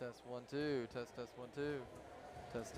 test 1 2. Test 1 2. Test.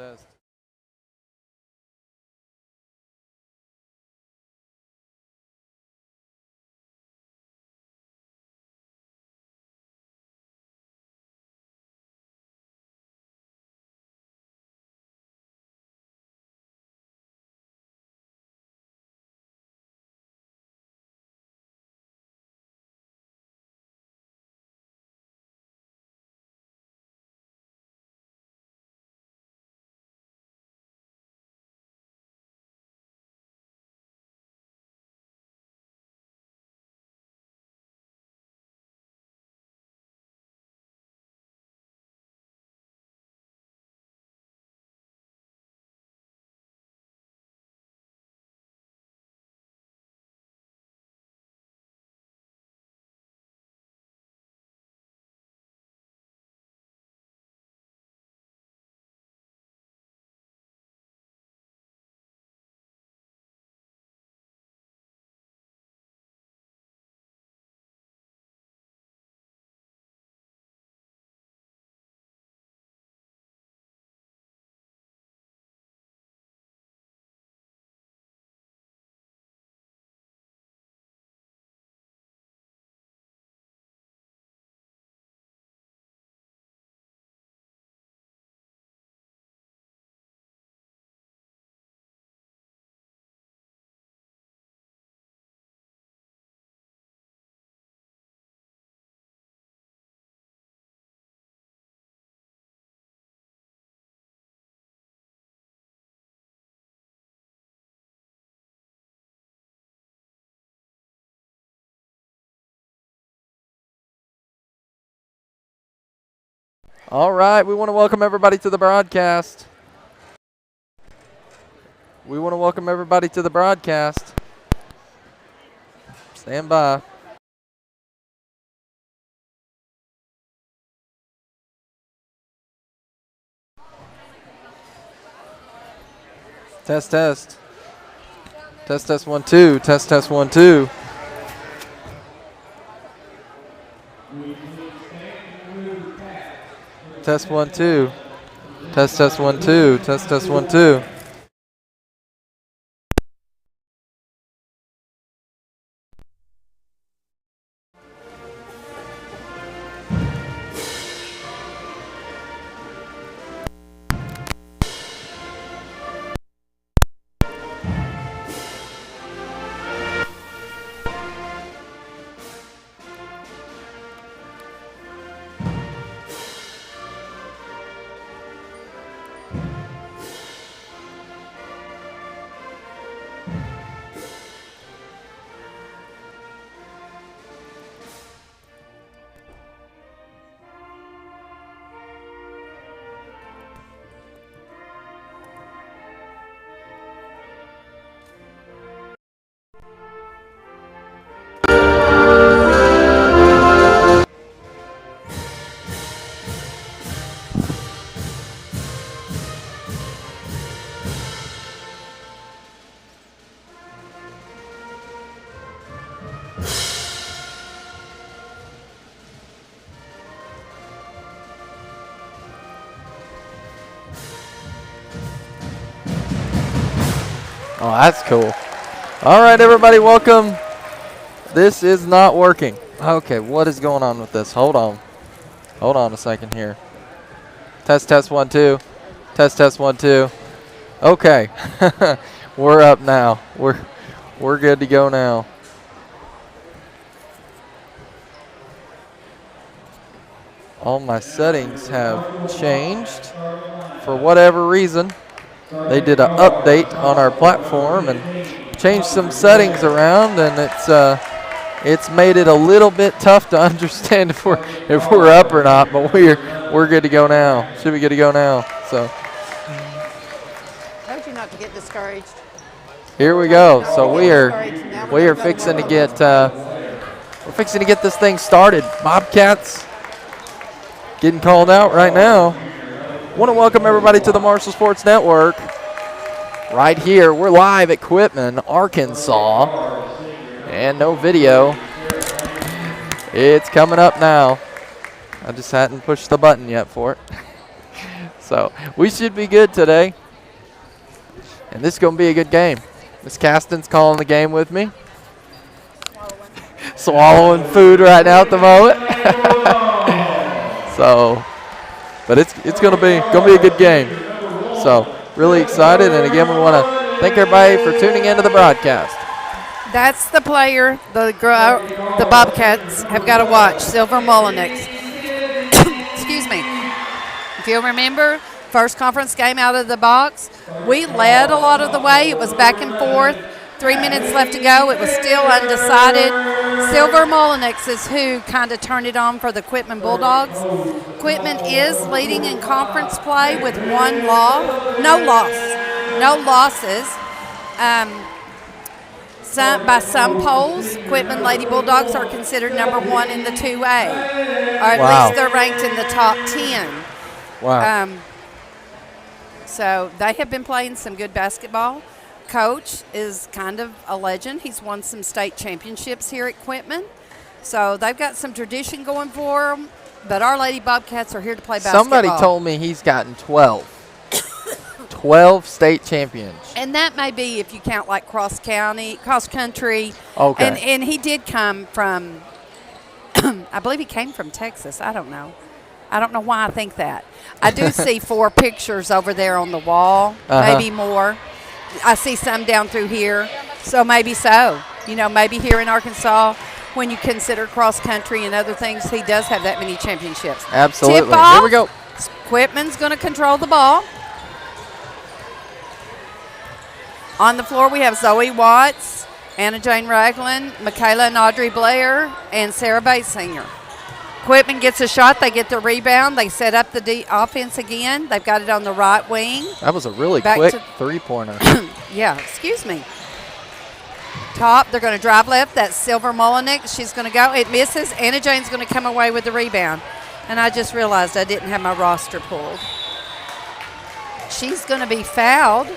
All right, we want to welcome everybody to the broadcast. Stand by. Test 1 2. Test 1 2. Test 1 2. Test 1 2. Test 1 2. Oh, that's cool. All right, everybody, welcome. This is not working. Okay, what is going on with this? Hold on a second here. Test 1 2. Test 1 2. Okay, we're up now. We're good to go now. All my settings have changed for whatever reason. They did an update on our platform and changed some settings around, and it's made it a little bit tough to understand if we're up or not. But we're good to go now. Should be good to go now. So I told you not to get discouraged. Here we go. So we are fixing to get this thing started. Bobcats getting called out right now. Want to welcome everybody to the Marshall Sports Network. Right here, we're live at Quitman, Arkansas, and no video. It's coming up now. I just hadn't pushed the button yet for it. So we should be good today. And this is going to be a good game. Miss Caston's calling the game with me. Swallowing food right now at the moment. So, but it's going to be a good game. So really excited. And again, we want to thank everybody for tuning into the broadcast. That's the player the Bobcats have got to watch, Silver Mullenix. Excuse me. If you'll remember, first conference game out of the box, we led a lot of the way. It was back and forth. 3 minutes left to go. It was still undecided. Silver Mullenix is who kind of turned it on for the Quitman Bulldogs. Quitman is leading in conference play with no losses. By some polls, Quitman Lady Bulldogs are considered number 1 in the 2A, or at least they're ranked in the top 10. Wow. So they have been playing some good basketball. Coach is kind of a legend. He's won some state championships here at Quitman. So they've got some tradition going for them, but our Lady Bobcats are here to play basketball. Somebody told me he's gotten 12. 12 state champions. And that may be if you count like cross country. Okay. And he did come from, I believe he came from Texas. I don't know why I think that. I do see 4 pictures over there on the wall, maybe more. I see some down through here, so maybe so. Maybe here in Arkansas, when you consider cross country and other things, he does have that many championships. Absolutely. Tip ball. Here we go. Quitman's going to control the ball. On the floor, we have Zoe Watts, Anna Jane Ragland, Michaela and Audrey Blair, and Sarah Batesinger. Quitman gets a shot. They get the rebound. They set up the offense again. They've got it on the right wing. That was a really quick three-pointer. Yeah, excuse me. Top, they're going to drive left. That's Silver Mullenix. She's going to go. It misses. Anna Jane's going to come away with the rebound. And I just realized I didn't have my roster pulled. She's going to be fouled.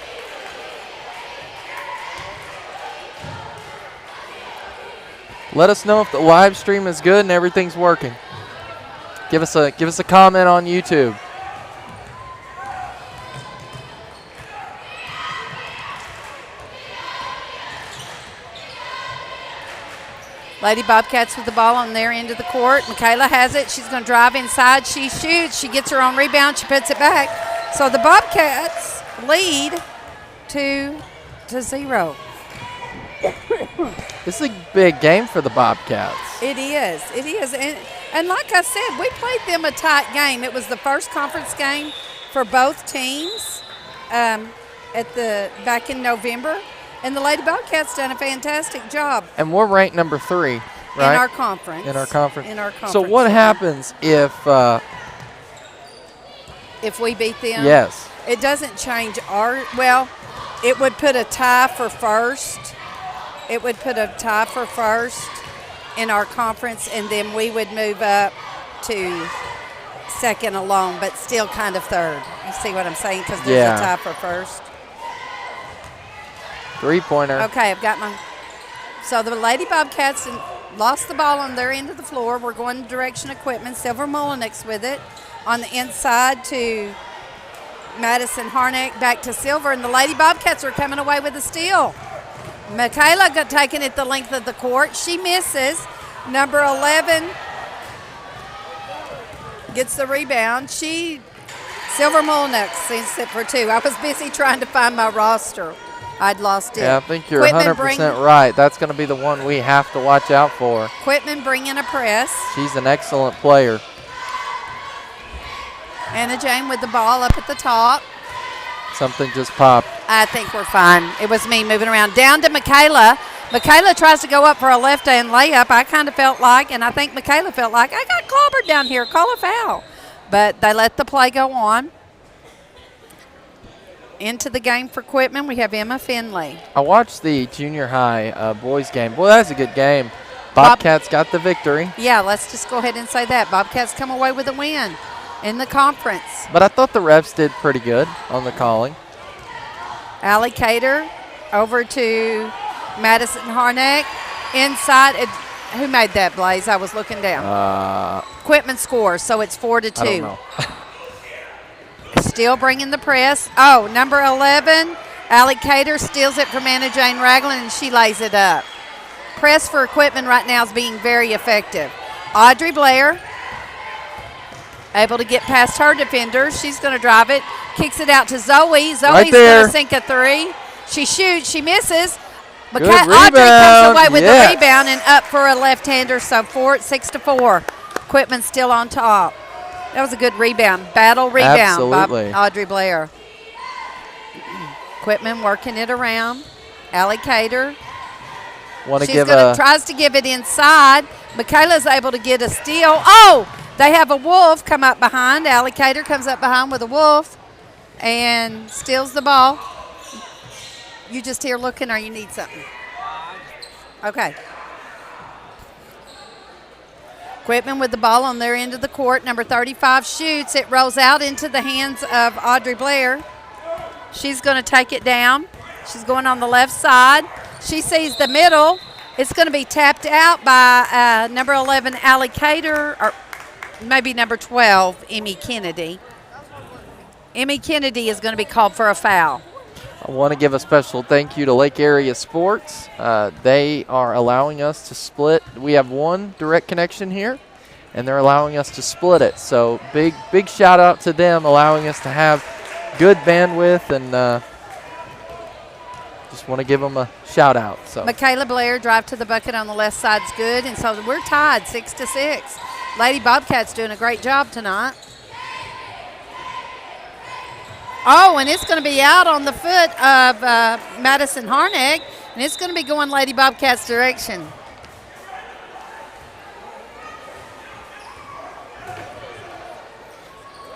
Let us know if the live stream is good and everything's working. Give us a comment on YouTube. Lady Bobcats with the ball on their end of the court. Michaela has it. She's going to drive inside. She shoots. She gets her own rebound. She puts it back. So the Bobcats lead 2-0. This is a big game for the Bobcats. It is. It is. And like I said, we played them a tight game. It was the first conference game for both teams back in November. And the Lady Bobcats done a fantastic job. And we're ranked number 3, right? In our conference. In our conference. In our conference. So what happens if we beat them? Yes. It doesn't change it would put a tie for first. It would put a tie for first in our conference, and then we would move up to second alone, but still kind of third. You see what I'm saying? Because there's a tie for first. Three-pointer. Okay, I've got So the Lady Bobcats lost the ball on their end of the floor. We're going in the direction of Quitman. Silver Mullenix with it. On the inside to Madison Harnack, back to Silver, and the Lady Bobcats are coming away with a steal. Michaela got taken at the length of the court. She misses. Number 11 gets the rebound. Silver Mullenix sees it for 2. I was busy trying to find my roster. I'd lost it. Yeah, I think you're 100% right. That's going to be the one we have to watch out for. Quitman bringing a press. She's an excellent player. Anna Jane with the ball up at the top. Something just popped. I think we're fine. It was me moving around. Down to Michaela. Michaela tries to go up for a left-hand layup. I kind of felt like, and I think Michaela felt like, I got clobbered down here. Call a foul. But they let the play go on. Into the game for Quitman, we have Emma Finley. I watched the junior high boys game. Boy, that's a good game. Bobcats got the victory. Yeah, let's just go ahead and say that. Bobcats come away with a win in the conference. But I thought the refs did pretty good on the calling. Allie Cater over to Madison Harnack. Inside, Who made that, Blaze? I was looking down. Quitman scores, so it's 4-2. I don't know. Still bringing the press. Oh, number 11, Allie Cater steals it from Anna Jane Ragland, and she lays it up. Press for Quitman right now is being very effective. Audrey Blair able to get past her defender. She's going to drive it. Kicks it out to Zoe. Zoe's going to sink a three. She shoots. She misses. Audrey comes away with the rebound and up for a left-hander. So 6-4. Quitman still on top. That was a good rebound. Battle rebound by Audrey Blair. Quitman working it around. Allie Cater. Tries to give it inside. Michaela's able to get a steal. Oh, they have a Wolf come up behind. Allie Cater comes up behind with a Wolf and steals the ball. You just here looking or you need something? Okay. Quitman with the ball on their end of the court. Number 35 shoots. It rolls out into the hands of Audrey Blair. She's going to take it down. She's going on the left side. She sees the middle. It's going to be tapped out by number 11, Allie Cater, or maybe number 12, Emmy Kennedy. Emmy Kennedy is going to be called for a foul. I want to give a special thank you to Lake Area Sports. They are allowing us to split. We have one direct connection here, and they're allowing us to split it. So big shout out to them, allowing us to have good bandwidth, and just want to give them a shout out. So Michaela Blair drive to the bucket on the left side's good, and so we're tied 6-6. Lady Bobcats doing a great job tonight. Oh, and it's going to be out on the foot of Madison Harnack, and it's going to be going Lady Bobcats' direction.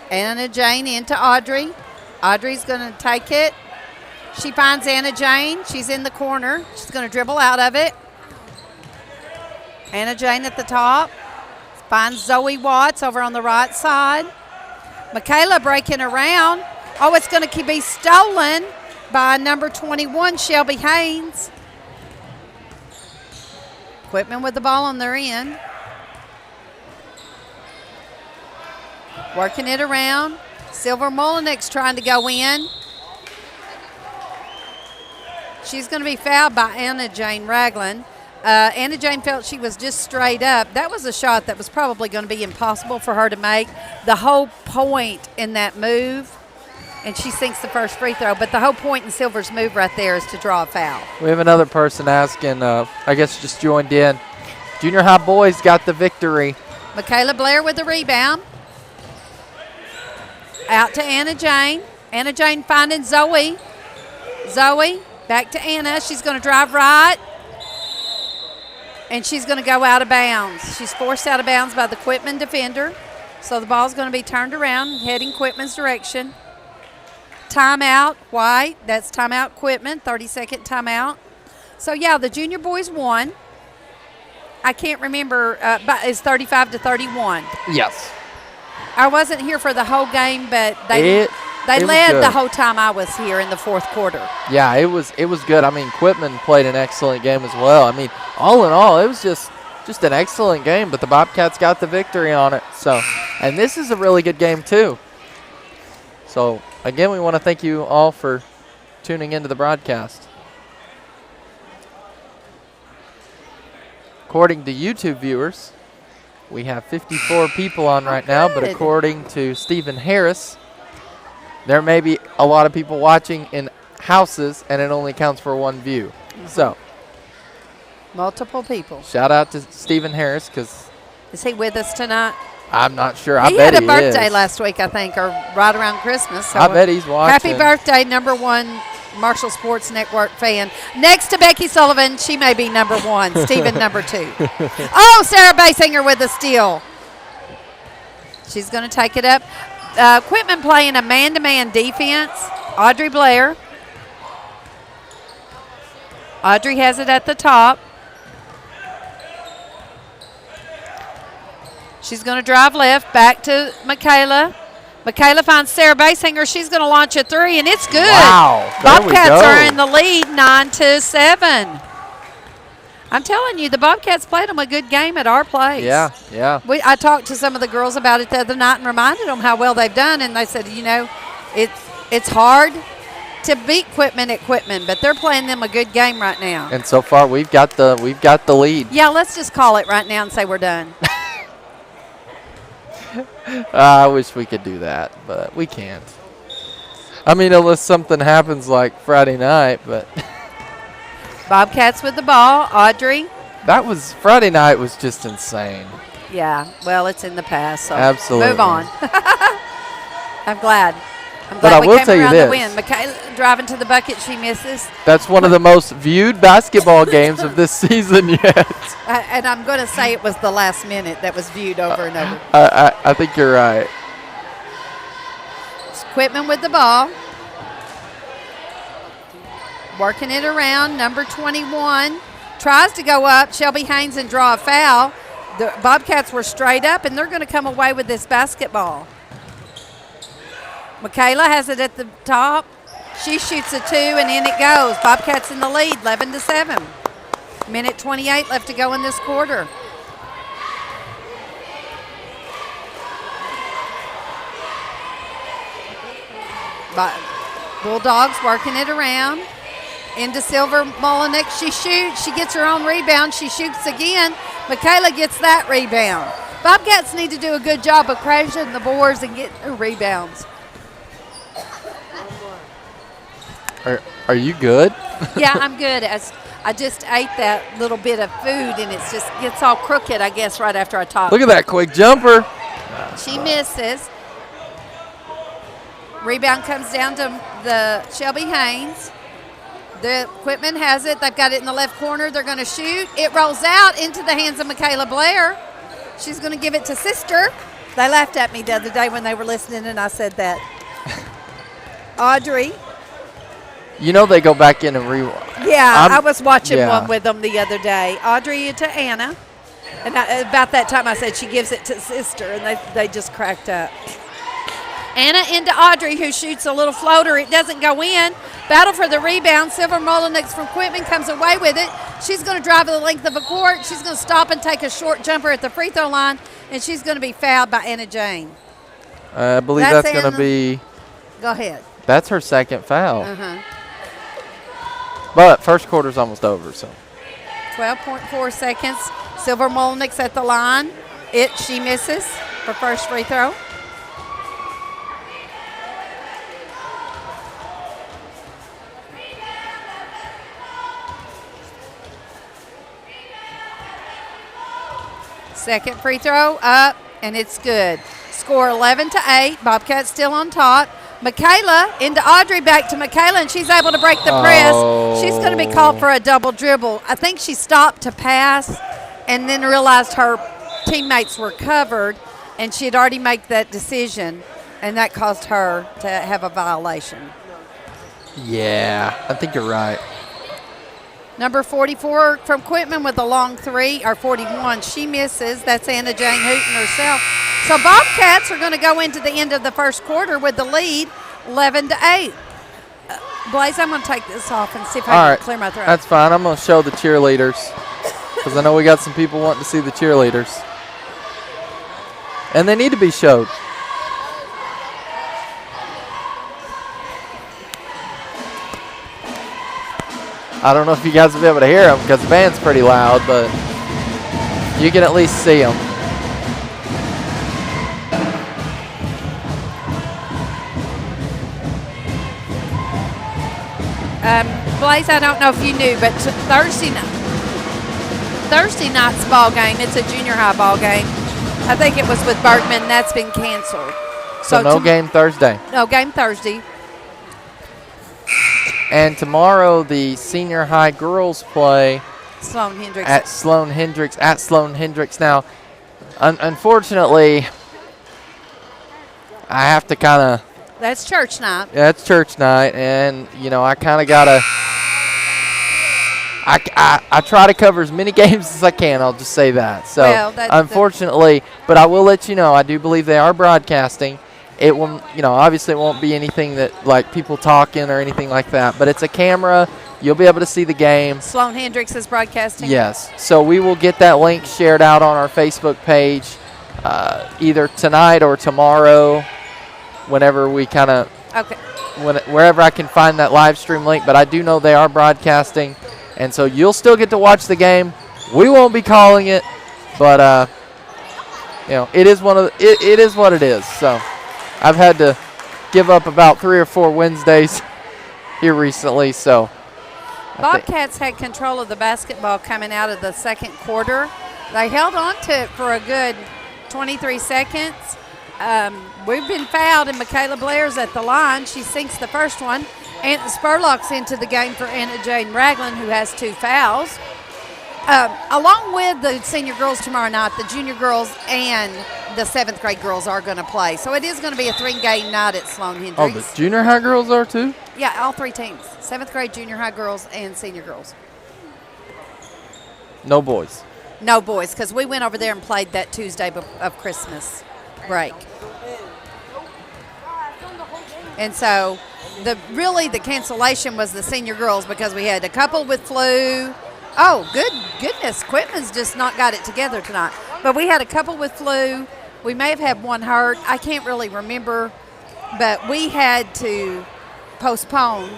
Anna Jane into Audrey. Audrey's going to take it. She finds Anna Jane. She's in the corner. She's going to dribble out of it. Anna Jane at the top. Finds Zoe Watts over on the right side. Michaela breaking around. Oh, it's going to be stolen by number 21, Shelby Haynes. Quitman with the ball on their end. Working it around. Silver Molinik's trying to go in. She's going to be fouled by Anna Jane Ragland. Anna Jane felt she was just straight up. That was a shot that was probably going to be impossible for her to make. The whole point in that move, and she sinks the first free throw, but the whole point in Silver's move right there is to draw a foul. We have another person asking, I guess just joined in. Junior high boys got the victory. Michaela Blair with the rebound. Out to Anna Jane. Anna Jane finding Zoe. Zoe back to Anna. She's going to drive right. And she's going to go out of bounds. She's forced out of bounds by the Quitman defender. So the ball's going to be turned around, heading Quitman's direction. Timeout, White. That's timeout Quitman, 30-second timeout. So, yeah, the junior boys won. I can't remember, but it's 35-31. Yes. I wasn't here for the whole game, but they led the whole time I was here in the fourth quarter. Yeah, it was good. I mean, Quitman played an excellent game as well. I mean, all in all, it was just an excellent game, but the Bobcats got the victory on it. So, and this is a really good game too. So, again, we want to thank you all for tuning into the broadcast. According to YouTube viewers, we have 54 people on right now, but according to Stephen Harris, there may be a lot of people watching in houses, and it only counts for one view. So, multiple people. Shout out to Stephen Harris, because is he with us tonight? I'm not sure. He had a birthday last week, I think, or right around Christmas. So I bet he's watching. Happy birthday, number one Marshall Sports Network fan. Next to Becky Sullivan, she may be number one. Stephen, number two. Oh, Sarah Basinger with a steal. She's going to take it up. Quitman playing a man-to-man defense. Audrey Blair. Audrey has it at the top. She's going to drive left, back to Michaela. Michaela finds Sarah Basinger. She's going to launch a three, and it's good. Wow. Bobcats are in the lead, 9-7. I'm telling you, the Bobcats played them a good game at our place. Yeah. I talked to some of the girls about it the other night and reminded them how well they've done, and they said, it's hard to beat Quitman at Quitman, but they're playing them a good game right now. And so far, we've got the lead. Yeah, let's just call it right now and say we're done. I wish we could do that, but we can't. I mean, unless something happens like Friday night, but Bobcats with the ball. Audrey. Friday night was just insane. Yeah, well, it's in the past, so Absolutely. move on. I'm glad. But I we will came tell you around this. to win. Michaela driving to the bucket, she misses. That's one of the most viewed basketball games of this season yet. And I'm going to say it was the last minute that was viewed over and over. I think you're right. It's Quitman with the ball. Working it around. Number 21 tries to go up. Shelby Haynes and draw a foul. The Bobcats were straight up, and they're going to come away with this basketball. Michaela has it at the top. She shoots a 2, and in it goes. Bobcats in the lead, 11-7. Minute 28 left to go in this quarter. Bulldogs working it around. Into Silver Molinek. She shoots. She gets her own rebound. She shoots again. Michaela gets that rebound. Bobcats need to do a good job of crashing the boards and getting their rebounds. Are you good? Yeah, I'm good. I just ate that little bit of food, and it gets all crooked, I guess, right after I talk. Look at that quick jumper. She misses. Rebound comes down to the Shelby Haynes. The Quitman has it. They've got it in the left corner. They're going to shoot. It rolls out into the hands of Michaela Blair. She's going to give it to sister. They laughed at me the other day when they were listening, and I said that. Audrey. You know they go back in and rewind. Yeah, I was watching one with them the other day. Audrey to Anna. And about that time I said she gives it to sister, and they just cracked up. Anna into Audrey, who shoots a little floater. It doesn't go in. Battle for the rebound. Silver Molinek from Quitman comes away with it. She's going to drive the length of a court. She's going to stop and take a short jumper at the free throw line, and she's going to be fouled by Anna Jane. I believe that's going to be. Go ahead. That's her second foul. Uh-huh. But first quarter's almost over, so. 12.4 seconds. Silver Molinek's at the line. She misses her first free throw. Second free throw up, and it's good. Score 11-8. Bobcats still on top. Michaela into Audrey, back to Michaela, and she's able to break the press. She's going to be called for a double dribble. I think she stopped to pass and then realized her teammates were covered, and she had already made that decision, and that caused her to have a violation. Yeah, I think you're right. Number 44 from Quitman with a long three, or 41. She misses. That's Anna Jane Hooten herself. So Bobcats are going to go into the end of the first quarter with the lead, 11-8. Blaze, I'm going to take this off and see if I can clear my throat. That's fine. I'm going to show the cheerleaders because I know we got some people wanting to see the cheerleaders. And they need to be showed. I don't know if you guys will be able to hear them because the band's pretty loud, but you can at least see them. Blaze, I don't know if you knew, but Thursday night's ball game, it's a junior high ball game. I think it was with Bergman. That's been canceled. So no game Thursday. No game Thursday. And tomorrow the senior high girls play Sloan Hendricks. at Sloan Hendricks. Now, unfortunately, I have to kind of. That's church night. Yeah, it's church night, and I kind of gotta. I try to cover as many games as I can. I'll just say that. So, unfortunately, but I will let you know. I do believe they are broadcasting. It will, obviously it won't be anything that like people talking or anything like that. But it's a camera you'll be able to see the game. Sloan Hendricks is broadcasting. Yes. So we will get that link shared out on our Facebook page either tonight or tomorrow, whenever we kind of wherever I can find that live stream link. But I do know they are broadcasting, and so you'll still get to watch the game. We won't be calling it, but it is it is what it is. So I've had to give up about 3 or 4 Wednesdays here recently. So Bobcats had control of the basketball coming out of the second quarter. They held on to it for a good 23 seconds. We've been fouled, and Michaela Blair's at the line. She sinks the first one. Anna Spurlock's into the game for Anna Jane Ragland, who has 2 fouls. Along with the senior girls tomorrow night, the junior girls and the 7th grade girls are going to play. So it is going to be a 3-game night at Sloan Hendricks. Oh, the junior high girls are too? Yeah, all 3 teams. 7th grade, junior high girls, and senior girls. No boys. No boys, because we went over there and played that Tuesday of Christmas break. And so the cancellation was the senior girls, because we had a couple with flu. Oh, goodness, Quitman's just not got it together tonight. But we had a couple with flu. We may have had one hurt. I can't really remember. But we had to postpone,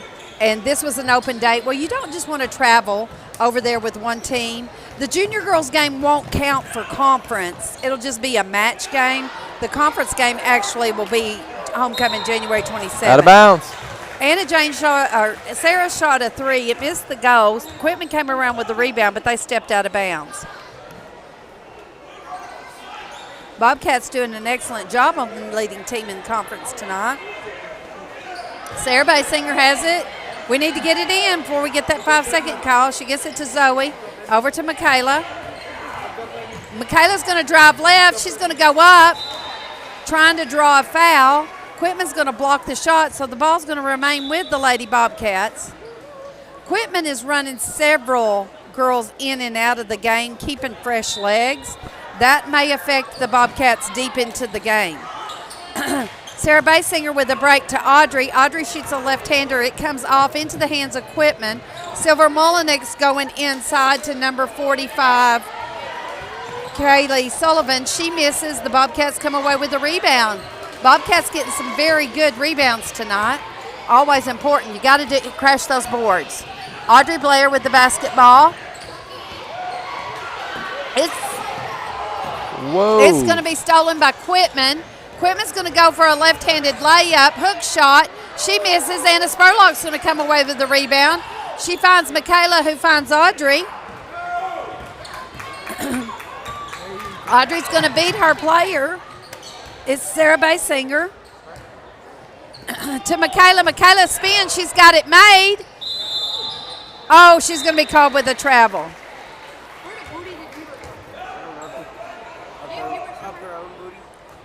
and this was an open date. Well, you don't just want to travel over there with one team. The junior girls game won't count for conference. It'll just be a match game. The conference game actually will be homecoming January 27th. Out of bounds. Sarah shot a 3. It missed the goal. Quitman came around with the rebound, but they stepped out of bounds. Bobcats doing an excellent job on the leading team in conference tonight. Sarah Basinger has it. We need to get it in before we get that 5-second call. She gets it to Zoe. Over to Michaela. Michaela's going to drive left. She's going to go up, trying to draw a foul. Quitman's going to block the shot, so the ball's going to remain with the Lady Bobcats. Quitman is running several girls in and out of the game, keeping fresh legs. That may affect the Bobcats deep into the game. Sarah Basinger with a break to Audrey. Audrey shoots a left-hander. It comes off into the hands of Quitman. Silver Mullenix going inside to number 45, Kaylee Sullivan. She misses. The Bobcats come away with the rebound. Bobcats getting some very good rebounds tonight. Always important. You got to crash those boards. Audrey Blair with the basketball. It's going to be stolen by Quitman. Quitman's going to go for a left-handed layup, hook shot. She misses. Anna Spurlock's going to come away with the rebound. She finds Michaela, who finds Audrey. Audrey's going to beat her player. It's Sarah Basinger. To Michaela. Michaela spins. She's got it made. Oh, she's going to be called with a travel.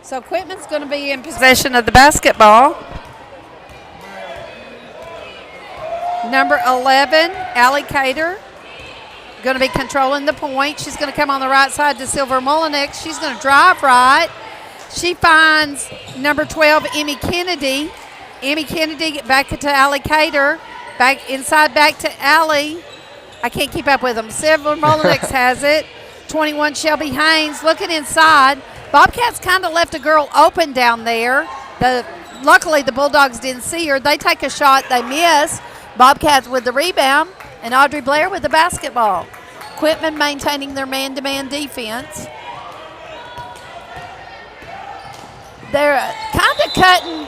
So Quitman's going to be in possession of the basketball. Number 11, Allie Cater, going to be controlling the point. She's going to come on the right side to Silver Mullenix. She's going to drive right. She finds number 12, Emmy Kennedy. Emmy Kennedy back to Allie Cater. Back inside, back to Allie. I can't keep up with them. Silver Mullenix has it. 21, Shelby Haynes looking inside. Bobcats kind of left a girl open down there. Luckily, the Bulldogs didn't see her. They take a shot. They miss. Bobcats with the rebound, and Audrey Blair with the basketball. Quitman maintaining their man-to-man defense. They're kind of cutting.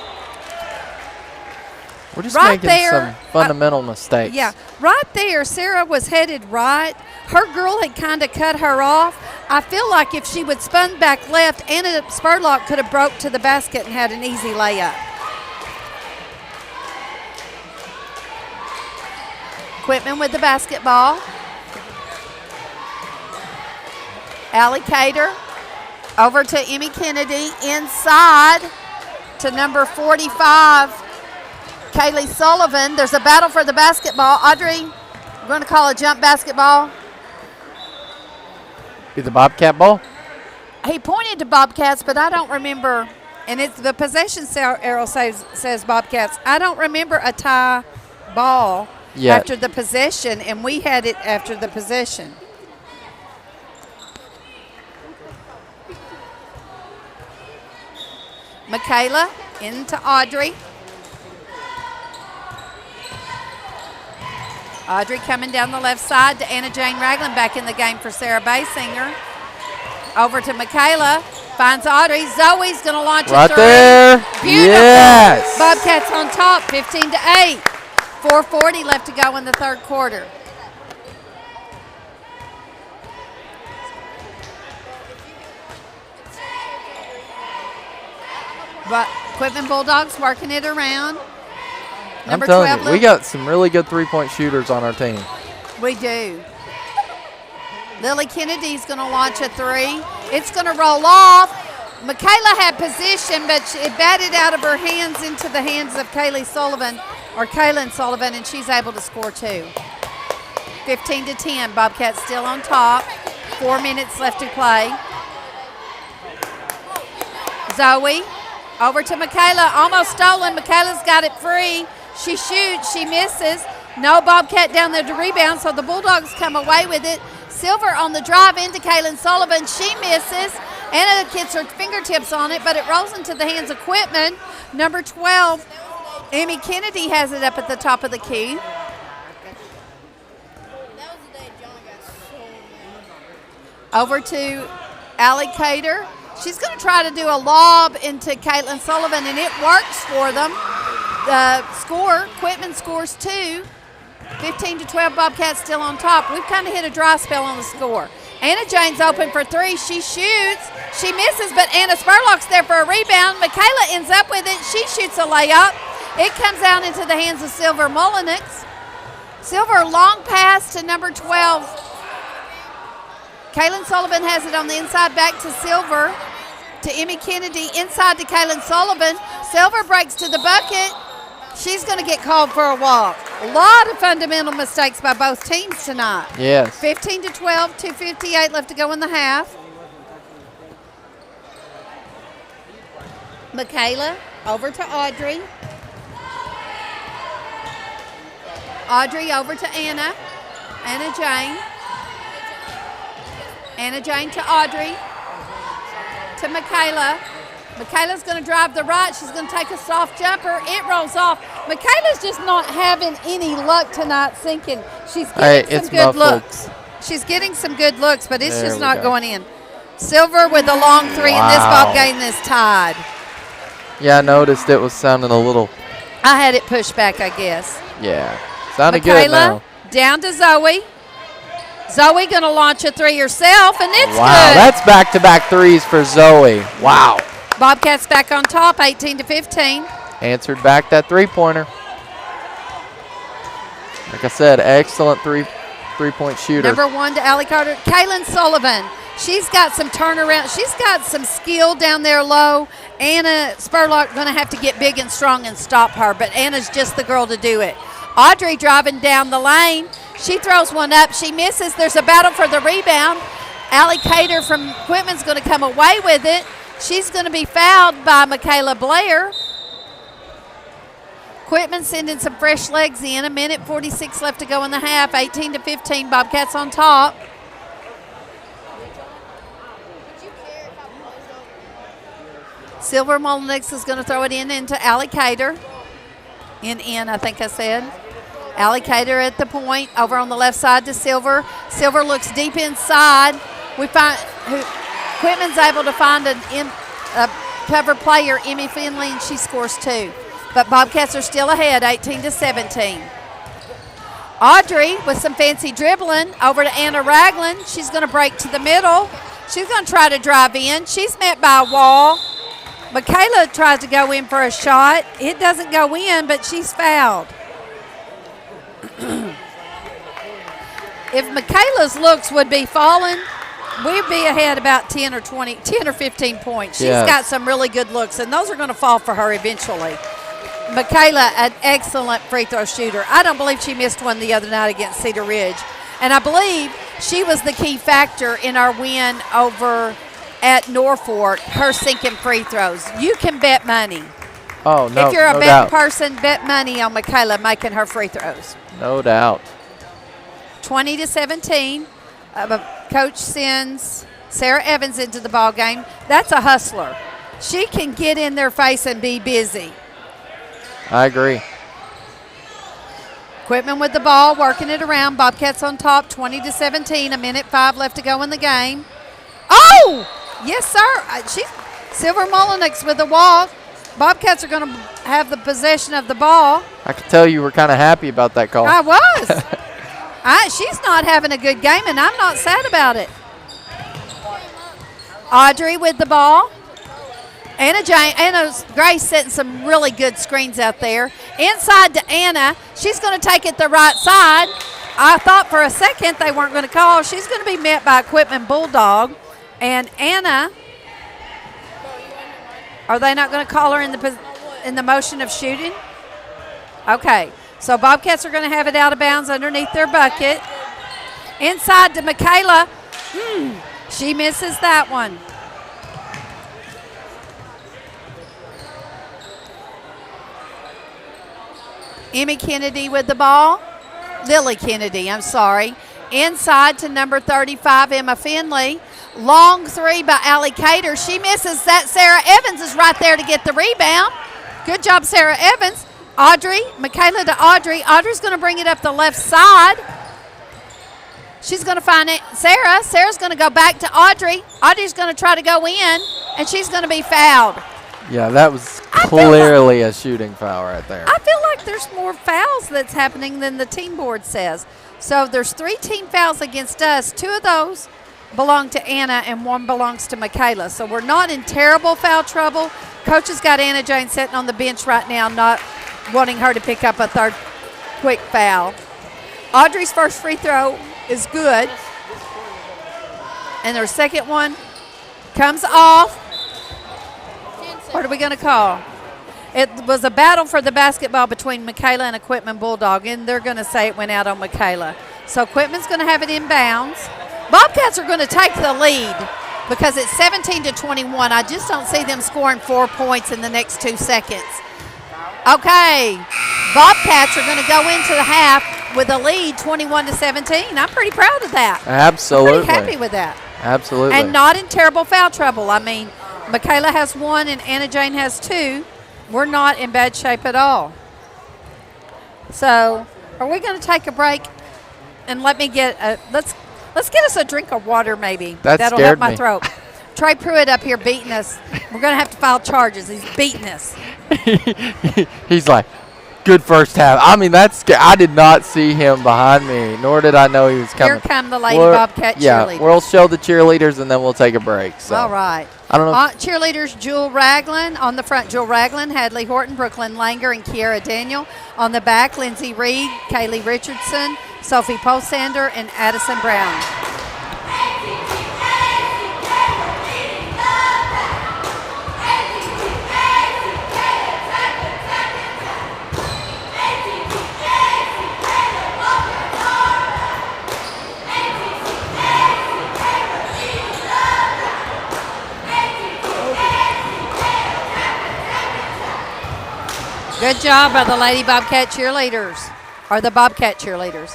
We're just making some fundamental mistakes. Yeah, right there, Sarah was headed right. Her girl had kind of cut her off. I feel like if she would spun back left, Anna Spurlock could have broke to the basket and had an easy layup. Quitman with the basketball. Allie Cater over to Emmy Kennedy. Inside to number 45, Kaylee Sullivan. There's a battle for the basketball. Audrey, we're going to call a jump basketball. Be the Bobcat ball? He pointed to Bobcats, but I don't remember. And it's the possession arrow says Bobcats. I don't remember a tie ball. Yet. after the possession, and we had it after the possession. Michaela into Audrey. Audrey coming down the left side to Anna Jane Ragland, back in the game for Sarah Basinger. Over to Michaela, finds Audrey. Zoe's going to launch a Right three. there. Beautiful. Yes. Bobcats on top, 15-8. 4:40 left to go in the third quarter. But Quitman Bulldogs working it around. I'm telling you, we got some really good three-point shooters on our team. We do. Lily Kennedy's going to launch a three. It's going to roll off. Michaela had position, but it batted out of her hands into the hands of Kaylin Sullivan, and she's able to score two. 15-10. Bobcats still on top. 4 minutes left to play. Zoe over to Michaela. Almost stolen. Michaela's got it free. She shoots. She misses. No Bobcat down there to rebound, so the Bulldogs come away with it. Silver on the drive into Kaylin Sullivan. She misses. Anna gets her fingertips on it, but it rolls into the hands of Quitman. Number 12, Amy Kennedy has it up at the top of the key. Over to Allie Cater. She's going to try to do a lob into Caitlin Sullivan, and it works for them. The score, Quitman scores two. 15-12, Bobcats still on top. We've kind of hit a dry spell on the score. Anna Jane's open for three. She shoots. She misses, but Anna Spurlock's there for a rebound. Michaela ends up with it. She shoots a layup. It comes out into the hands of Silver Mullenix. Silver, long pass to number 12. Kaylin Sullivan has it on the inside, back to Silver. To Emmy Kennedy, inside to Kaylin Sullivan. Silver breaks to the bucket. She's going to get called for a walk. A lot of fundamental mistakes by both teams tonight. Yes. 15-12, 2:58 left to go in the half. Michaela over to Audrey. Audrey over to Anna. Anna Jane. Anna Jane to Audrey. To Michaela. Michaela's going to drive the right. She's going to take a soft jumper. It rolls off. Michaela's just not having any luck tonight sinking. She's getting some good looks. She's getting some good looks, but it's just not going in. Silver with a long three, and this ball game is tied. Yeah, I noticed it was sounding a little. I had it pushed back, I guess. Yeah, sounded Michaela, good now. down to Zoe. Zoe going to launch a three herself, and it's good. Wow, that's back-to-back threes for Zoe. Wow. Bobcats back on top, 18-15. Answered back that three-pointer. Like I said, excellent three-point shooter. Number 1 to Allie Carter. Kaylin Sullivan. She's got some turnaround. She's got some skill down there low. Anna Spurlock going to have to get big and strong and stop her, but Anna's just the girl to do it. Audrey driving down the lane. She throws one up. She misses. There's a battle for the rebound. Allie Cater from Quitman's going to come away with it. She's going to be fouled by Michaela Blair. Quitman sending some fresh legs in. 1:46 left to go in the half. 18-15. Bobcats on top. Silver Molnix is going to throw it into Allie Cater. I think I said. Allie Cater at the point. Over on the left side to Silver. Silver looks deep inside. We find Quitman's able to find a cover player, Emmy Finley, and she scores two. But Bobcats are still ahead, 18-17. Audrey with some fancy dribbling over to Anna Ragland. She's going to break to the middle. She's going to try to drive in. She's met by a wall. Michaela tries to go in for a shot. It doesn't go in, but she's fouled. If Michaela's looks would be falling, we'd be ahead about 10 or 15 points. She's got some really good looks, and those are going to fall for her eventually. Michaela, an excellent free throw shooter. I don't believe she missed one the other night against Cedar Ridge. And I believe she was the key factor in our win over at Norfolk, her sinking free throws. You can bet money. Oh, If no, you're a no betting doubt. person, bet money on Michaela making her free throws. No doubt. 20-17. Coach sends Sarah Evans into the ball game. That's a hustler. She can get in their face and be busy. I agree. Quitman with the ball, working it around. Bobcats on top, 20-17. 1:05 left to go in the game. Oh, yes, sir. Silver Mullenix with the walk. Bobcats are going to have the possession of the ball. I could tell you were kind of happy about that call. I was. She's not having a good game, and I'm not sad about it. Audrey with the ball. Anna Grace setting some really good screens out there. Inside to Anna. She's going to take it the right side. I thought for a second they weren't going to call. She's going to be met by a Quitman Bulldog. And Anna, are they not going to call her in the motion of shooting? Okay. So Bobcats are going to have it out of bounds underneath their bucket. Inside to Michaela. She misses that one. Emmy Kennedy with the ball. Lily Kennedy, I'm sorry. Inside to number 35, Emma Finley. Long three by Allie Cater. She misses that. Sarah Evans is right there to get the rebound. Good job, Sarah Evans. Michaela to Audrey. Audrey's going to bring it up the left side. She's going to find it. Sarah's going to go back to Audrey. Audrey's going to try to go in, and she's going to be fouled. Yeah, that was clearly a shooting foul right there. I feel like there's more fouls that's happening than the team board says. So there's 3 team fouls against us. 2 of those belong to Anna, and 1 belongs to Michaela. So we're not in terrible foul trouble. Coach has got Anna Jane sitting on the bench right now, not wanting her to pick up a third quick foul. Audrey's first free throw is good. And her second one comes off. What are we going to call? It was a battle for the basketball between Michaela and a Quitman Bulldog, and they're going to say it went out on Michaela. So Quitman's going to have it inbounds. Bobcats are going to take the lead because it's 17-21. I just don't see them scoring 4 points in the next 2 seconds. Okay, Bobcats are going to go into the half with a lead 21-17. I'm pretty proud of that. Absolutely. I'm pretty happy with that. Absolutely. And not in terrible foul trouble. I mean, Michaela has 1 and Anna Jane has 2. We're not in bad shape at all. So, are we going to take a break and let me get let's get us a drink of water maybe. That'll help my throat. Trey Pruitt up here beating us. We're going to have to file charges. He's beating us. He's like, good first half. I mean, I did not see him behind me, nor did I know he was coming. Here come the Lady Bobcat cheerleaders. Yeah, we'll show the cheerleaders, and then we'll take a break. So. All right. I don't know. Cheerleaders, Jewel Ragland. On the front, Jewel Ragland, Hadley Horton, Brooklyn Langer, and Kiara Daniel. On the back, Lindsay Reed, Kaylee Richardson, Sophie Posander, and Addison Brown. Good job by the Lady Bobcat cheerleaders, or the Bobcat cheerleaders.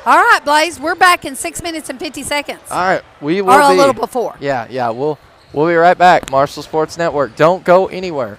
All right, Blaze, we're back in 6 minutes and 50 seconds. All right, we will or a little before. Yeah, we'll be right back. Marshall Sports Network. Don't go anywhere.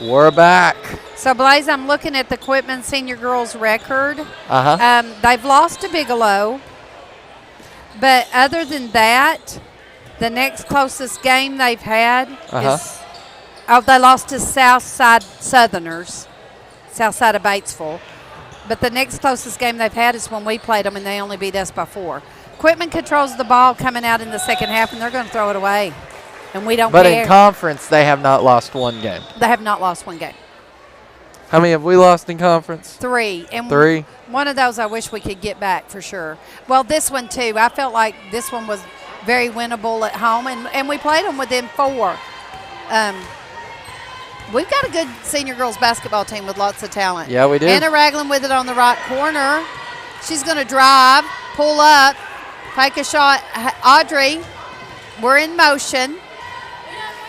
We're back. So, Blaze, I'm looking at the Quitman Senior Girls record. Uh-huh. They've lost to Bigelow. But other than that, the next closest game they've had is they lost to Southside Southerners, Southside of Batesville. But the next closest game they've had is when we played them, and they only beat us by 4. Quitman controls the ball coming out in the second half, and they're going to throw it away. And we don't care. But in conference, they have not lost one game. They have not lost one game. How many have we lost in conference? 3. And 3? One of those I wish we could get back for sure. Well, this one too. I felt like this one was very winnable at home, and we played them within 4. We've got a good senior girls basketball team with lots of talent. Yeah, we do. Anna Ragland with it on the right corner. She's going to drive, pull up, take a shot. Audrey, we're in motion.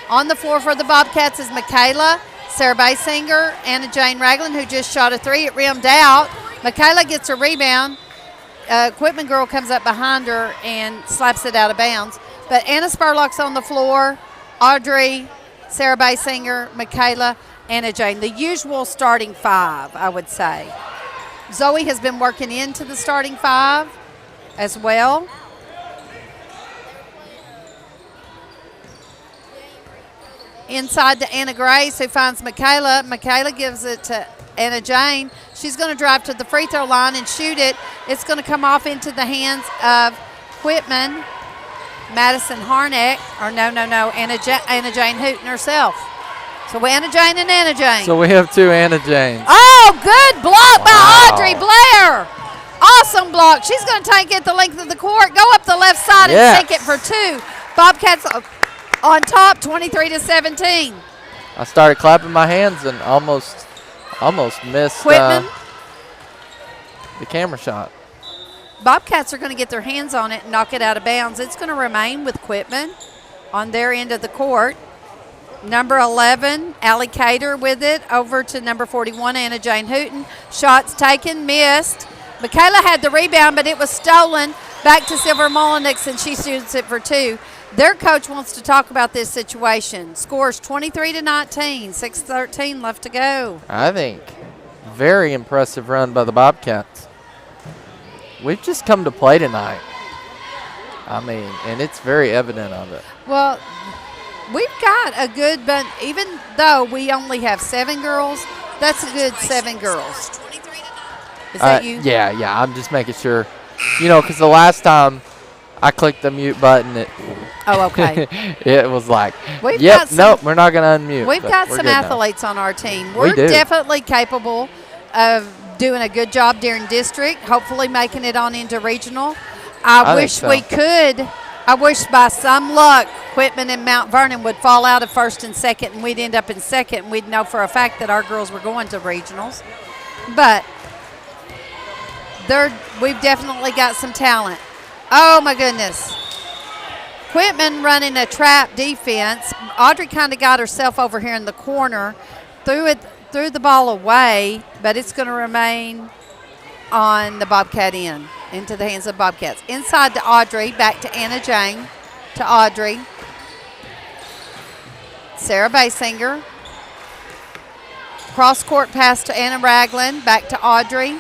On the floor for the Bobcats is Michaela, Sarah Basinger, Anna Jane Ragland, who just shot a 3. It rimmed out. Michaela gets a rebound. Quitman girl comes up behind her and slaps it out of bounds. But Anna Spurlock's on the floor. Audrey, Sarah Basinger, Michaela, Anna Jane. The usual starting 5, I would say. Zoe has been working into the starting 5 as well. Inside to Anna Grace, who finds Michaela. Michaela gives it to Anna Jane. She's going to drive to the free throw line and shoot it. It's going to come off into the hands of Quitman, Madison Harnack, or Anna Jane Hooten herself. So Anna Jane and Anna Jane. So we have 2 Anna Janes. Oh, good block by Audrey Blair. Awesome block. She's going to take it the length of the court, go up the left side and sink it for 2. Bobcats on top, 23-17. I started clapping my hands and almost missed Quitman. The camera shot. Bobcats are going to get their hands on it and knock it out of bounds. It's going to remain with Quitman on their end of the court. Number 11, Allie Cater with it, over to number 41, Anna Jane Hooten. Shots taken, missed. Michaela had the rebound, but it was stolen back to Silver Molyneux, and she shoots it for 2. Their coach wants to talk about this situation. Scores 23-19, 6:13 left to go. I think very impressive run by the Bobcats. We've just come to play tonight. I mean, and it's very evident of it. Well, we've got a good bunch. Even though we only have 7 girls, that's a good 7 girls. Is that you? Yeah. I'm just making sure. Because the last time I clicked the mute button, okay. It was like, we're not going to unmute. We've got some athletes on our team. We do. Definitely capable of doing a good job during district, hopefully making it on into regional. I wish we could. I wish by some luck Quitman and Mount Vernon would fall out of first and second, and we'd end up in second, and we'd know for a fact that our girls were going to regionals. But we've definitely got some talent. Oh, my goodness. Quitman running a trap defense. Audrey kind of got herself over here in the corner, threw the ball away, but it's going to remain on the Bobcat end, into the hands of Bobcats. Inside to Audrey, back to Anna Jane, to Audrey. Sarah Basinger. Cross-court pass to Anna Ragland, back to Audrey.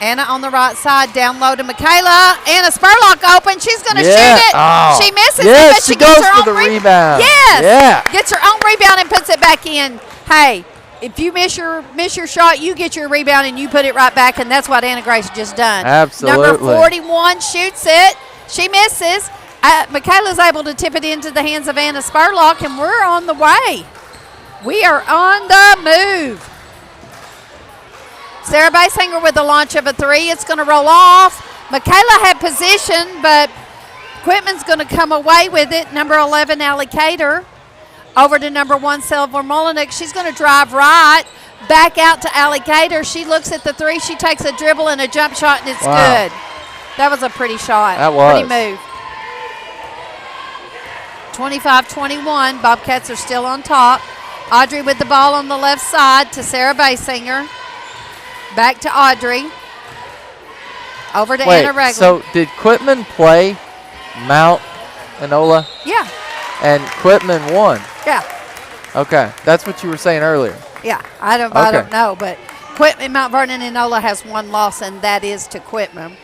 Anna on the right side, down low to Michaela. Anna Spurlock open. She's going to shoot it. Oh. She misses it, but she goes gets her for own the rebound. Yes. Yeah. Gets her own rebound and puts it back in. Hey, if you miss your shot, you get your rebound and you put it right back, and that's what Anna Grace just done. Absolutely. Number 41 shoots it. She misses. Michaela's able to tip it into the hands of Anna Spurlock, and we're on the way. We are on the move. Sarah Basinger with the launch of a 3. It's going to roll off. Michaela had position, but Quitman's going to come away with it. Number 11, Allie Cater. Over to number 1, Silver Molyneux. She's going to drive right, back out to Allie Cater. She looks at the 3. She takes a dribble and a jump shot, and it's good. That was a pretty shot. That was. Pretty move. 25-21. Bobcats are still on top. Audrey with the ball on the left side to Sarah Basinger. Back to Audrey. Over to Anna Ragland. So did Quitman play Mount Enola? Yeah. And Quitman won? Yeah. Okay, that's what you were saying earlier. Yeah, I don't know, but Quitman, Mount Vernon, and Enola has one loss, and that is to Quitman.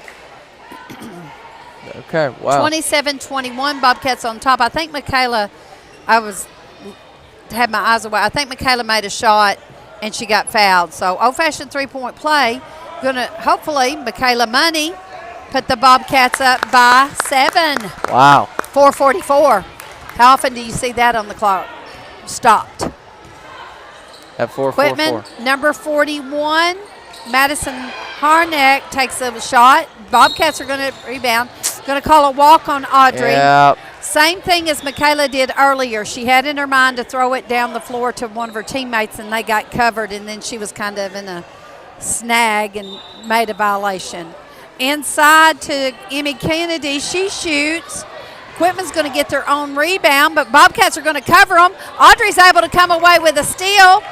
Okay, wow. 27-21, Bobcats on top. I think Michaela, had my eyes away. I think Michaela made a shot, and she got fouled. So old-fashioned three-point play. Hopefully, Michaela Money put the Bobcats up by 7. Wow. 4:44. How often do you see that on the clock? Stopped. At 4:44. Quitman, number 41, Madison Harnack takes a shot. Bobcats are going to rebound. Going to call a walk on Audrey. Yep. Same thing as Michaela did earlier. She had in her mind to throw it down the floor to one of her teammates, and they got covered, and then she was kind of in a snag and made a violation. Inside to Emmy Kennedy. She shoots. Quitman's going to get their own rebound, but Bobcats are going to cover them. Audrey's able to come away with a steal.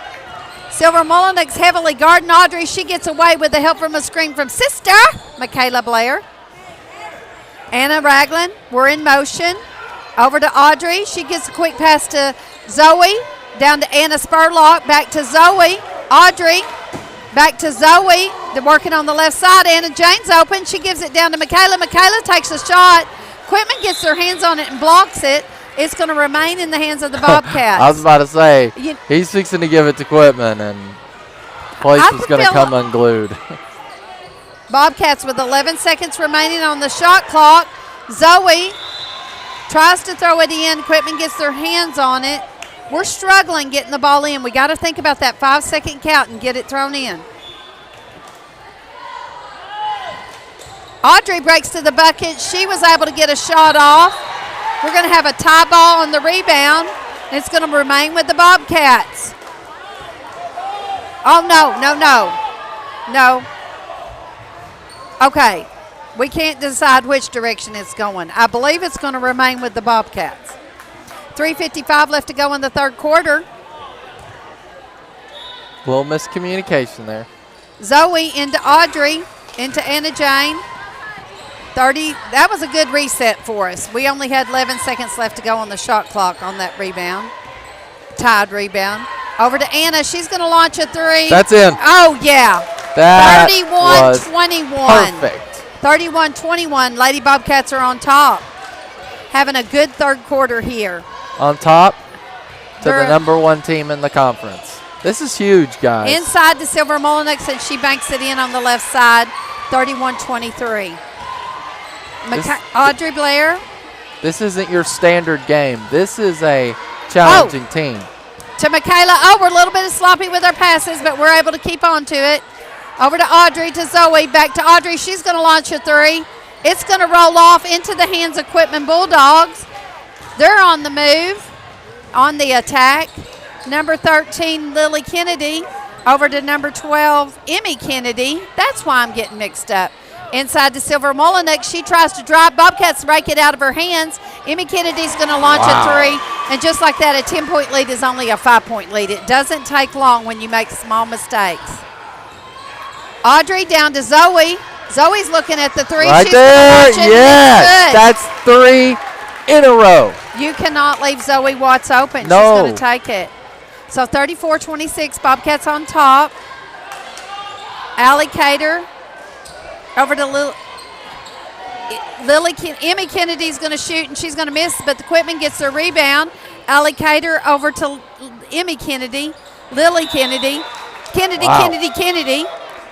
Silver Mullenix heavily guarding Audrey. She gets away with the help from a screen from sister, Michaela Blair. Anna Ragland, we're in motion. Over to Audrey. She gets a quick pass to Zoe. Down to Anna Spurlock. Back to Zoe. Audrey. Back to Zoe. They're working on the left side. Anna Jane's open. She gives it down to Michaela. Michaela takes a shot. Quitman gets their hands on it and blocks it. It's going to remain in the hands of the Bobcats. I was about to say, he's fixing to give it to Quitman, and place is going to come unglued. Bobcats with 11 seconds remaining on the shot clock. Zoe tries to throw it in. Quitman gets their hands on it. We're struggling getting the ball in. We got to think about that 5-second count and get it thrown in. Audrey breaks to the bucket. She was able to get a shot off. We're going to have a tie ball on the rebound. It's going to remain with the Bobcats. Oh, no. Okay, we can't decide which direction it's going. I believe it's going to remain with the Bobcats. 3:55 left to go in the third quarter. A little miscommunication there. Zoe into Audrey, into Anna Jane. 30. That was a good reset for us. We only had 11 seconds left to go on the shot clock on that rebound. Tied rebound. Over to Anna. She's going to launch a three. That's in. Oh, yeah. That 31-21. Perfect. 31-21. Lady Bobcats are on top. Having a good third quarter here. On top to the number one team in the conference. This is huge, guys. Inside to Silver Mullenix, and she banks it in on the left side. 31-23. Audrey Blair. This isn't your standard game. This is a challenging team. To Michaela. Oh, we're a little bit sloppy with our passes, but we're able to keep on to it. Over to Audrey, to Zoe. Back to Audrey. She's going to launch a three. It's going to roll off into the hands of Quitman Bulldogs. They're on the move, on the attack. Number 13, Lily Kennedy. Over to number 12, Emmy Kennedy. That's why I'm getting mixed up. Inside to Silver Mullenix. She tries to drive. Bobcats break it out of her hands. Emmy Kennedy's going to launch a three. And just like that, a 10-point lead is only a 5-point lead. It doesn't take long when you make small mistakes. Audrey down to Zoe. Zoe's looking at the three. Right there. Yes. That's 3 in a row. You cannot leave Zoe Watts open. No. She's going to take it. So 34-26, Bobcats on top. Allie Cater. Over to Emmy Kennedy's going to shoot, and she's going to miss, but the Quitman gets the rebound. Allie Cater over to Emmy Kennedy. Lily Kennedy. Kennedy.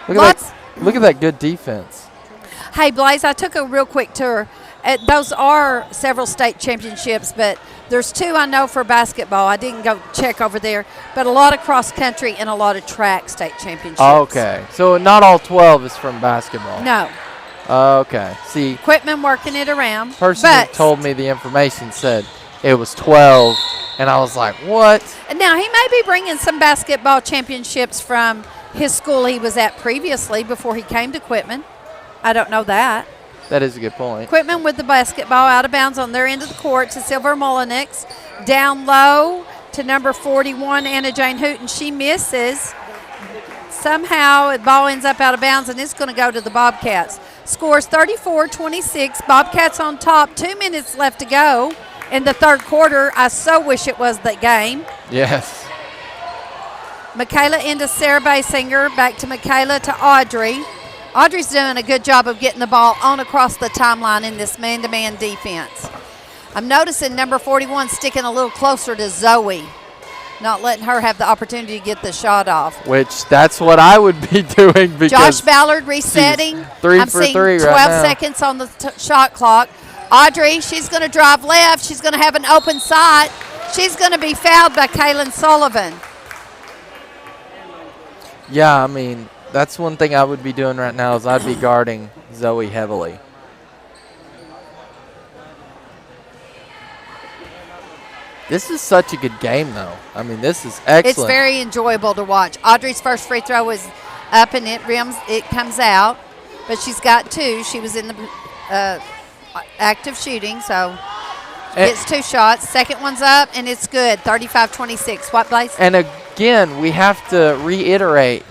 Look at that good defense. Hey, Blaze, I took a real quick tour. Those are several state championships, but there's 2 I know for basketball. I didn't go check over there, but a lot of cross country and a lot of track state championships. Okay, so not all 12 is from basketball. No. Okay, see. Quitman working it around. Person that told me the information said it was 12, and I was like, what? Now, he may be bringing some basketball championships from his school he was at previously before he came to Quitman. I don't know that. That is a good point. Quitman with the basketball out of bounds on their end of the court to Silver Mullenix. Down low to number 41, Anna Jane Hooten. She misses. Somehow the ball ends up out of bounds, and it's going to go to the Bobcats. Scores 34-26. Bobcats on top. 2 minutes left to go. in the third quarter. I so wish it was that game. Yes. Michaela into Sarah Basinger, back to Michaela to Audrey. Audrey's doing a good job of getting the ball on across the timeline in this man-to-man defense. I'm noticing number 41 sticking a little closer to Zoe, not letting her have the opportunity to get the shot off. Which that's what I would be doing because Josh Ballard resetting. I'm seeing 12 seconds on the shot clock. Audrey, she's going to drive left. She's going to have an open sight. She's going to be fouled by Kaylin Sullivan. Yeah, I mean, that's one thing I would be doing right now is I'd be guarding Zoe heavily. This is such a good game, though. I mean, this is excellent. It's very enjoyable to watch. Audrey's first free throw was up and it comes out, but she's got two. She was in the active shooting, so gets two shots. Second one's up, and it's good, 35-26. What, Blaze? And again, we have to reiterate,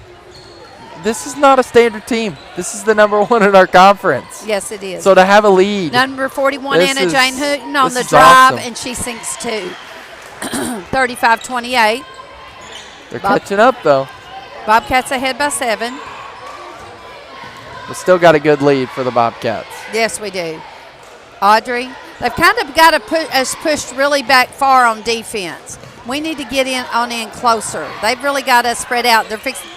this is not a standard team. This is the number one in our conference. Yes, it is. So to have a lead. Number 41, Anna Jane Hooten on the drive, awesome. and she sinks two. 35-28. They're catching up, though. Bobcats ahead by 7. We still got a good lead for the Bobcats. Yes, we do. Audrey, they've kind of got us pushed really back far on defense. We need to get in closer. They've really got us spread out. They're fixing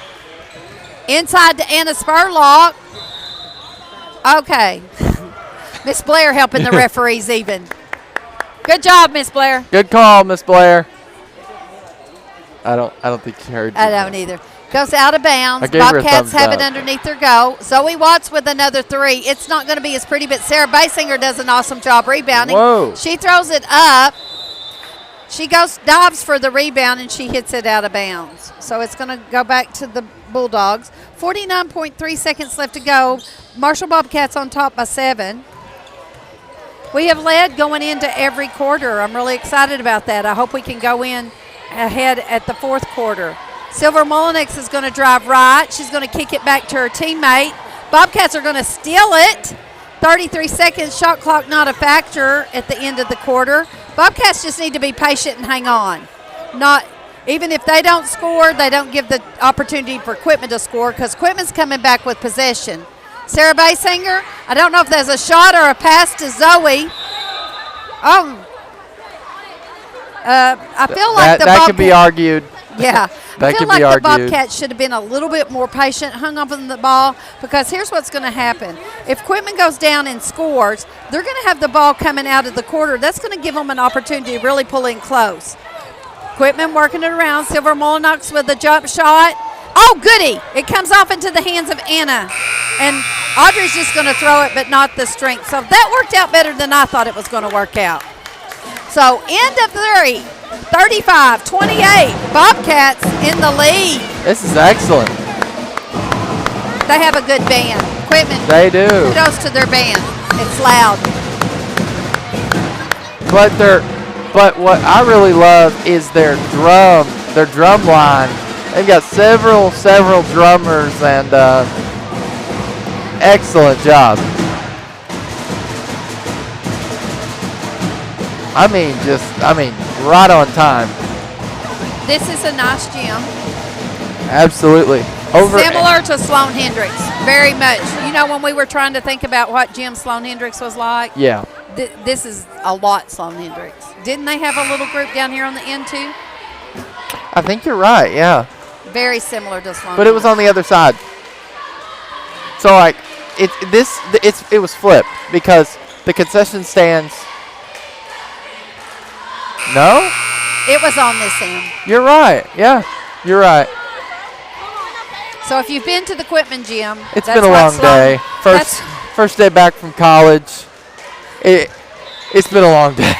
inside to Anna Spurlock. Okay. Miss Blair helping the referees even. Good job, Miss Blair. Good call, Miss Blair. I don't think she heard you. I don't either. Goes out of bounds. I gave her a Bobcats thumbs have up. it underneath their goal. Zoe Watts with another three. It's not going to be as pretty, but Sarah Basinger does an awesome job rebounding. Whoa. She throws it up. She dives for the rebound, and she hits it out of bounds. So it's going to go back to the Bulldogs. 49.3 seconds left to go. Marshall Bobcats on top by 7. We have led going into every quarter. I'm really excited about that. I hope we can go in ahead at the fourth quarter. Silver Molinex is going to drive right. She's going to kick it back to her teammate. Bobcats are going to steal it. 33 seconds, shot clock not a factor at the end of the quarter. Bobcats just need to be patient and hang on. Even if they don't score, they don't give the opportunity for Quitman to score because Quitman's coming back with possession. Sarah Basinger, I don't know if there's a shot or a pass to Zoe. I feel like that could be argued. Yeah. That I feel could like be the argued. Bobcats should have been a little bit more patient, hung up on the ball, because here's what's going to happen. If Quitman goes down and scores, they're going to have the ball coming out of the quarter. That's going to give them an opportunity to really pull in close. Quitman working it around. Silver Molinox with a jump shot. Oh, goody. It comes off into the hands of Anna. And Audrey's just going to throw it, but not the strength. So that worked out better than I thought it was going to work out. So end of 3, 35-28. Bobcats in the lead. This is excellent. They have a good band. Quitman. They do. Kudos to their band. It's loud. But what I really love is their drum line. They've got several drummers and excellent job. I mean, right on time. This is a nice gym. Absolutely. Similar to Sloan Hendricks, very much. You know, when we were trying to think about what gym Sloan Hendricks was like? Yeah. This is a lot Sloan Hendricks. Didn't they have a little group down here on the end too? I think you're right, yeah. Very similar to Sloan. But it was on the other side. So like it was flipped because the concession stands. No? It was on this end. You're right. Yeah. You're right. So if you've been to the Quitman gym, it's been a long day. First day back from college. It's been a long day.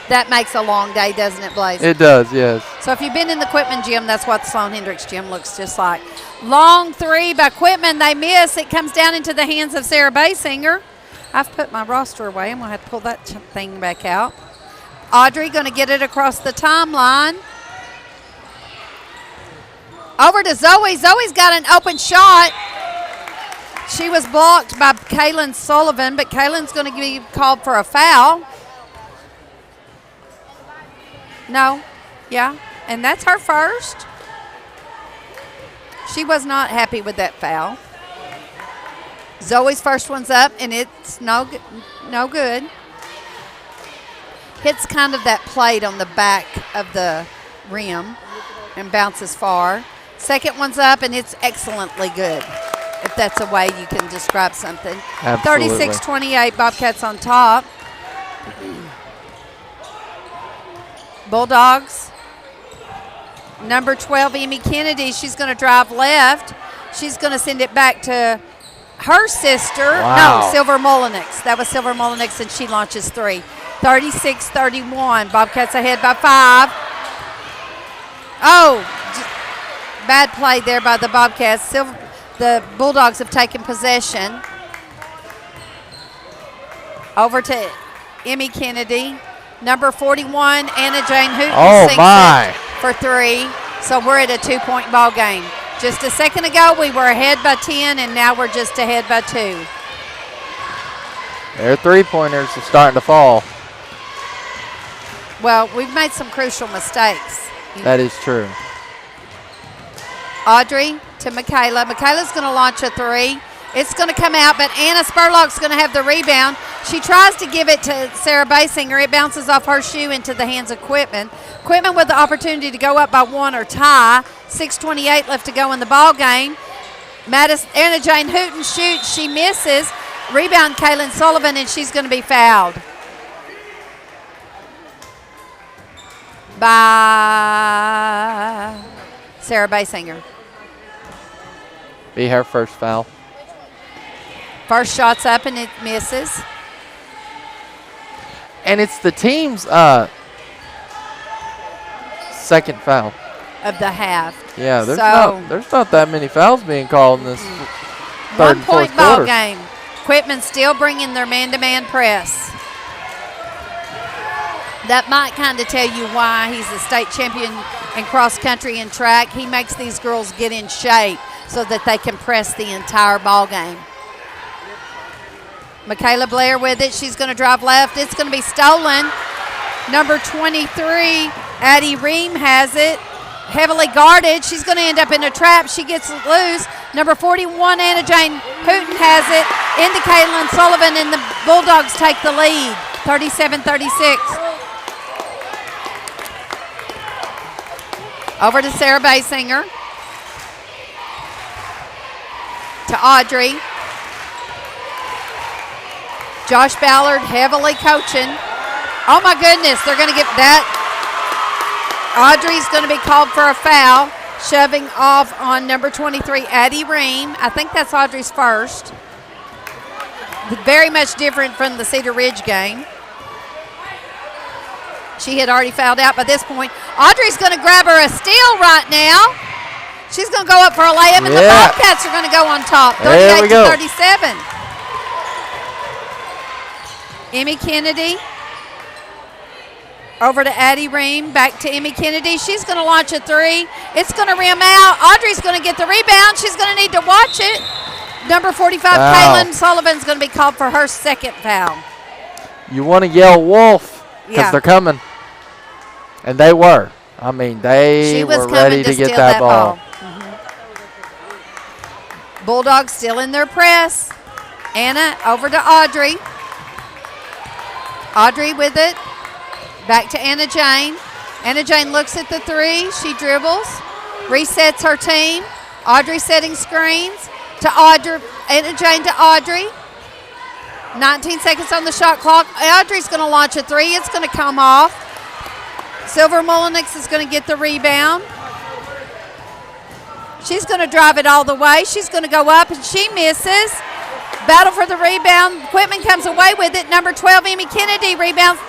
That makes a long day, doesn't it, Blaze? It does, yes. So if you've been in the Quitman gym, that's what the Sloan Hendricks gym looks just like. Long three by Quitman. They miss. It comes down into the hands of Sarah Basinger. I've put my roster away. I'm going to have to pull that thing back out. Audrey going to get it across the timeline. Over to Zoe. Zoe's got an open shot. She was blocked by Kaylin Sullivan, but Kaylin's going to be called for a foul. No. Yeah. And that's her first. She was not happy with that foul. Zoe's first one's up, and it's no good. Hits kind of that plate on the back of the rim and bounces far. Second one's up, and it's excellently good, if that's a way you can describe something. Absolutely. 36-28, Bobcats on top. Bulldogs. Number 12, Emmy Kennedy, she's going to drive left. She's going to send it back to her sister. Wow. No, Silver Mullenix. That was Silver Mullenix, and she launches three. 36-31. Bobcats ahead by 5. Oh, bad play there by the Bobcats. The Bulldogs have taken possession. Over to Emmy Kennedy. Number 41, Anna Jane Hooten sinks it for 3. So we're at a 2-point ball game. Just a second ago, we were ahead by 10, and now we're just ahead by 2. Their three-pointers are starting to fall. Well, we've made some crucial mistakes. That is true. Audrey to Michaela. Michaela's going to launch a 3. It's going to come out, but Anna Spurlock's going to have the rebound. She tries to give it to Sarah Basinger. It bounces off her shoe into the hands of Quitman. Quitman with the opportunity to go up by 1 or tie. 6:28 left to go in the ball game. Anna Jane Hooten shoots. She misses. Rebound, Kaylin Sullivan, and she's going to be fouled by Sarah Basinger. Be her first foul. First shot's up, and it misses. And it's the team's second foul Of the half. Yeah, there's not that many fouls being called in this third and fourth 1-point ball quarter. game. Quitman still bringing their man-to-man press. That might kind of tell you why he's the state champion in cross country and track. He makes these girls get in shape so that they can press the entire ball game. Michaela Blair with it. She's going to drive left. It's going to be stolen. Number 23, Addie Ream has it. Heavily guarded. She's going to end up in a trap. She gets loose. Number 41, Anna Jane Hooten has it. Into Caitlin Sullivan, and the Bulldogs take the lead. 37-36. Over to Sarah Basinger. To Audrey. Josh Ballard heavily coaching. Oh my goodness, they're going to get that. Audrey's going to be called for a foul, shoving off on number 23, Addie Ream. I think that's Audrey's first. Very much different from the Cedar Ridge game. She had already fouled out by this point. Audrey's going to grab her a steal right now. She's going to go up for a layup, and the Bobcats are going to go on top, 38-37. Emmy Kennedy. Over to Addie Ream, back to Emmy Kennedy. She's going to launch a 3. It's going to rim out. Audrey's going to get the rebound. She's going to need to watch it. Number 45, Kaylin Sullivan's going to be called for her second foul. You want to yell wolf because they're coming. And they were. I mean, they were ready to get that ball. Mm-hmm. Bulldogs still in their press. Anna over to Audrey. Audrey with it. Back to Anna Jane. Anna Jane looks at the 3. She dribbles. Resets her team. Audrey setting screens. To Audrey. Anna Jane to Audrey. 19 seconds on the shot clock. Audrey's going to launch a 3. It's going to come off. Silver Mullenix is going to get the rebound. She's going to drive it all the way. She's going to go up, and she misses. Battle for the rebound. Quitman comes away with it. Number 12, Emmy Kennedy rebounds.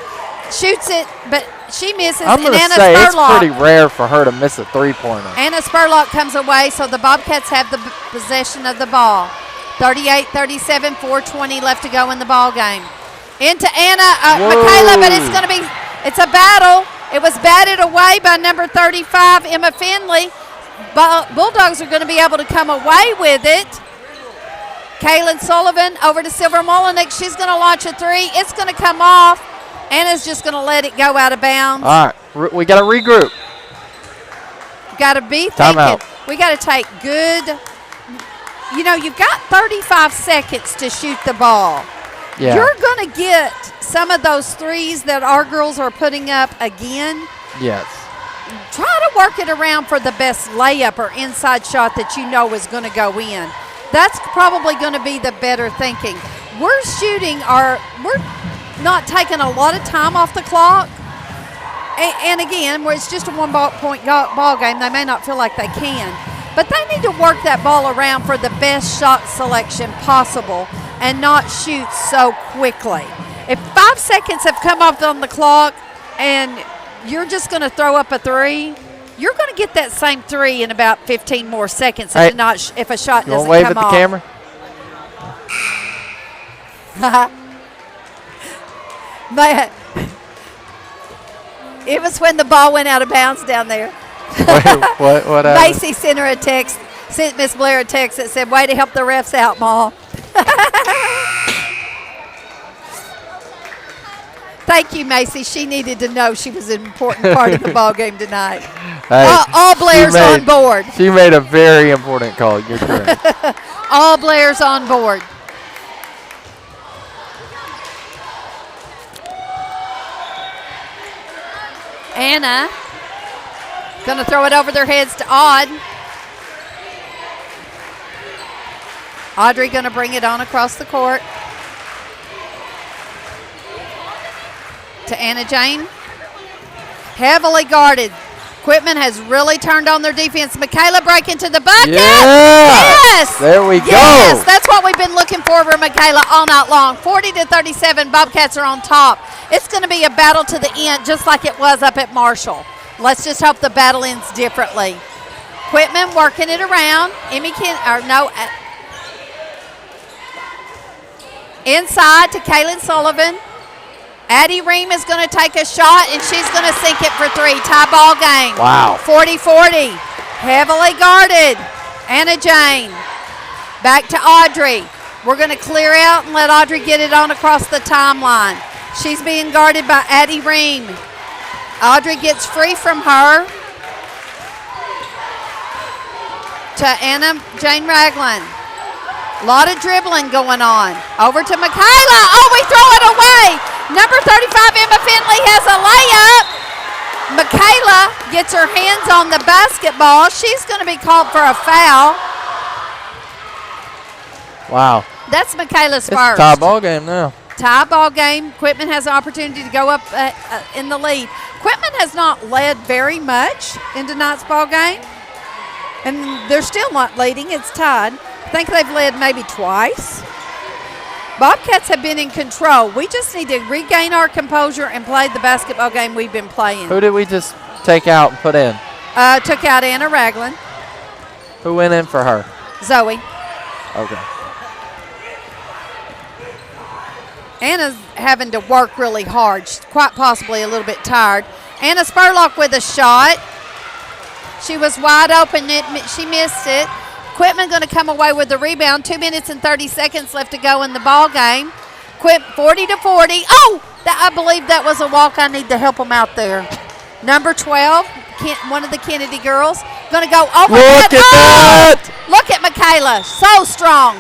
Shoots it, but she misses. I'm going to say it's pretty rare for her to miss a three-pointer. Anna Spurlock comes away, so the Bobcats have the possession of the ball. 38-37, 4:20 left to go in the ball game. Into Anna Michaela, but it's a battle. It was batted away by number 35, Emma Finley. Bulldogs are going to be able to come away with it. Kaylin Sullivan over to Silver Mullenix. She's going to launch a 3. It's going to come off. Anna's just going to let it go out of bounds. All right. We got to regroup. Got to be Time thinking. out. We got to take good. You know, you've got 35 seconds to shoot the ball. Yeah. You're going to get some of those threes that our girls are putting up again. Yes. Try to work it around for the best layup or inside shot that you know is going to go in. That's probably going to be the better thinking. We're not taking a lot of time off the clock. And again, where it's just a one-point ball game, they may not feel like they can. But they need to work that ball around for the best shot selection possible and not shoot so quickly. If 5 seconds have come off on the clock and you're just going to throw up a three, you're going to get that same three in about 15 more seconds if a shot doesn't come off. You want to wave at the camera? But it was when the ball went out of bounds down there. What Macy sent Miss Blair a text that said, way to help the refs out, Ma. Thank you, Macy. She needed to know she was an important part of the ball game tonight. Hey, all Blair's on board. She made a very important call. You're correct. All Blair's on board. Anna going to throw it over their heads to Odd. Audrey going to bring it on across the court to Anna Jane. Heavily guarded. Quitman has really turned on their defense. Michaela breaking to the bucket. Yeah. Yes. There we go. Yes, that's what we've been looking for Michaela all night long. 40-37, Bobcats are on top. It's going to be a battle to the end, just like it was up at Marshall. Let's just hope the battle ends differently. Quitman working it around. Inside to Kaylin Sullivan. Addie Ream is going to take a shot, and she's going to sink it for three. Tie ball game. Wow. 40-40. Heavily guarded. Anna Jane. Back to Audrey. We're going to clear out and let Audrey get it on across the timeline. She's being guarded by Addie Ream. Audrey gets free from her to Anna Jane Ragland. A lot of dribbling going on. Over to Michaela. Oh, we throw it away. Number 35, Emma Finley, has a layup. Michaela gets her hands on the basketball. She's going to be called for a foul. Wow. That's Michaela's It's first. a tie ball game now. Tie ball game. Quitman has an opportunity to go up in the lead. Quitman has not led very much in tonight's ball game. And they're still not leading. It's tied. I think they've led maybe twice. Bobcats have been in control. We just need to regain our composure and play the basketball game we've been playing. Who did we just take out and put in? Took out Anna Ragland. Who went in for her? Zoe. Okay. Anna's having to work really hard. She's quite possibly a little bit tired. Anna Spurlock with a shot. She was wide open. She missed it. Quitman going to come away with the rebound. 2 minutes and 30 seconds left to go in the ball game. 40-40. Oh, I believe that was a walk. I need to help them out there. Number 12, one of the Kennedy girls, going to go over Look at that. Look at Michaela. So strong.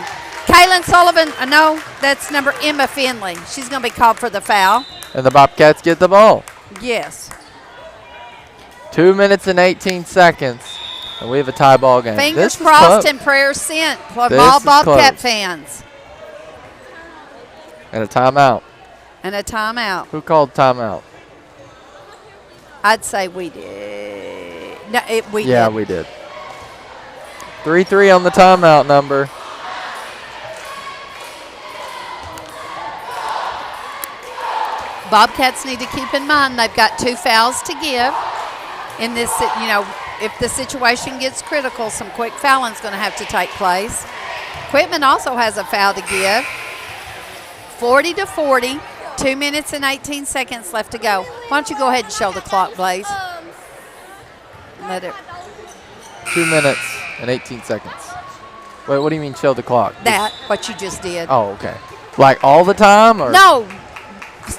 Kaylin Sullivan, no, that's number Emma Finley. She's going to be called for the foul. And the Bobcats get the ball. Yes. 2 minutes and 18 seconds. And we have a tie ball game. Fingers crossed and prayers sent from all Bobcat fans. And a timeout. And a timeout. Who called timeout? I'd say we did. No, we did. Yeah, we did. 3-3 on the timeout number. Bobcats need to keep in mind they've got 2 fouls to give. In this, if the situation gets critical, some quick fouling is going to have to take place. Quitman also has a foul to give. 40-40, 2 minutes and 18 seconds left to go. Why don't you go ahead and show the clock, Blaze? Let it. 2 minutes and 18 seconds. Wait, what do you mean show the clock? That, what you just did. Oh, okay. Like all the time? Or? No,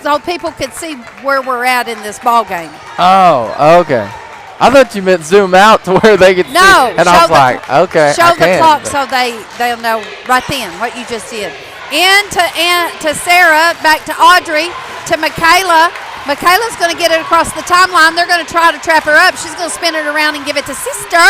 so people could see where we're at in this ball game. Oh, okay. I thought you meant zoom out to where they could see. No, And I was like, okay, show I the can, clock but- so they'll know right then what you just did. In to Sarah, back to Audrey, to Michaela. Michaela's going to get it across the timeline. They're going to try to trap her up. She's going to spin it around and give it to sister,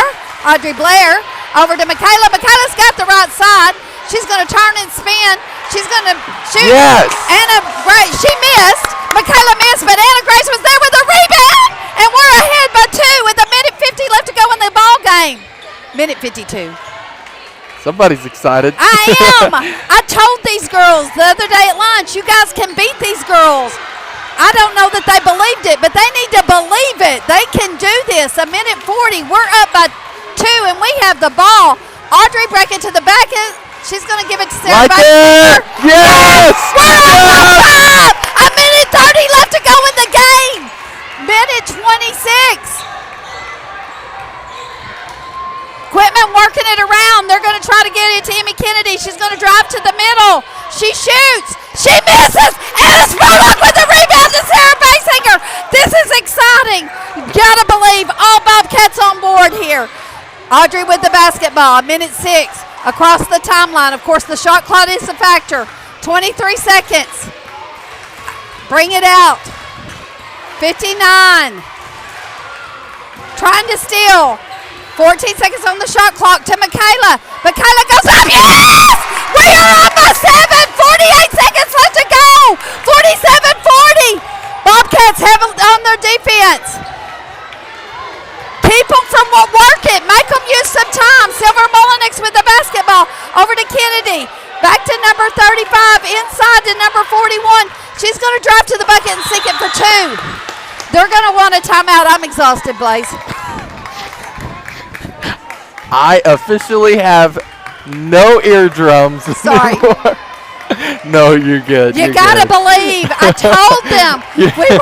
Audrey Blair. Over to Michaela. Michaela's got the right side. She's going to turn and spin. She's going to shoot. Yes. Anna Grace, she missed. Michaela missed, but Anna Grace was there with a rebound. And we're ahead by 2 with a minute 50 left to go in the ball game. Minute 52. Somebody's excited. I am. I told these girls the other day at lunch, you guys can beat these girls. I don't know that they believed it, but they need to believe it. They can do this. A minute 40. We're up by 2, and we have the ball. Audrey breaking to the back. She's going to give it to Sarah. Right there. Yes. We're up by Yes. 5. A minute 30 left to go in the game. Minute 26. Quitman working it around. They're going to try to get it to Emmy Kennedy. She's going to drive to the middle. She shoots. She misses. Anna Spurlock with the rebound to Sarah Basinger. This is exciting. You got to believe all Bobcats on board here. Audrey with the basketball. Minute 6. Across the timeline. Of course, the shot clock is a factor. 23 seconds. Bring it out. 59. Trying to steal. 14 seconds on the shot clock to Michaela. Michaela goes up. Yes! We are up by 7. 48 seconds left to go. 47-40. Bobcats have it on their defense. Keep them from work it. Make them use some time. Silver Mullenix with the basketball. Over to Kennedy. Back to number 35. Inside to number 41. She's going to drive to the bucket and sink it for 2. They're going to want a timeout. I'm exhausted, Blaze. I officially have no eardrums Sorry. anymore. No, you're good. You you're gotta good. believe. I told them. We were.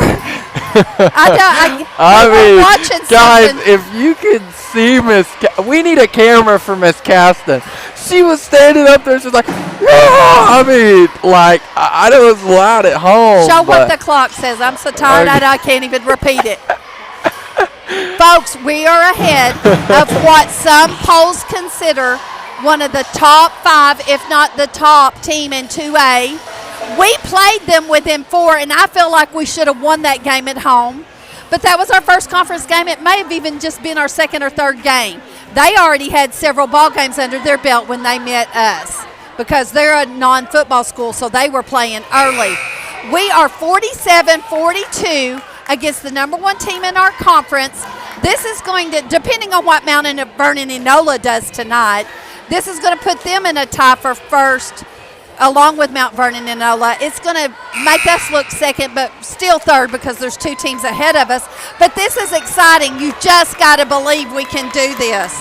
I we were mean, watching guys, something. if you could see we need a camera for Miss Caston. She was standing up there. She's like, "Whoa!" I mean, like I know it's loud at home. Show what but the clock says. I'm so tired. I can't even repeat it. Folks, we are ahead of what some polls consider one of the top 5, if not the top team in 2A. We played them within 4, and I feel like we should have won that game at home. But that was our first conference game. It may have even just been our second or third game. They already had several ball games under their belt when they met us because they're a non-football school, so they were playing early. We are 47-42 against the number 1 team in our conference. This is going to, depending on what Mount Vernon Enola does tonight, this is going to put them in a tie for first along with Mount Vernon Enola. It's going to make us look second, but still third because there's 2 teams ahead of us. But this is exciting. You just got to believe we can do this.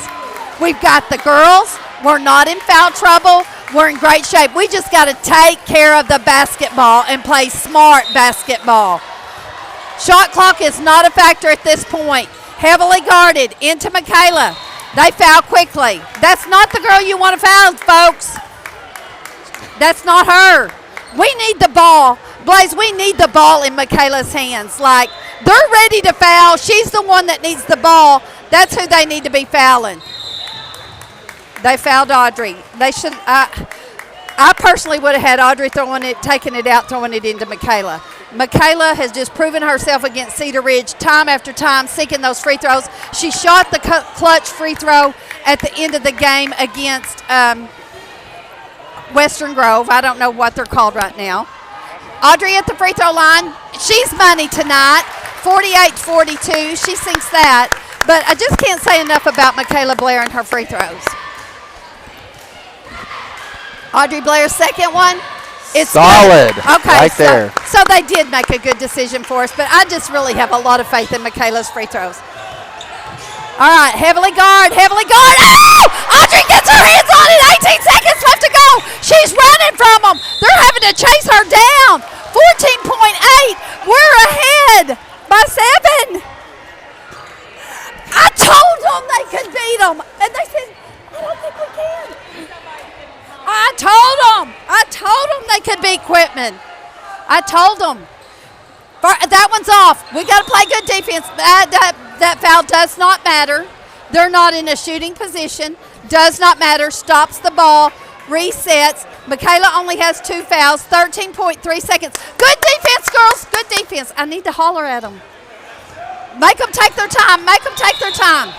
We've got the girls. We're not in foul trouble. We're in great shape. We just got to take care of the basketball and play smart basketball. Shot clock is not a factor at this point. Heavily guarded into Michaela. They foul quickly. That's not the girl you want to foul, folks. That's not her. We need the ball. Blaze, we need the ball in Michaela's hands. Like, they're ready to foul. She's the one that needs the ball. That's who they need to be fouling. They fouled Audrey. They should. I personally would have had Audrey taking it out, throwing it into Michaela. Michaela has just proven herself against Cedar Ridge time after time, seeking those free throws. She shot the clutch free throw at the end of the game against Western Grove. I don't know what they're called right now. Audrey at the free throw line. She's money tonight, 48-42. She sinks that. But I just can't say enough about Michaela Blair and her free throws. Audrey Blair's second one. It's solid. Good. Okay, right there. So they did make a good decision for us, but I just really have a lot of faith in Michaela's free throws. All right, heavily guard. Oh! Audrey gets her hands on it. 18 seconds left to go. She's running from them. They're having to chase her down. 14.8. We're ahead by 7. I told them they could beat them, and they said, I don't think we can. I told them they could beat Quitman. I told them. That one's off. We got to play good defense. That foul does not matter. They're not in a shooting position. Does not matter. Stops the ball. Resets. Michaela only has 2 fouls. 13.3 seconds. Good defense, girls. Good defense. I need to holler at them. Make them take their time. Make them take their time.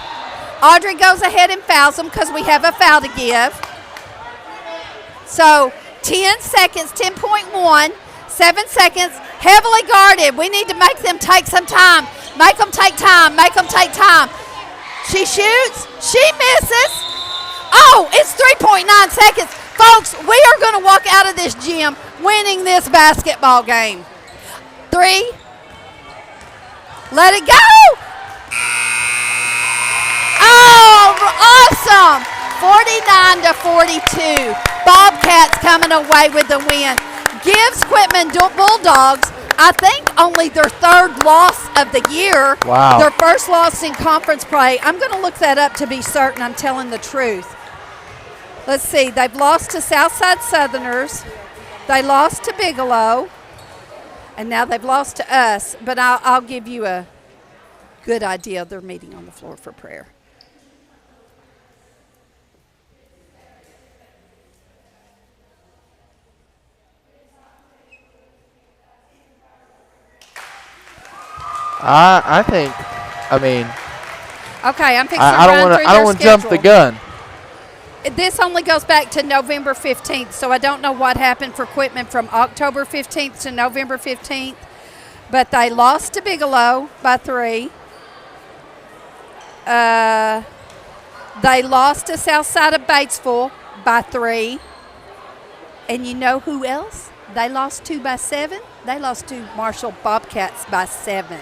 Audrey goes ahead and fouls them because we have a foul to give. So 10 seconds, 10.1, 7 seconds, heavily guarded. We need to make them take some time. Make them take time. Make them take time. She shoots. She misses. Oh, it's 3.9 seconds. Folks, we are going to walk out of this gym winning this basketball game. 3. Let it go. Oh, awesome. 49-42. Bobcats coming away with the win. Gives Quitman Bulldogs, I think, only their 3rd loss of the year. Wow. Their first loss in conference play. I'm going to look that up to be certain I'm telling the truth. Let's see. They've lost to Southside Southerners. They lost to Bigelow. And now they've lost to us. But I'll give you a good idea of their meeting on the floor for prayer. I think, Okay, I'm fixing to I run through don't their want to jump the schedule. gun. This only goes back to November 15th, so I don't know what happened for Quitman from October 15th to November 15th. But they lost to Bigelow by 3. They lost to Southside of Batesville by 3. And you know who else they lost to by 7? They lost to Marshall Bobcats by 7.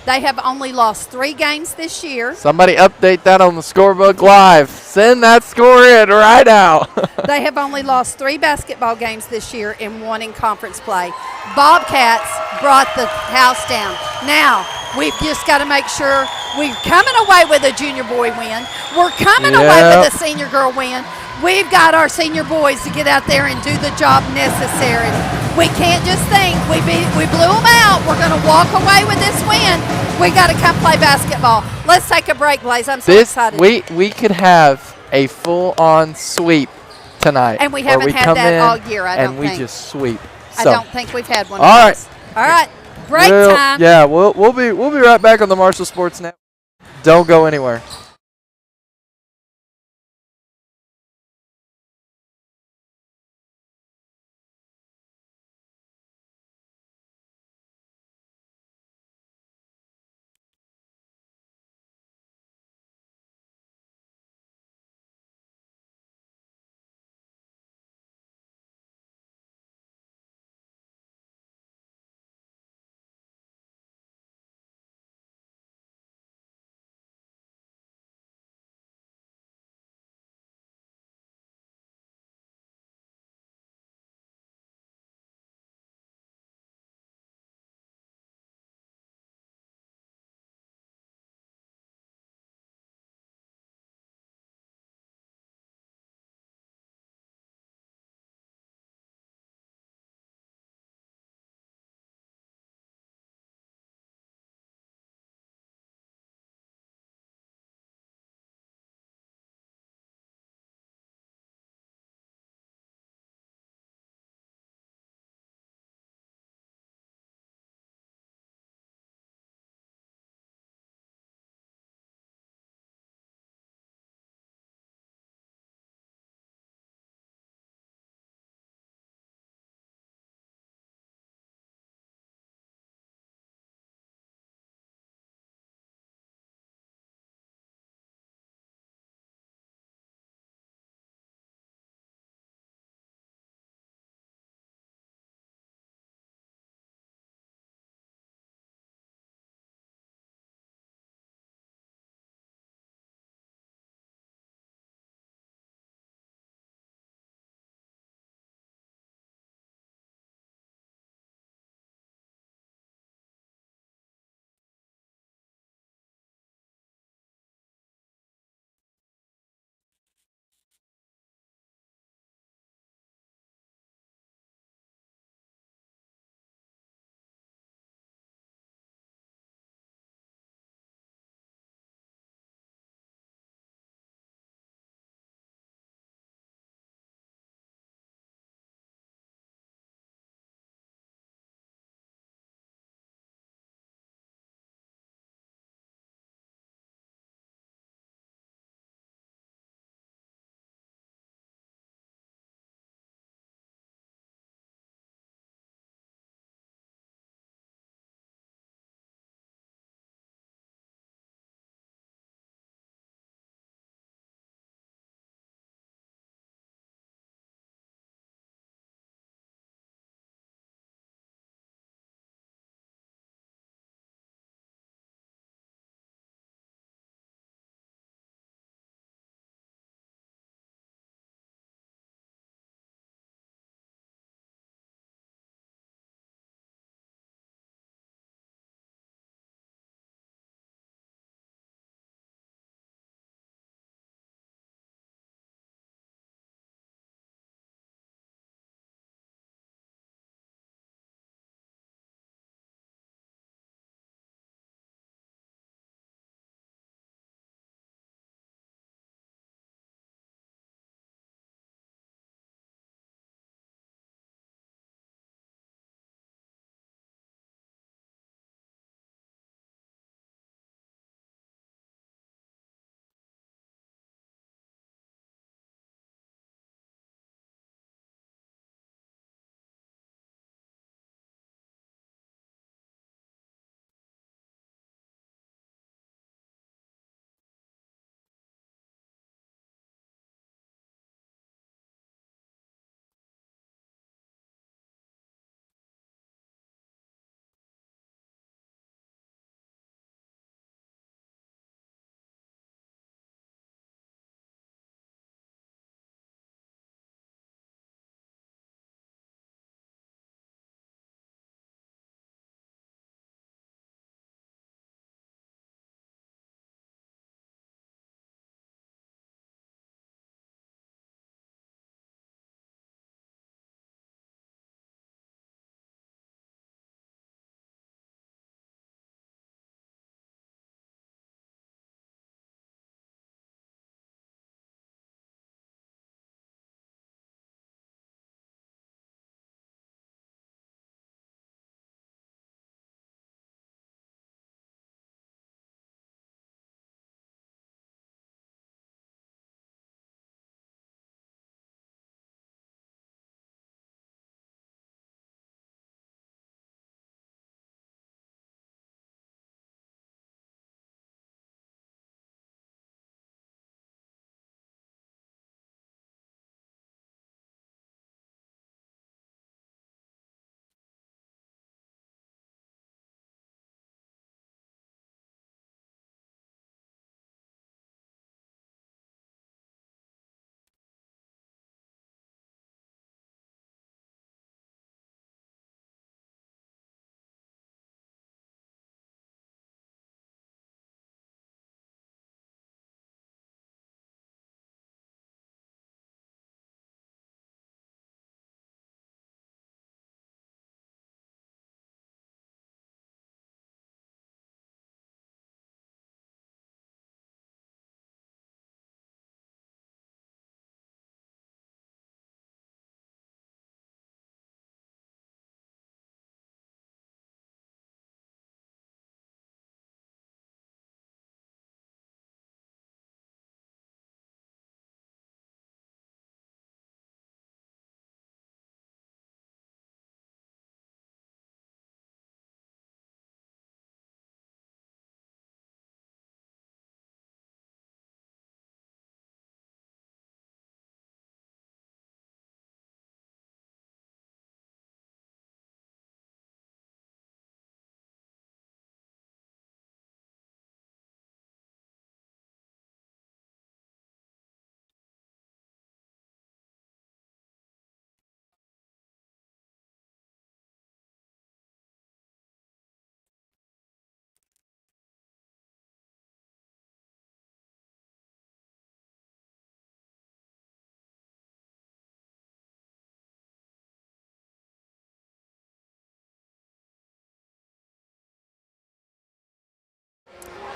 They have only lost 3 games this year. Somebody update that on the scorebook live. Send that score in right now. They have only lost 3 basketball games this year and 1 in conference play. Bobcats brought the house down. Now, we've just got to make sure we're coming away with a junior boy win. We're coming away with a senior girl win. We've got our senior boys to get out there and do the job necessary. We can't just think we blew them out. We're going to walk away with this win. We got to come play basketball. Let's take a break, Blaze. I'm so excited. We could have a full-on sweep tonight. And we haven't had that all year, I don't think. And we just sweep. I don't think we've had one. All right. All right. Break time. Yeah, we'll be right back on the Marshall Sports Network. Don't go anywhere.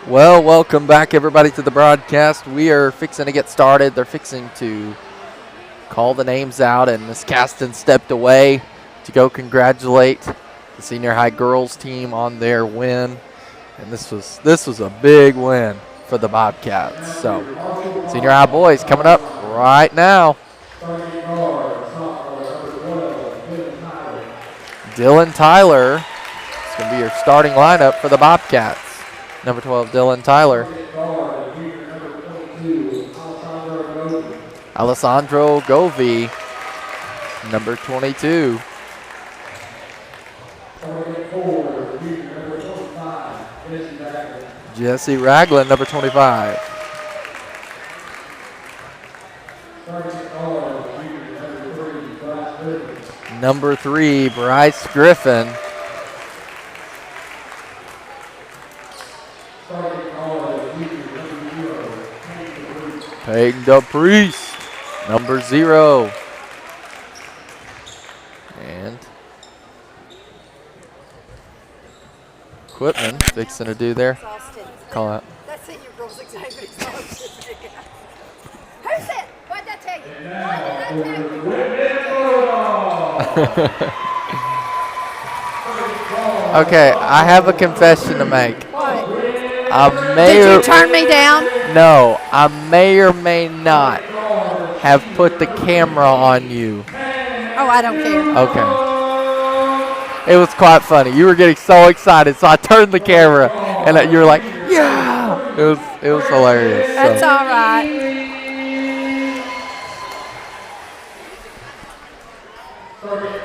Well, welcome back, everybody, to the broadcast. We are fixing to get started. They're fixing to call the names out, and Miss Caston stepped away to go congratulate the senior high girls team on their win. And this was a big win for the Bobcats. So, senior high boys coming up right now. Dylan Tyler is going to be your starting lineup for the Bobcats. Number 12, Dylan Tyler. Alessandro Govi, number 22. Jesse Ragland, number 25. Number 3, Bryce Griffin. Peyton DePriest, number 0. And Quitman fixing to do there. Call out. That's it, your girl's excited. Who's it? What did I tell you? Okay, I have a confession to make. What? Did you turn me down? No, I may or may not have put the camera on you. Oh, I don't care. Okay. It was quite funny. You were getting so excited, so I turned the camera, and you were like, "Yeah!" It was hilarious. That's all right.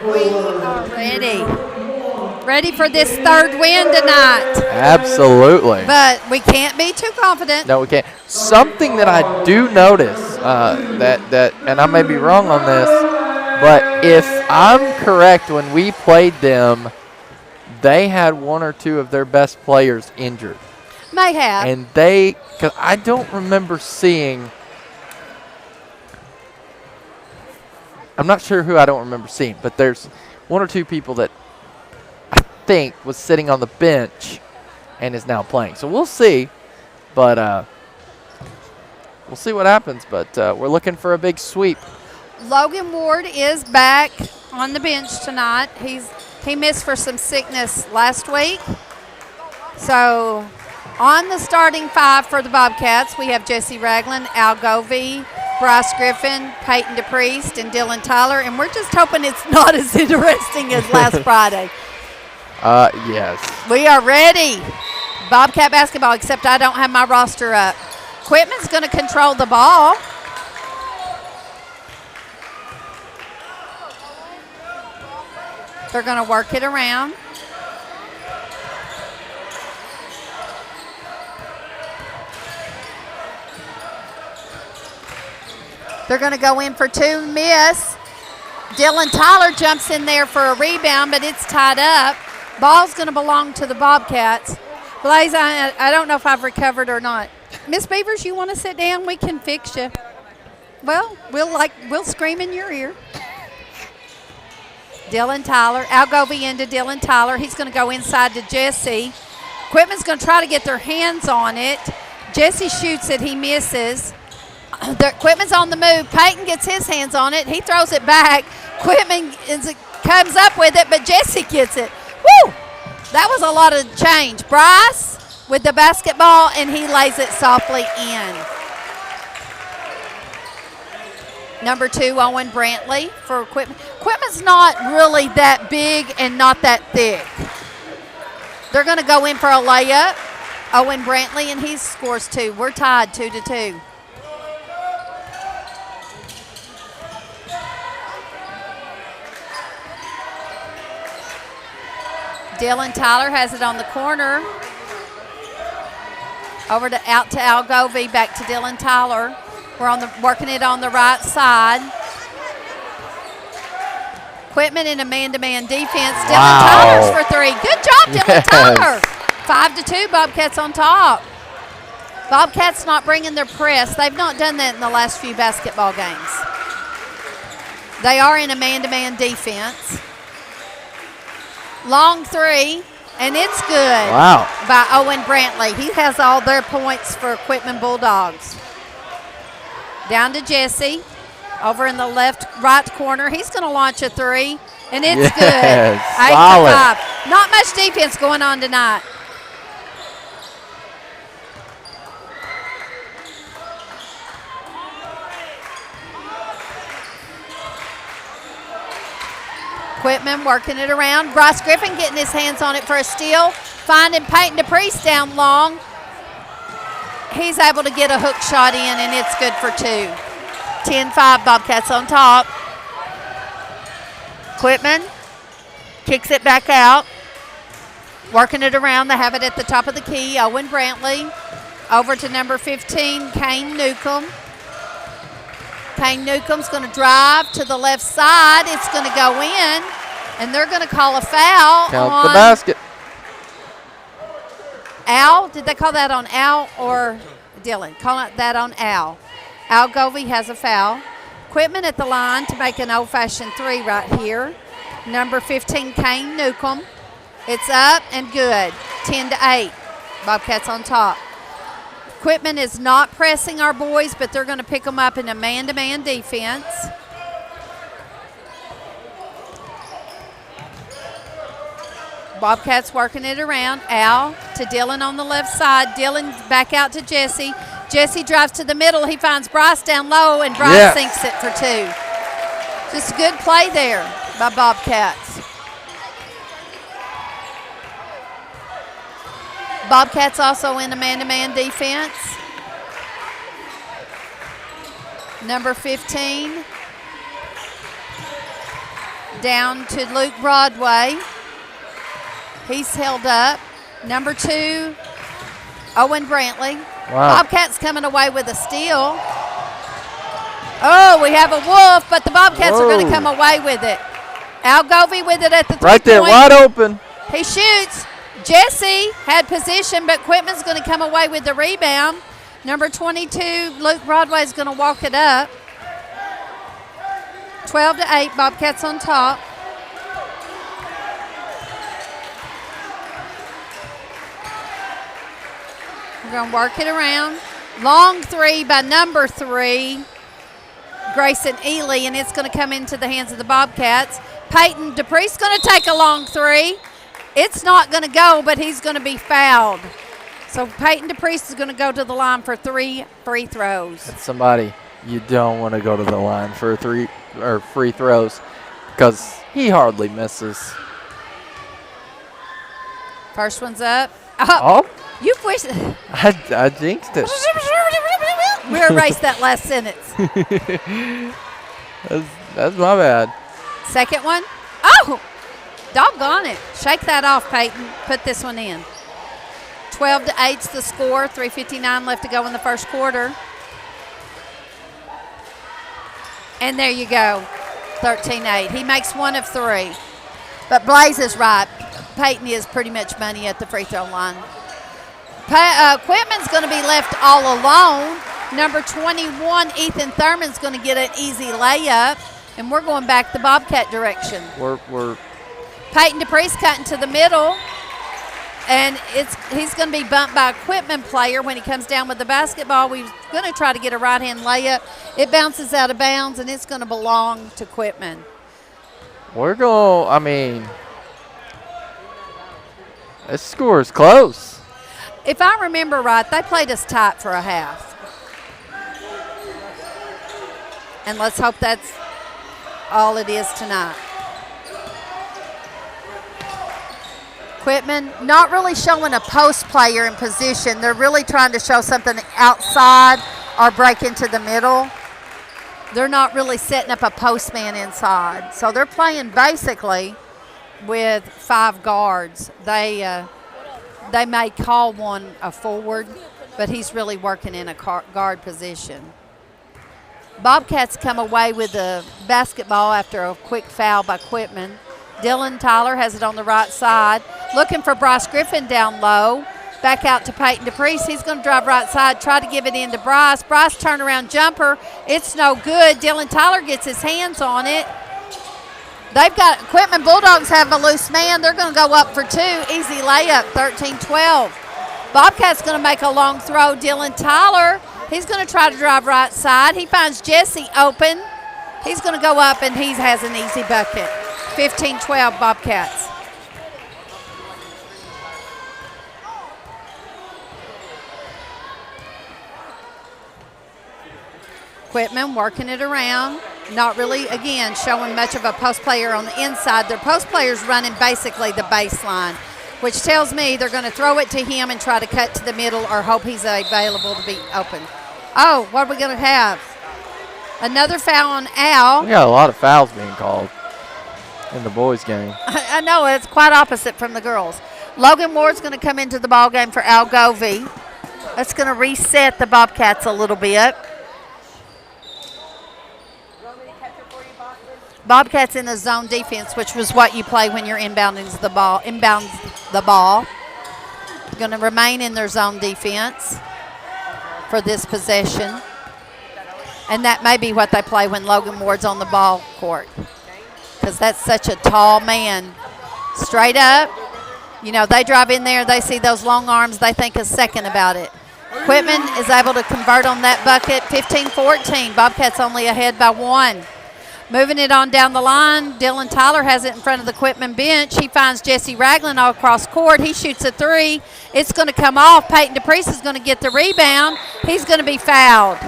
We are ready. Ready for this third win tonight. Absolutely. But we can't be too confident. No, we can't. Something that I do notice that, and I may be wrong on this, but if I'm correct, when we played them, they had 1 or 2 of their best players injured. May have. And because I don't remember seeing. I'm not sure who I don't remember seeing, but there's 1 or 2 people that I think was sitting on the bench and is now playing. So we'll see, but we'll see what happens. But we're looking for a big sweep. Logan Ward is back on the bench tonight. He missed for some sickness last week. So on the starting 5 for the Bobcats, we have Jesse Ragland, Al Govey, Bryce Griffin, Peyton DePriest, and Dylan Tyler. And we're just hoping it's not as interesting as last Friday. Yes. We are ready. Bobcat basketball, except I don't have my roster up. Quitman's going to control the ball. They're going to work it around. They're going to go in for 2, miss. Dylan Tyler jumps in there for a rebound, but it's tied up. Ball's going to belong to the Bobcats. Blaze, I don't know if I've recovered or not. Miss Beavers, you want to sit down? We can fix you. Well, we'll scream in your ear. Dylan Tyler. Al Govey into Dylan Tyler. He's going to go inside to Jesse. Quitman's going to try to get their hands on it. Jesse shoots it. He misses. Quitman's on the move. Peyton gets his hands on it. He throws it back. Quitman comes up with it, but Jesse gets it. Woo! That was a lot of change. Bryce with the basketball, and he lays it softly in. Number 2, Owen Brantley for Quitman. Quitman's not really that big and not that thick. They're going to go in for a layup. Owen Brantley, and he scores 2. We're tied 2-2. Dylan Tyler has it on the corner. Out to Al Govey, back to Dylan Tyler. We're working it on the right side. Quitman in a man-to-man defense. Dylan Tyler's for 3. Good job, Dylan Tyler. 5-2, Bobcats on top. Bobcats not bringing their press. They've not done that in the last few basketball games. They are in a man-to-man defense. Long 3 And it's good. Wow. By Owen Brantley. He has all their points for Quitman Bulldogs. Down to Jesse. Over in the right corner. He's going to launch a three. And it's good. 8-5. Not much defense going on tonight. Quitman working it around. Bryce Griffin getting his hands on it for a steal. Finding Peyton DePriest down long. He's able to get a hook shot in, and it's good for 2. 10-5, Bobcats on top. Quitman kicks it back out. Working it around. They have it at the top of the key. Owen Brantley. Over to number 15, Kane Newcomb. Kane Newcomb's going to drive to the left side. It's going to go in, and they're going to call a foul. Count the basket. Al, did they call that on Al or Dylan? Call that on Al. Al Govey has a foul. Quitman at the line to make an old-fashioned three right here. Number 15, Kane Newcomb. It's up and good. 10-8. Bobcats on top. Quitman is not pressing our boys, but they're going to pick them up in a man-to-man defense. Bobcats working it around. Al to Dylan on the left side. Dylan back out to Jesse. Jesse drives to the middle. He finds Bryce down low, and Bryce sinks it for 2. Just a good play there by Bobcats. Bobcats also in a man-to-man defense. Number 15 down to Luke Broadway. He's held up. Number 2, Owen Brantley. Wow. Bobcats coming away with a steal. Oh, we have a wolf, but the Bobcats are going to come away with it. Al Govey with it at the 3-point. Right there, wide open. He shoots. Jesse had position, but Quitman's going to come away with the rebound. Number 22, Luke Broadway is going to walk it up. 12-8, Bobcats on top. We're going to work it around. Long three by number 3, Grayson Ely, and it's going to come into the hands of the Bobcats. Peyton DePriest going to take a long three. It's not going to go, but he's going to be fouled. So Peyton DePriest is going to go to the line for 3 free throws. That's somebody you don't want to go to the line for free throws because he hardly misses. First one's up. Oh. You pushed it. I jinxed it. We erased that last sentence. That's my bad. Second one. Oh, doggone it. Shake that off, Peyton. Put this one in. 12-8's the score. 3:59 left to go in the first quarter. And there you go. 13-8. He makes 1 of 3. But Blaze is right. Peyton is pretty much money at the free throw line. Quitman's going to be left all alone. Number 21, Ethan Thurman's going to get an easy layup, and we're going back the Bobcat direction. We're Peyton DePriest cutting to the middle, and he's going to be bumped by a Quitman player when he comes down with the basketball. We're going to try to get a right-hand layup. It bounces out of bounds, and it's going to belong to Quitman. This score is close. If I remember right, they played us tight for a half. And let's hope that's all it is tonight. Quitman not really showing a post player in position. They're really trying to show something outside or break into the middle. They're not really setting up a post man inside. So they're playing basically with 5 guards. They may call one a forward, but he's really working in a guard position. Bobcats come away with the basketball after a quick foul by Quitman. Dylan Tyler has it on the right side. Looking for Bryce Griffin down low. Back out to Peyton DePriest. He's going to drive right side, try to give it in to Bryce. Bryce turnaround jumper. It's no good. Dylan Tyler gets his hands on it. They've got Quitman Bulldogs have a loose man. They're going to go up for 2. Easy layup, 13-12. Bobcats going to make a long throw. Dylan Tyler, he's going to try to drive right side. He finds Jesse open. He's going to go up, and he has an easy bucket. 15-12 Bobcats. Quitman working it around. Not really, again, showing much of a post player on the inside. Their post player's running basically the baseline, which tells me they're going to throw it to him and try to cut to the middle or hope he's available to be open. Oh, what are we going to have? Another foul on Al. We got a lot of fouls being called in the boys' game. I know, it's quite opposite from the girls. Logan Ward's going to come into the ball game for Al Govey. That's going to reset the Bobcats a little bit. Bobcats in the zone defense, which was what you play when you're inbounding the ball. Going to remain in their zone defense for this possession. And that may be what they play when Logan Ward's on the ball court, because that's such a tall man. Straight up, you know, they drive in there, they see those long arms, they think a second about it. Quitman is able to convert on that bucket, 15-14. Bobcats only ahead by 1. Moving it on down the line, Dylan Tyler has it in front of the Quitman bench. He finds Jesse Ragland all across court. He shoots a 3. It's going to come off. Peyton DePriest is going to get the rebound. He's going to be fouled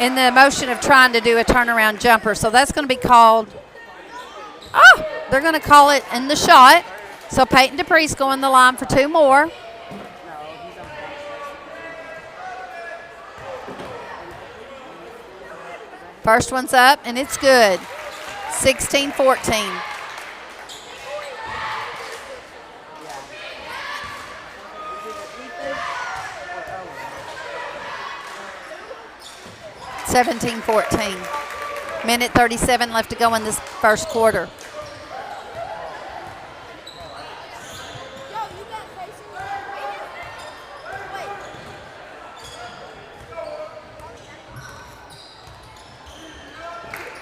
in the motion of trying to do a turnaround jumper. So that's going to be called. Oh, they're going to call it in the shot. So Peyton DePriest going the line for 2 more. First one's up, and it's good. 16-14. Minute 37 left to go in this first quarter.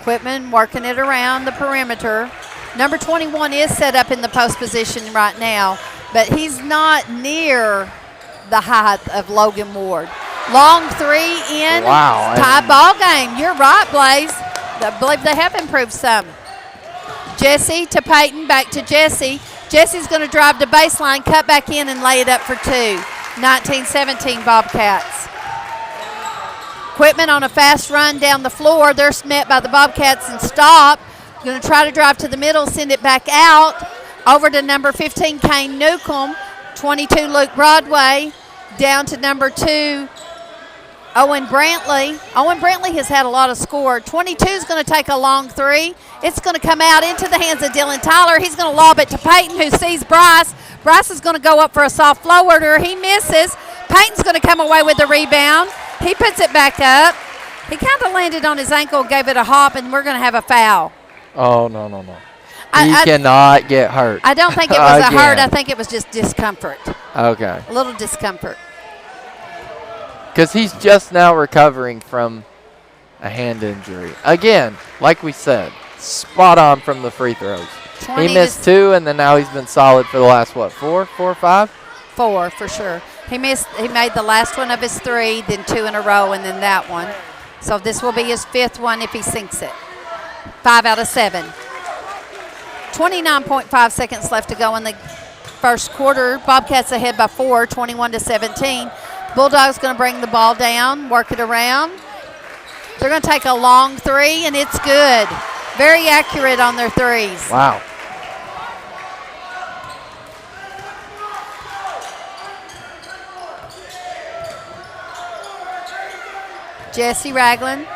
Quitman working it around the perimeter. Number 21 is set up in the post position right now, but he's not near the height of Logan Ward. Long 3 in. Wow. Tie ball game. You're right, Blaze. I believe they have improved some. Jesse to Peyton, back to Jesse. Jesse's going to drive to baseline, cut back in, and lay it up for 2. 19-17 Bobcats. Quitman on a fast run down the floor. They're met by the Bobcats and stop. Going to try to drive to the middle, send it back out. Over to number 15, Kane Newcomb. 22, Luke Broadway. Down to number 2, Owen Brantley. Owen Brantley has had a lot of score. 22 is going to take a long 3. It's going to come out into the hands of Dylan Tyler. He's going to lob it to Peyton, who sees Bryce. Bryce is going to go up for a soft floater. He misses. Peyton's going to come away with the rebound. He puts it back up. He kind of landed on his ankle, gave it a hop, and we're going to have a foul. Oh, no. He cannot get hurt. I don't think it was a hurt. I think it was just discomfort. Okay. A little discomfort. Because he's just now recovering from a hand injury. Again, like we said, spot on from the free throws. He missed 2, and then now he's been solid for the last, 4 or 5? 4 for sure. He made the last one of his 3, then 2 in a row, and then that one. So this will be his 5th one if he sinks it. 5 out of 7. 29.5 seconds left to go in the first quarter. Bobcats ahead by 4, 21-17. Bulldogs going to bring the ball down, work it around. They're going to take a long 3, and it's good. Very accurate on their 3s. Wow. Jesse Ragland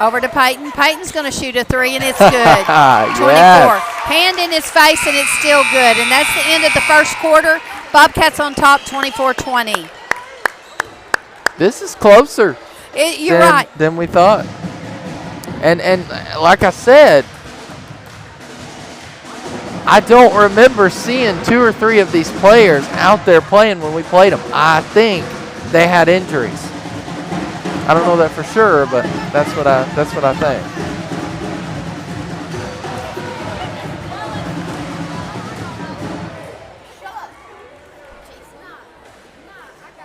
over to Peyton. Peyton's going to shoot a 3, and it's good. 24. Yes. Hand in his face, and it's still good. And that's the end of the first quarter. Bobcats on top, 24-20. This is closer. You're right. Than we thought. And like I said, I don't remember seeing 2 or 3 of these players out there playing when we played them. I think they had injuries. I don't know that for sure, but that's what I think.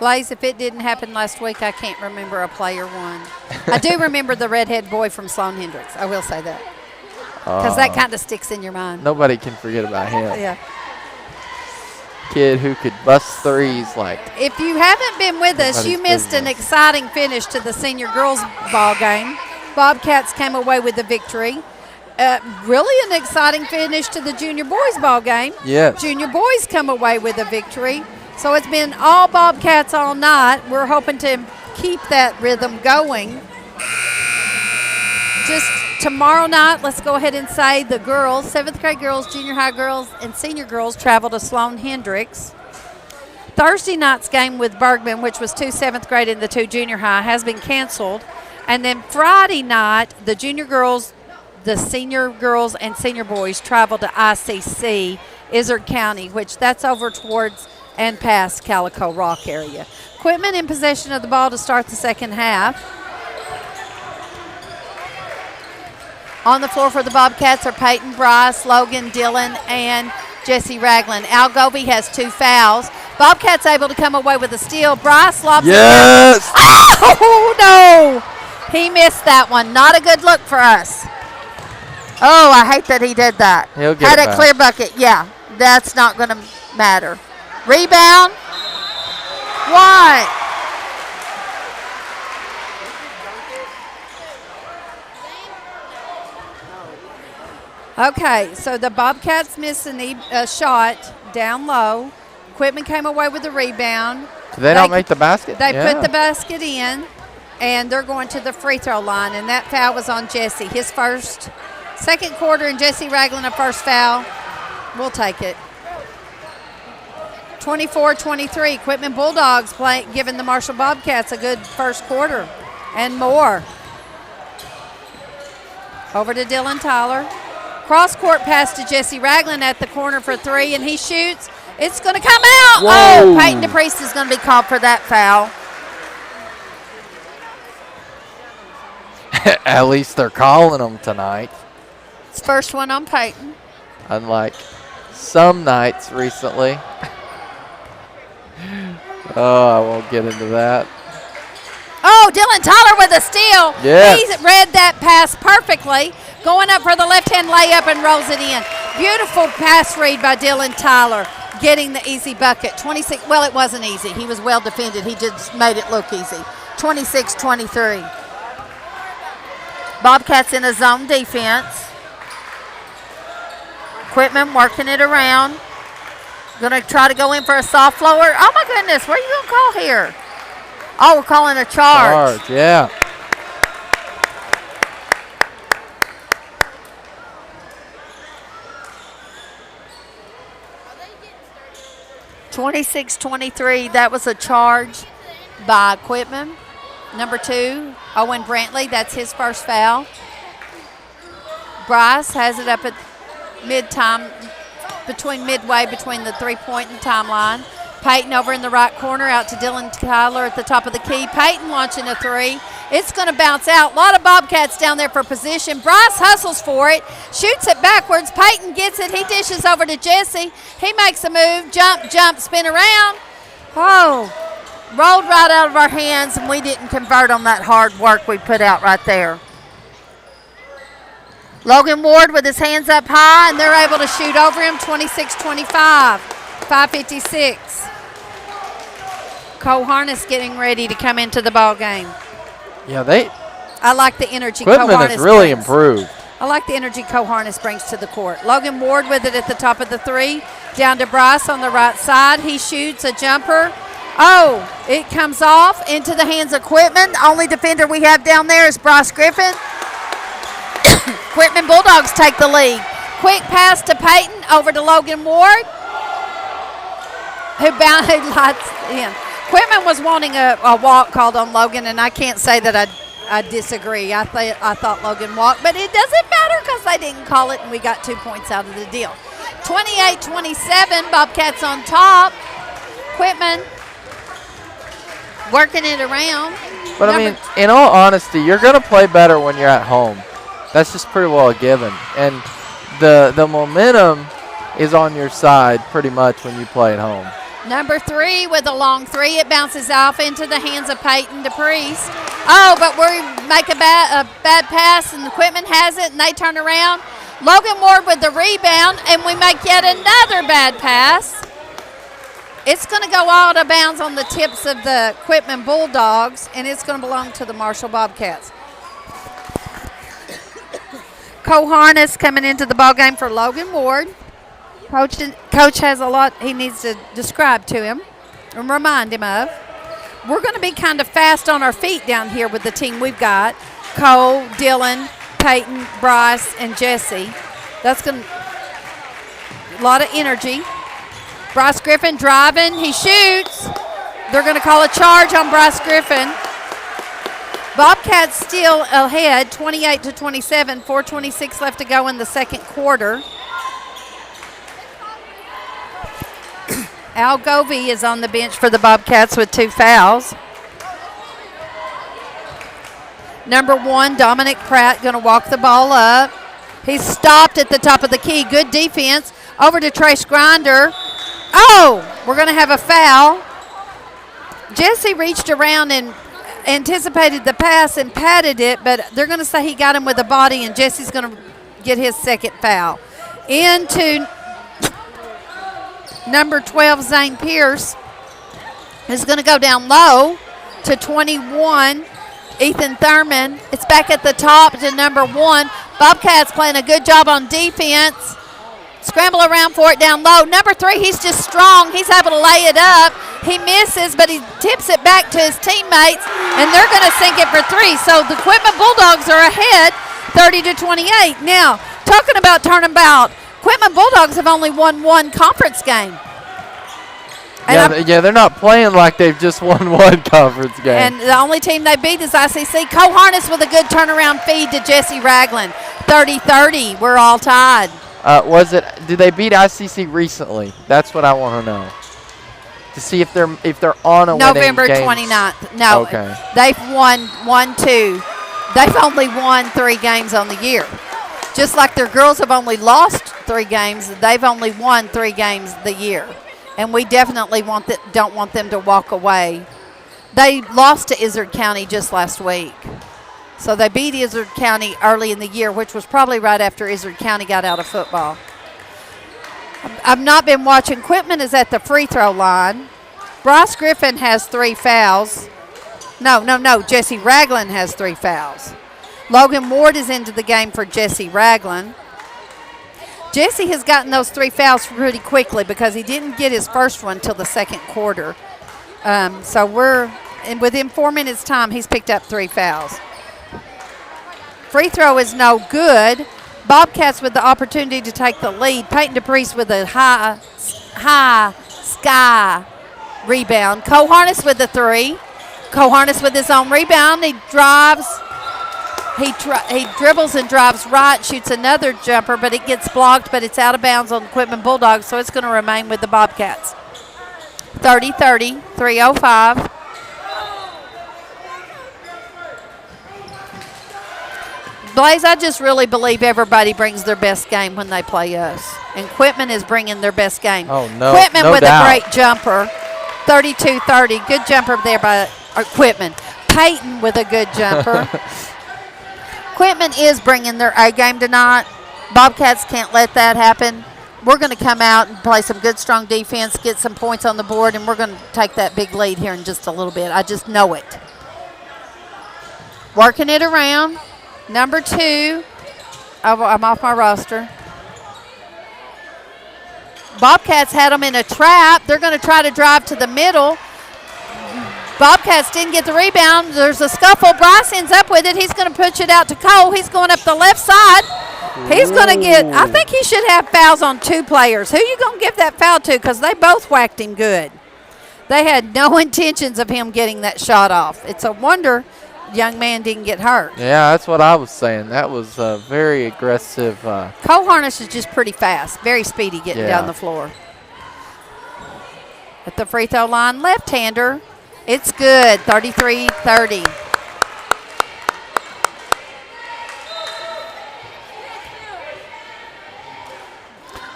Blaze, if it didn't happen last week, I can't remember a player won. I do remember the redhead boy from Sloan Hendricks. I will say that. Because that kind of sticks in your mind. Nobody can forget about him. Yeah. Kid who could bust threes like. If you haven't been with us, you missed an exciting finish to the senior girls ball game. Bobcats came away with the victory. Really an exciting finish to the junior boys ball game. Yes. Junior boys come away with a victory. So it's been all Bobcats all night. We're hoping to keep that rhythm going. Just tomorrow night, let's go ahead and say the girls, 7th grade girls, junior high girls, and senior girls travel to Sloan Hendricks. Thursday night's game with Bergman, which was 2 7th grade and the 2 junior high, has been canceled. And then Friday night, the junior girls, the senior girls, and senior boys travel to ICC, Izard County, which that's over towards and past Calico Rock area. Quitman in possession of the ball to start the second half. On the floor for the Bobcats are Peyton, Bryce, Logan, Dylan, and Jesse Ragland. Al Govey has 2 fouls. Bobcats able to come away with a steal. Bryce lobs it down. Oh, no. He missed that one. Not a good look for us. Oh, I hate that he did that. He'll get Had a clear bucket. Yeah, that's not going to matter. Rebound. What? Okay, so the Bobcats missed a shot down low. Quitman came away with the rebound. Did they not make the basket? They put the basket in, and they're going to the free throw line, and that foul was on Jesse. His first, second quarter, and Jesse Ragland a first foul. We'll take it. 24-23, Quitman Bulldogs giving the Marshall Bobcats a good first quarter and more. Over to Dylan Tyler. Cross-court pass to Jesse Ragland at the corner for 3, and he shoots. It's going to come out. Whoa. Oh, Peyton DePriest is going to be called for that foul. At least they're calling them tonight. It's first one on Peyton. Unlike some nights recently. Oh, I won't get into that. Oh, Dylan Tyler with a steal. Yes. He read that pass perfectly. Going up for the left-hand layup and rolls it in. Beautiful pass read by Dylan Tyler, getting the easy bucket. 26. Well, it wasn't easy. He was well defended. He just made it look easy. 26-23. Bobcats in a zone defense. Quitman working it around. Going to try to go in for a soft floater. Oh, my goodness. What are you going to call here? Oh, we're calling a charge. Charge, yeah. (26-23). That was a charge by Quitman. Number 2, Owen Brantley. That's his first foul. Bryce has it up at midway between the three-point and timeline. Peyton over in the right corner, out to Dylan Tyler at the top of the key. Peyton launching a 3. It's going to bounce out. A lot of Bobcats down there for position. Bryce hustles for it, shoots it backwards. Peyton gets it. He dishes over to Jesse. He makes a move. Jump, spin around. Oh, rolled right out of our hands, and we didn't convert on that hard work we put out right there. Logan Ward with his hands up high, and they're able to shoot over him. 26-25, 5:56. Cole Harness getting ready to come into the ball game. Yeah, I like the energy Cole Quitman Harness has really brings. improved. I like the energy Cole Harness brings to the court. Logan Ward with it at the top of the 3. Down to Bryce on the right side. He shoots a jumper. Oh, it comes off into the hands of Quitman. The only defender we have down there is Bryce Griffin. Quitman Bulldogs take the lead. Quick pass to Peyton over to Logan Ward, who lights in. Quitman was wanting a walk called on Logan, and I can't say that I disagree. I thought Logan walked, but it doesn't matter because they didn't call it, and we got 2 points out of the deal. 28-27, Bobcats on top. Quitman working it around. But, I mean, in all honesty, you're going to play better when you're at home. That's just pretty well a given. And the momentum is on your side pretty much when you play at home. Number 3 with a long 3. It bounces off into the hands of Peyton DePriest. Oh, but we make a bad pass, and the Quitman has it, and they turn around. Logan Ward with the rebound, and we make yet another bad pass. It's going to go out of bounds on the tips of the Quitman Bulldogs, and it's going to belong to the Marshall Bobcats. Cole Harness coming into the ball game for Logan Ward. Coach has a lot he needs to describe to him and remind him of. We're going to be kind of fast on our feet down here with the team we've got. Cole, Dylan, Peyton, Bryce, and Jesse. That's going to a lot of energy. Bryce Griffin driving. He shoots. They're going to call a charge on Bryce Griffin. Bobcats still ahead, 28-27, 4:26 left to go in the second quarter. Al Govey is on the bench for the Bobcats with 2 fouls. Number 1, Dominic Pratt, going to walk the ball up. He's stopped at the top of the key. Good defense. Over to Trace Grinder. Oh, we're going to have a foul. Jesse reached around and anticipated the pass and patted it, but they're going to say he got him with the body, and Jesse's going to get his second foul. Into number 12, Zane Pierce, is going to go down low to 21, Ethan Thurman. It's back at the top to number 1. Bobcats playing a good job on defense. Scramble around for it down low. Number 3, he's just strong. He's able to lay it up. He misses, but he tips it back to his teammates, and they're going to sink it for 3. So the Quitman Bulldogs are ahead, 30-28. Now, talking about turnabout, Quitman Bulldogs have only won 1 conference game. Yeah, they're not playing like they've just won 1 conference game. And the only team they beat is ICC. Cole Harness with a good turnaround feed to Jesse Ragland. 30-30. We're all tied. Did they beat ICC recently? That's what I want to know. To see if they're on a November winning 29th. No. Okay. They've won 1-2. They've only won 3 games on the year. Just like their girls have only lost 3 games, they've only won 3 games the year. And we definitely don't want them to walk away. They lost to Izard County just last week. So they beat Izard County early in the year, which was probably right after Izard County got out of football. I've not been watching. Quitman is at the free throw line. Bryce Griffin has 3 fouls. No. Jesse Ragland has 3 fouls. Logan Ward is into the game for Jesse Ragland. Jesse has gotten those 3 fouls pretty quickly because he didn't get his first one till the second quarter. And within 4 minutes' time, he's picked up 3 fouls. Free throw is no good. Bobcats with the opportunity to take the lead. Peyton DePriest with a high sky rebound. Cole Harness with the 3. Cole Harness with his own rebound. He drives. He dribbles and drives right, shoots another jumper, but it gets blocked, but it's out of bounds on the Quitman Bulldogs, so it's going to remain with the Bobcats. 30-30, 3:05. Blaze, I just really believe everybody brings their best game when they play us. And Quitman is bringing their best game. Oh, no. Quitman no with doubt. a great jumper. 32-30. Good jumper there by Quitman. Peyton with a good jumper. Quitman is bringing their A game tonight. Bobcats can't let that happen. We're going to come out and play some good, strong defense, get some points on the board, and we're going to take that big lead here in just a little bit. I just know it. Working it around. Number 2, I'm off my roster. Bobcats had them in a trap. They're going to try to drive to the middle. Bobcats didn't get the rebound. There's a scuffle. Bryce ends up with it. He's going to push it out to Cole. He's going up the left side. He's going to get, I think he should have fouls on 2 players. Who you going to give that foul to? Because they both whacked him good. They had no intentions of him getting that shot off. It's a wonder young man didn't get hurt. Yeah, that's what I was saying. That was very aggressive. Cole Harness is just pretty fast, very speedy getting down the floor. At the free throw line, left-hander. It's good, 33-30.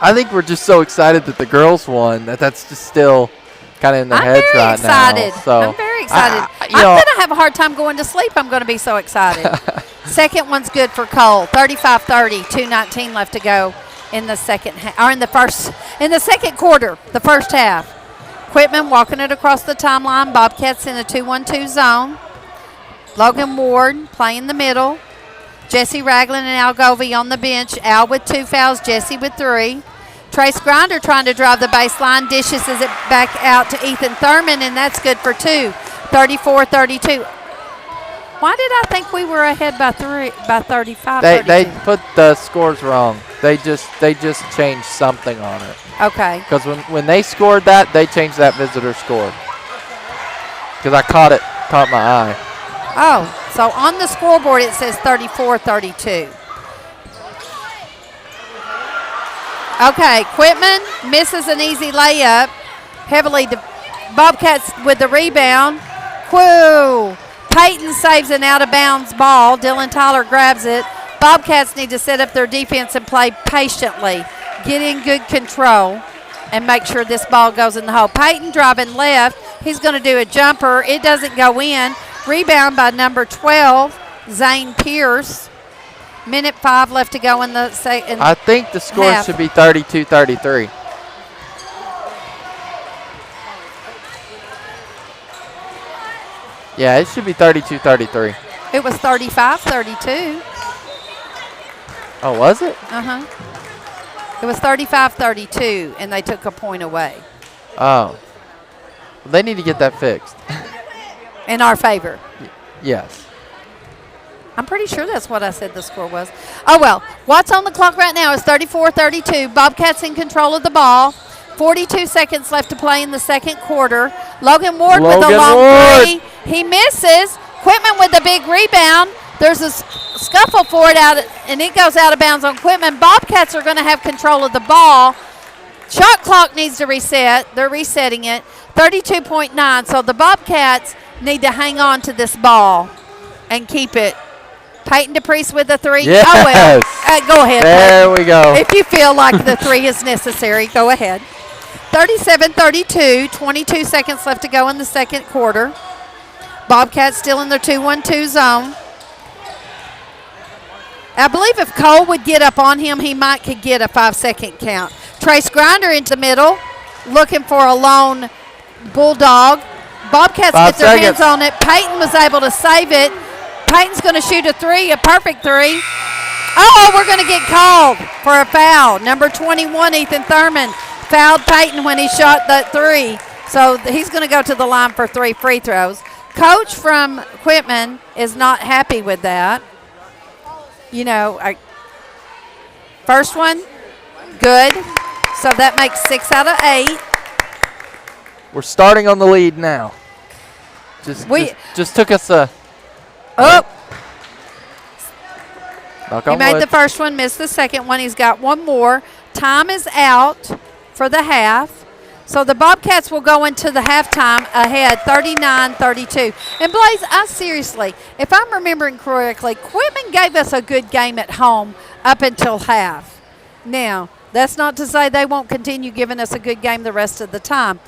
I think we're just so excited that the girls won that's just still kind of in their I'm heads very right excited. now. So I'm very excited. I'm you know, going to have a hard time going to sleep. I'm going to be so excited. Second one's good for Cole. 35-30, 2:19 left to go in the second or in the second quarter, the first half. Quitman walking it across the timeline. Bobcats in a 2-1-2 zone. Logan Ward playing the middle. Jesse Ragland and Al Govey on the bench. Al with 2 fouls, Jesse with 3. Trace Grinder trying to drive the baseline, dishes it back out to Ethan Thurman, and that's good for 2. 34-32. Why did I think we were ahead by 35? They put the scores wrong. They just changed something on it. Okay. Because when they scored that, they changed that visitor score. Because I caught my eye. Oh, so on the scoreboard it says 34-32. Okay, Quitman misses an easy layup. Heavily, the Bobcats with the rebound. Whoa! Peyton saves an out-of-bounds ball. Dylan Tyler grabs it. Bobcats need to set up their defense and play patiently. Get in good control and make sure this ball goes in the hole. Peyton driving left. He's going to do a jumper. It doesn't go in. Rebound by number 12, Zane Pierce. Minute 5 left to go in the second. I think the score half. should be 32-33. Yeah, it should be 32-33. It was 35-32. Oh, was it? Uh-huh. It was 35-32, and they took a point away. Oh. Well, they need to get that fixed. In our favor. Yes. I'm pretty sure that's what I said the score was. Oh, well. What's on the clock right now is 34-32. Bobcats in control of the ball. 42 seconds left to play in the second quarter. Logan Ward with a long three. He misses. Quitman with the big rebound. There's a scuffle for it out, and it goes out of bounds on Quitman. Bobcats are going to have control of the ball. Shot clock needs to reset. They're resetting it. 32.9. So the Bobcats need to hang on to this ball and keep it. Peyton DePriest with the 3. Yes. Oh, well. Go ahead. There Peyton. we go. If you feel like the 3 is necessary, go ahead. 37-32. 22 seconds left to go in the second quarter. Bobcats still in their 2-1-2 zone. I believe if Cole would get up on him, he could get a 5-second count. Trace Grinder into the middle, looking for a lone Bulldog. Bobcats get their hands on it. Peyton was able to save it. Peyton's going to shoot a 3, a perfect 3. Oh, we're going to get called for a foul. Number 21, Ethan Thurman, fouled Peyton when he shot that 3. So he's going to go to the line for 3 free throws. Coach from Quitman is not happy with that. You know, first one, good. So that makes 6 out of 8. We're starting on the lead now. Just took us a. Oh. He made the first one, missed the second one. He's got one more. Time is out for the half. So the Bobcats will go into the halftime ahead, 39-32. And Blaze, seriously, if I'm remembering correctly, Quitman gave us a good game at home up until half. Now, that's not to say they won't continue giving us a good game the rest of the time.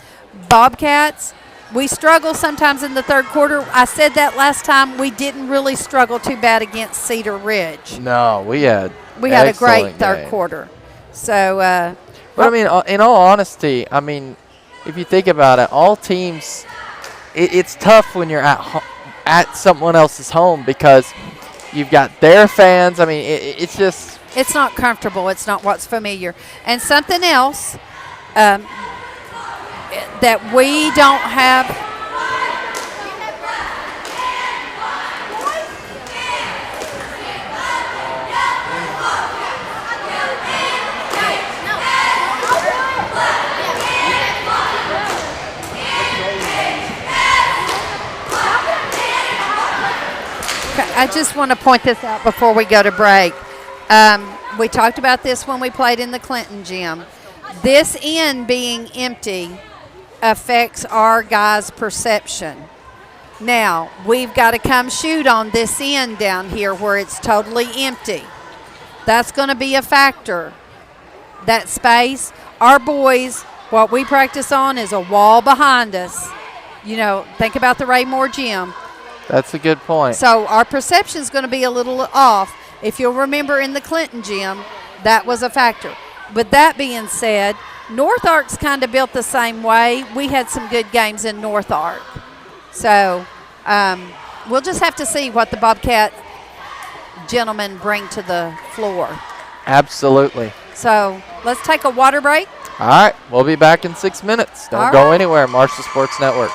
Bobcats, we struggle sometimes in the third quarter. I said that last time. We didn't really struggle too bad against Cedar Ridge. No, we had a great third quarter. So, but I mean, in all honesty, I mean, if you think about it, all teams, it's tough when you're at someone else's home because you've got their fans. I mean, it's just. It's not comfortable. It's not what's familiar. And something else that we don't have. I just want to point this out before we go to break. We talked about this when we played in the Clinton gym. This end being empty affects our guys' perception. Now, we've got to come shoot on this end down here where it's totally empty. That's going to be a factor. That space, our boys What we practice on is a wall behind us. Think about the Raymore Gym. That's a good point. So our perception is going to be a little off. If you'll remember in the Clinton Gym, that was a factor. But that being said, North Ark's kind of built the same way. We had some good games in North Ark. So we'll just have to see what the Bobcat gentlemen bring to the floor. Absolutely. So let's take a water break. All right, we'll be back in 6 minutes. Don't go anywhere, Marshall Sports Network.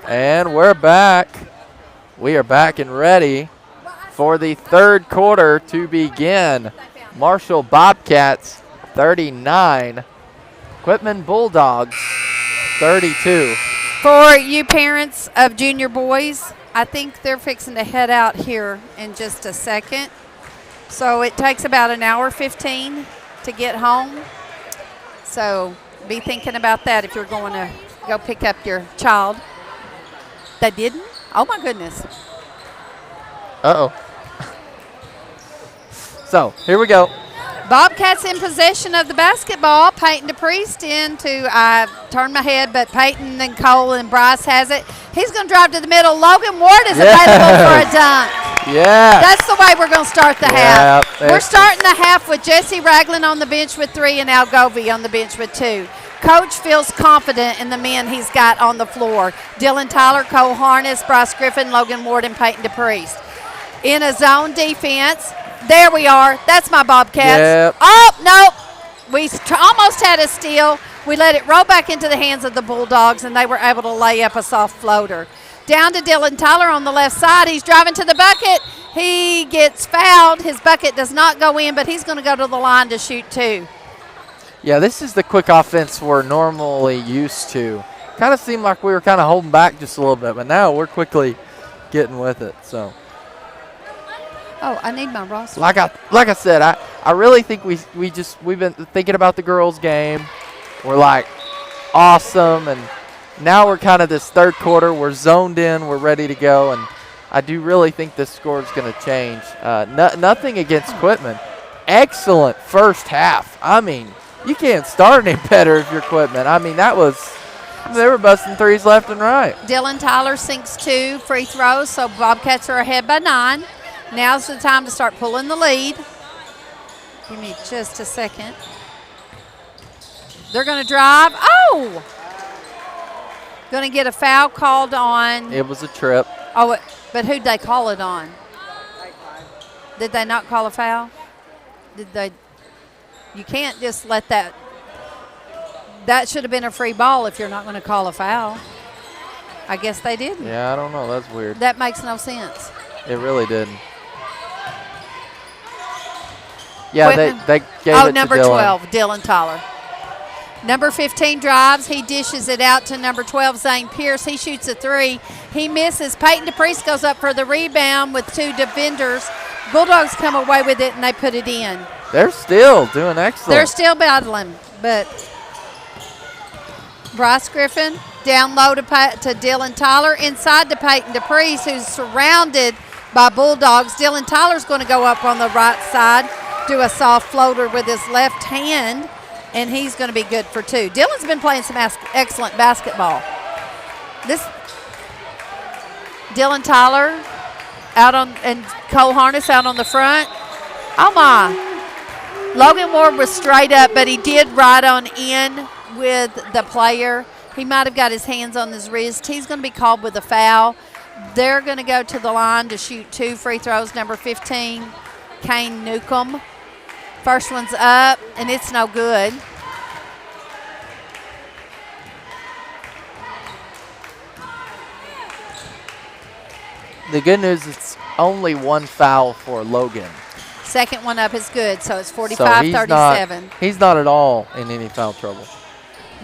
And we're back. We are back and ready for the third quarter to begin. Marshall Bobcats 39, Quitman Bulldogs 32. For you parents of junior boys, I think they're fixing to head out here in just a second. So it takes about an hour 15 to get home. So be thinking about that if you're going to go pick up your child. That didn't? Oh, my goodness. Uh-oh. So, here we go. Bobcats in possession of the basketball. Peyton DePriest I turned my head, but Peyton and Cole and Bryce has it. He's going to drive to the middle. Logan Ward is available for a dunk. Yeah. That's the way we're going to start the half. We're starting the half with Jesse Ragland on the bench with 3 and Al Govey on the bench with 2. Coach feels confident in the men he's got on the floor. Dylan Tyler, Cole Harness, Bryce Griffin, Logan Ward, and Peyton DePriest. In a zone defense, there we are. That's my Bobcats. Yep. Oh, nope. We almost had a steal. We let it roll back into the hands of the Bulldogs, and they were able to lay up a soft floater. Down to Dylan Tyler on the left side. He's driving to the bucket. He gets fouled. His bucket does not go in, but he's going to go to the line to shoot 2. Yeah, this is the quick offense we're normally used to. Kind of seemed like we were kind of holding back just a little bit, but now we're quickly getting with it. So. Oh, I need my roster. Like I said, I really think we've been thinking about the girls' game. We're like awesome, and now we're kind of this third quarter. We're zoned in. We're ready to go, and I do really think this score is going to change. Nothing against Quitman. Excellent first half. I mean, you can't start any better if you're Quitman. I mean, they were busting threes left and right. Dylan Tyler sinks 2 free throws, so Bobcats are ahead by 9. Now's the time to start pulling the lead. Give me just a second. They're going to drive. Oh! Going to get a foul called on. It was a trip. Oh, but who'd they call it on? Did they not call a foul? Did they? You can't just let that. That should have been a free ball if you're not going to call a foul. I guess they didn't. Yeah, I don't know. That's weird. That makes no sense. It really didn't. Yeah, they gave it to number Dylan. 12, Dylan Tyler. Number 15 drives. He dishes it out to number 12, Zane Pierce. He shoots a 3. He misses. Peyton DePriest goes up for the rebound with 2 defenders. Bulldogs come away with it, and they put it in. They're still doing excellent. They're still battling, but Bryce Griffin down low to Dylan Tyler. Inside to Peyton DePriest, who's surrounded by Bulldogs. Dylan Tyler's going to go up on the right side, do a soft floater with his left hand, and he's going to be good for 2. Dylan's been playing some excellent basketball. Dylan Tyler and Cole Harness out on the front. Oh, my. Logan Ward was straight up, but he did ride on in with the player. He might have got his hands on his wrist. He's going to be called with a foul. They're going to go to the line to shoot 2 free throws. Number 15, Kane Newcomb. First one's up, and it's no good. The good news is it's only 1 foul for Logan. Second one up is good, so it's 45-37. He's not at all in any foul trouble.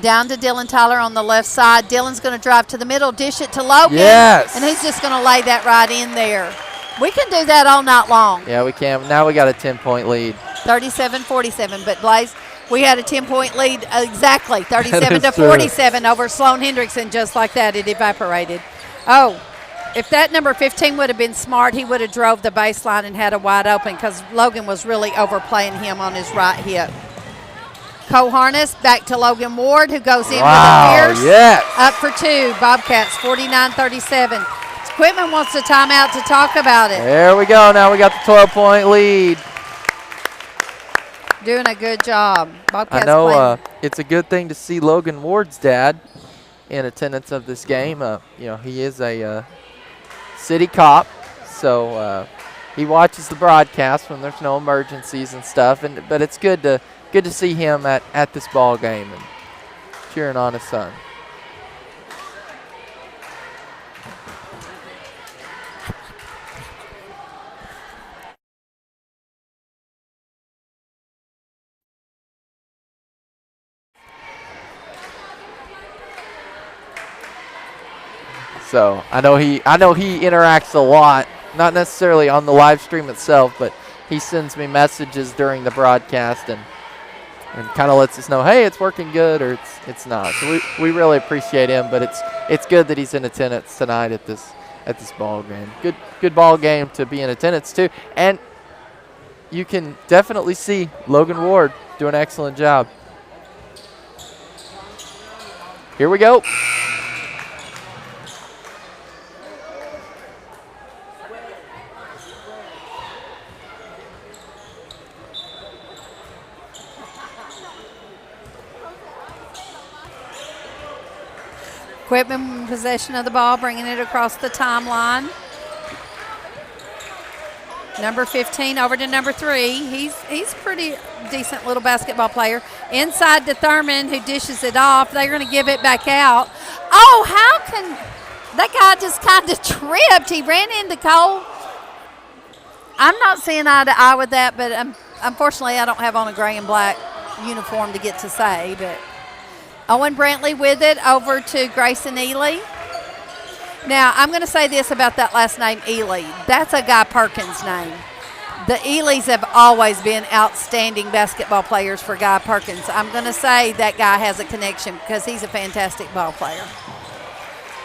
Down to Dylan Tyler on the left side. Dylan's going to drive to the middle, dish it to Logan. Yes. And he's just going to lay that right in there. We can do that all night long. Yeah, we can. Now we got a 10-point lead. 37-47. But, Blaze, we had a 10-point lead exactly, 37-47 over Sloan Hendrickson. Just like that, it evaporated. Oh, if that number 15 would have been smart, he would have drove the baseline and had a wide open because Logan was really overplaying him on his right hip. Cole Harness back to Logan Ward, who goes in with a Pierce. Yes. Up for 2. Bobcats 49-37. Quitman wants a timeout to talk about it. There we go. Now we got the 12-point lead. Doing a good job. Bobcats I know it's a good thing to see Logan Ward's dad in attendance of this game. He is a city cop, so he watches the broadcast when there's no emergencies and stuff. But it's good to see him at this ball game and cheering on his son. So I know he interacts a lot, not necessarily on the live stream itself, but he sends me messages during the broadcast and kind of lets us know, hey, it's working good or it's not. So we really appreciate him, but it's good that he's in attendance tonight at this ball game. Good ball game to be in attendance too, and you can definitely see Logan Ward do an excellent job. Here we go. Quitman in possession of the ball, bringing it across the timeline. Number 15 over to number 3. He's pretty decent little basketball player. Inside to Thurman, who dishes it off. They're going to give it back out. Oh, how can that guy just kind of tripped? He ran into Cole. I'm not seeing eye to eye with that, but unfortunately I don't have on a gray and black uniform to get to say. But Owen Brantley with it over to Grayson Ely. Now, I'm going to say this about that last name, Ely. That's a Guy Perkins name. The Elys have always been outstanding basketball players for Guy Perkins. I'm going to say that guy has a connection because he's a fantastic ball player.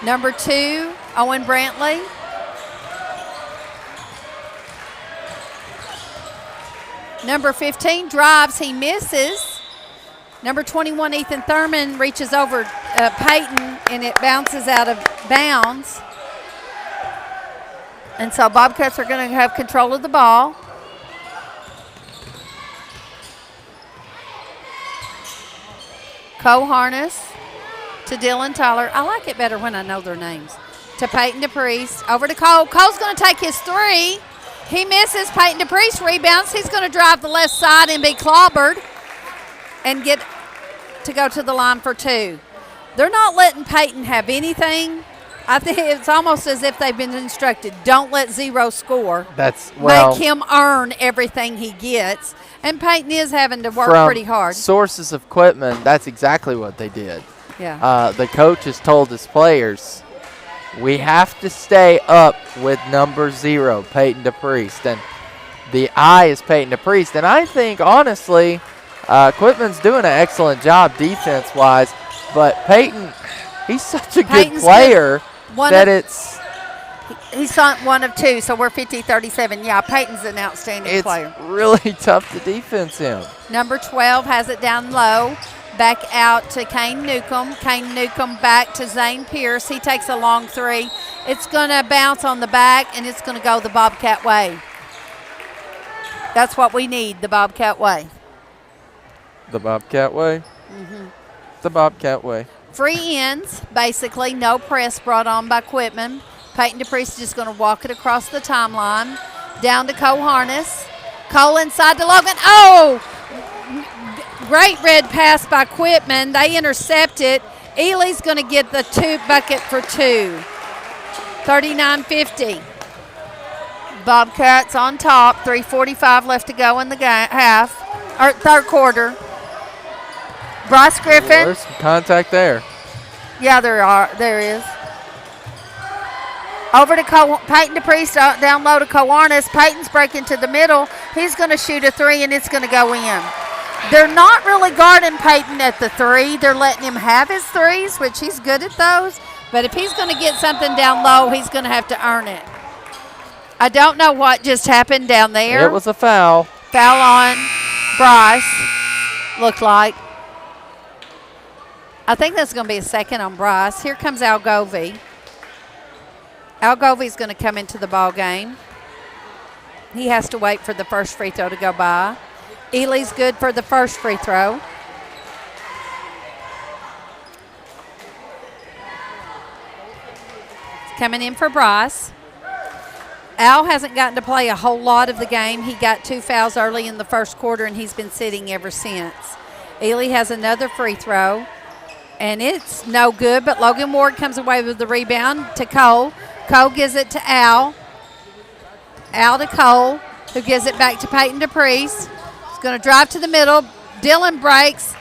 Number 2, Owen Brantley. Number 15 drives, he misses. Number 21, Ethan Thurman, reaches over Peyton, and it bounces out of bounds. And so Bobcats are going to have control of the ball. Cole Harness to Dylan Tyler. I like it better when I know their names. To Peyton DePriest. Over to Cole. Cole's going to take his 3. He misses. Peyton DePriest rebounds. He's going to drive the left side and be clobbered and get to go to the line for 2. They're not letting Peyton have anything. I think it's almost as if they've been instructed, don't let zero score. Make him earn everything he gets. And Peyton is having to work pretty hard. Sources of Quitman, that's exactly what they did. Yeah. The coach has told his players, we have to stay up with number 0, Peyton DePriest. And the I is Peyton DePriest. And I think, honestly, Quitman's doing an excellent job defense-wise. But Peyton, he's such a good player he's on 1 of 2, so we're 50-37. Yeah, Peyton's an outstanding player. It's really tough to defense him. Number 12 has it down low. Back out to Kane Newcomb. Kane Newcomb back to Zane Pierce. He takes a long 3. It's going to bounce on the back, and it's going to go the Bobcat way. That's what we need, the Bobcat way. The Bobcat way? Mm-hmm. The Bobcat way. Free ends, basically. No press brought on by Quitman. Peyton DePriest is just going to walk it across the timeline. Down to Cole Harness. Cole inside to Logan. Oh! Great red pass by Quitman. They intercept it. Ely's going to get the 2 bucket for 2. 39-50. Bobcats on top. 3:45 left to go in the third quarter. Bryce Griffin. There's some contact there. Yeah, there is. Over to Peyton DePriest, down low to Coarnas. Peyton's breaking to the middle. He's going to shoot a 3, and it's going to go in. They're not really guarding Peyton at the 3. They're letting him have his 3s, which he's good at those. But if he's going to get something down low, he's going to have to earn it. I don't know what just happened down there. It was a foul. Foul on Bryce, looked like. I think that's going to be a second on Bryce. Here comes Al Govey. Al Govey's going to come into the ball game. He has to wait for the first free throw to go by. Ely's good for the first free throw. Coming in for Bryce. Al hasn't gotten to play a whole lot of the game. He got 2 fouls early in the first quarter, and he's been sitting ever since. Ely has another free throw, and it's no good, but Logan Ward comes away with the rebound to Cole. Cole gives it to Al. Al to Cole, who gives it back to Peyton DePriest. He's going to drive to the middle. Dylan breaks.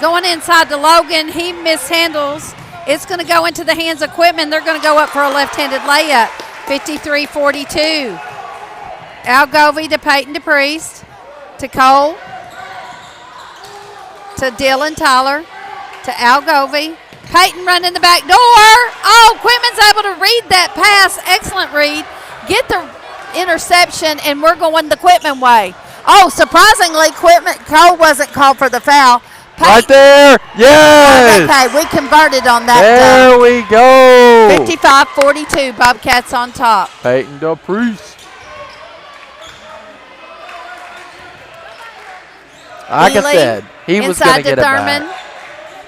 Going inside to Logan. He mishandles. It's going to go into the hands of Quitman. They're going to go up for a left-handed layup. 53-42. Algovey to Peyton DePriest. To Cole. To Dylan Tyler. To Algovey. Peyton running the back door. Oh, Quitman's able to read that pass. Excellent read. Get the interception, and we're going the Quitman way. Oh, surprisingly, Cole wasn't called for the foul. Peyton, right there. Yes. Okay, we converted on that. There we go. 55-42. Bobcats on top. Peyton DePriest. Like I said, he was going to get it back.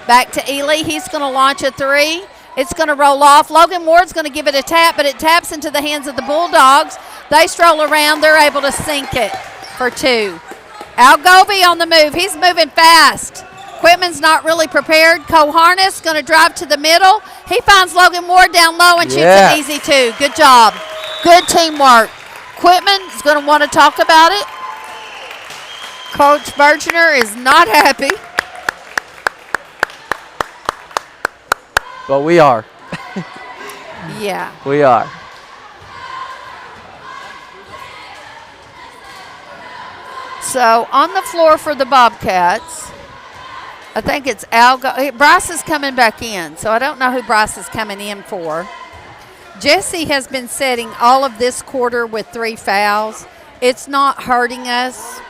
Back to Ely. He's going to launch a three. It's going to roll off. Logan Ward's going to give it a tap, but it taps into the hands of the Bulldogs. They stroll around. They're able to sink it for two. Algovey on the move. He's moving fast. Quitman's not really prepared. Cole Harness going to drive to the middle. He finds Logan Ward down low and shoots an easy two. Good job. Good teamwork. Quitman is going to want to talk about it. Coach Bergener is not happy. But we are. Yeah. We are. So on the floor for the Bobcats, I think it's Bryce is coming back in, so I don't know who Bryce is coming in for. Jesse has been setting all of this quarter with 3 fouls. It's not hurting us.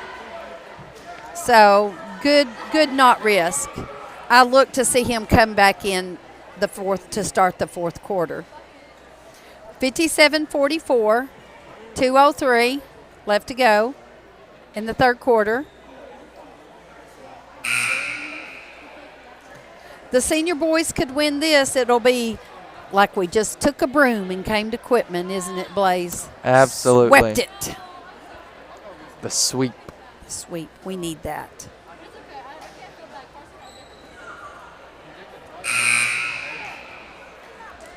So good not risk. I look to see him come back in the fourth to start the fourth quarter. 57-44, 2:03 left to go in the third quarter. The senior boys could win this. It'll be like we just took a broom and came to Quitman, isn't it, Blaze? Absolutely. Swept it. The sweep. Sweep. We need that.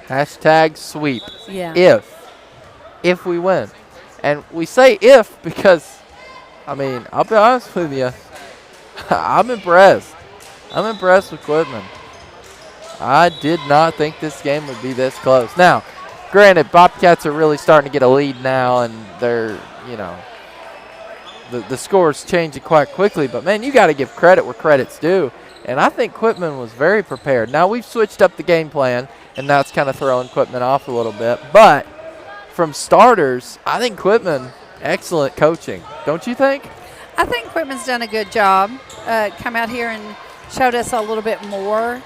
Hashtag sweep. Yeah. If we win. And we say if because, I mean, I'll be honest with you. I'm impressed. I'm impressed with Quitman. I did not think this game would be this close. Now, granted, Bobcats are really starting to get a lead now, and they're, the score's changing quite quickly. But, man, you got to give credit where credit's due. And I think Quitman was very prepared. Now, we've switched up the game plan, and that's kind of throwing Quitman off a little bit. But from starters, I think Quitman, excellent coaching. Don't you think? I think Quitman's done a good job. Come out here and showed us a little bit more.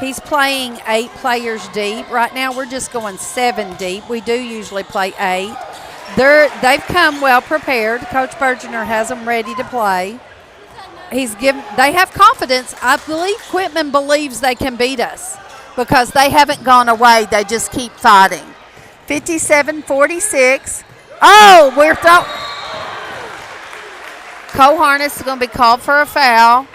He's playing 8 players deep. Right now we're just going 7 deep. We do usually play 8. They've come well prepared. Coach Bergener has them ready to play. They have confidence. I believe Quitman believes they can beat us because they haven't gone away. They just keep fighting. 57-46. Oh, Cole Harness is going to be called for a foul.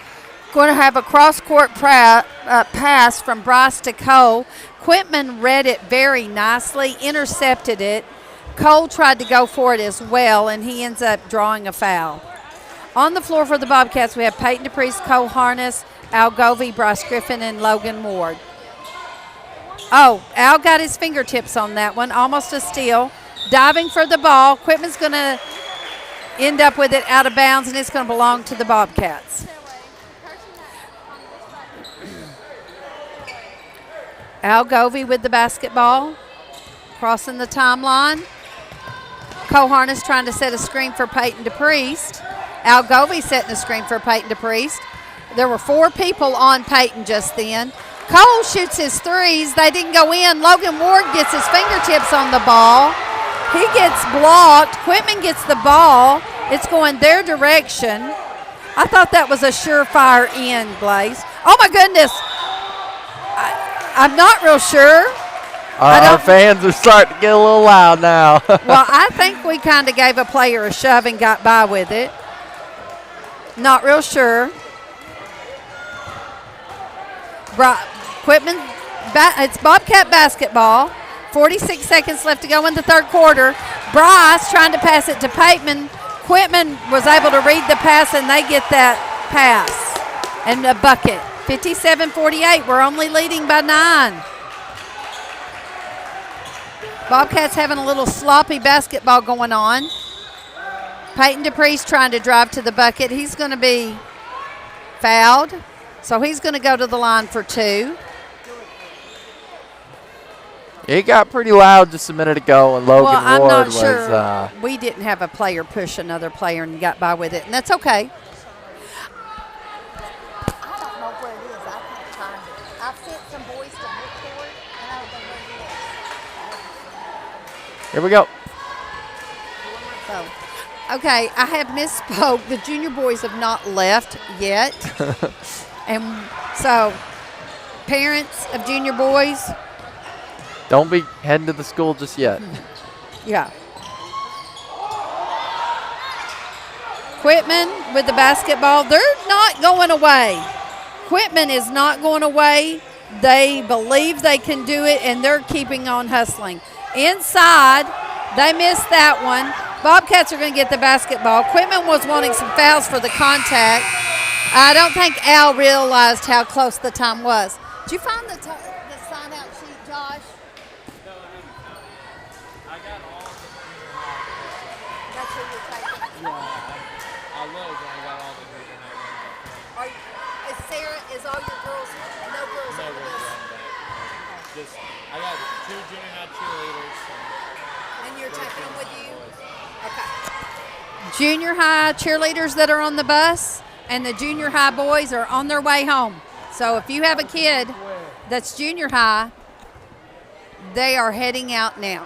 Going to have a cross-court pass from Bryce to Cole. Quitman read it very nicely, intercepted it. Cole tried to go for it as well, and he ends up drawing a foul. On the floor for the Bobcats, we have Peyton DePriest, Cole Harness, Al Govey, Bryce Griffin, and Logan Ward. Oh, Al got his fingertips on that one, almost a steal. Diving for the ball. Quitman's going to end up with it out of bounds, and it's going to belong to the Bobcats. Al Govey with the basketball, crossing the timeline. Cole Harness trying to set a screen for Peyton DePriest. Al Govey setting a screen for Peyton DePriest. There were 4 people on Peyton just then. Cole shoots his threes. They didn't go in. Logan Ward gets his fingertips on the ball. He gets blocked. Quitman gets the ball. It's going their direction. I thought that was a surefire in, Blaze. Oh, my goodness. I'm not real sure. Our fans are starting to get a little loud now. Well, I think we kind of gave a player a shove and got by with it. Not real sure. Quitman, it's Bobcat basketball. 46 seconds left to go in the third quarter. Bryce trying to pass it to Peyton. Quitman was able to read the pass, and they get that pass and a bucket. 57-48. We're only leading by 9. Bobcats having a little sloppy basketball going on. Peyton Dupree's trying to drive to the bucket. He's going to be fouled, so he's going to go to the line for 2. It got pretty loud just a minute ago, and Logan I'm Ward not was. sure. We didn't have a player push another player and got by with it, and that's okay. I don't know where it is. I can't find it. I've sent some boys to look for it, and I don't know where it is. Here we go. So, okay, I have misspoke. The junior boys have not left yet. And so, parents of junior boys, don't be heading to the school just yet. yeah. Quitman with the basketball. They're not going away. Quitman is not going away. They believe they can do it, and they're keeping on hustling. Inside, they missed that one. Bobcats are going to get the basketball. Quitman was wanting some fouls for the contact. I don't think Al realized how close the time was. Did you find the sign-out sheet, Josh? No, I got all the That's who you're taking. I looked and I got all the junior high ones. Is Sarah, is all your girls, no girls No over girls this? on that. Just, I got 2 junior high cheerleaders. And you're taking them with you? Okay. Junior high cheerleaders that are on the bus and the junior high boys are on their way home. So if you have a kid that's junior high, they are heading out now.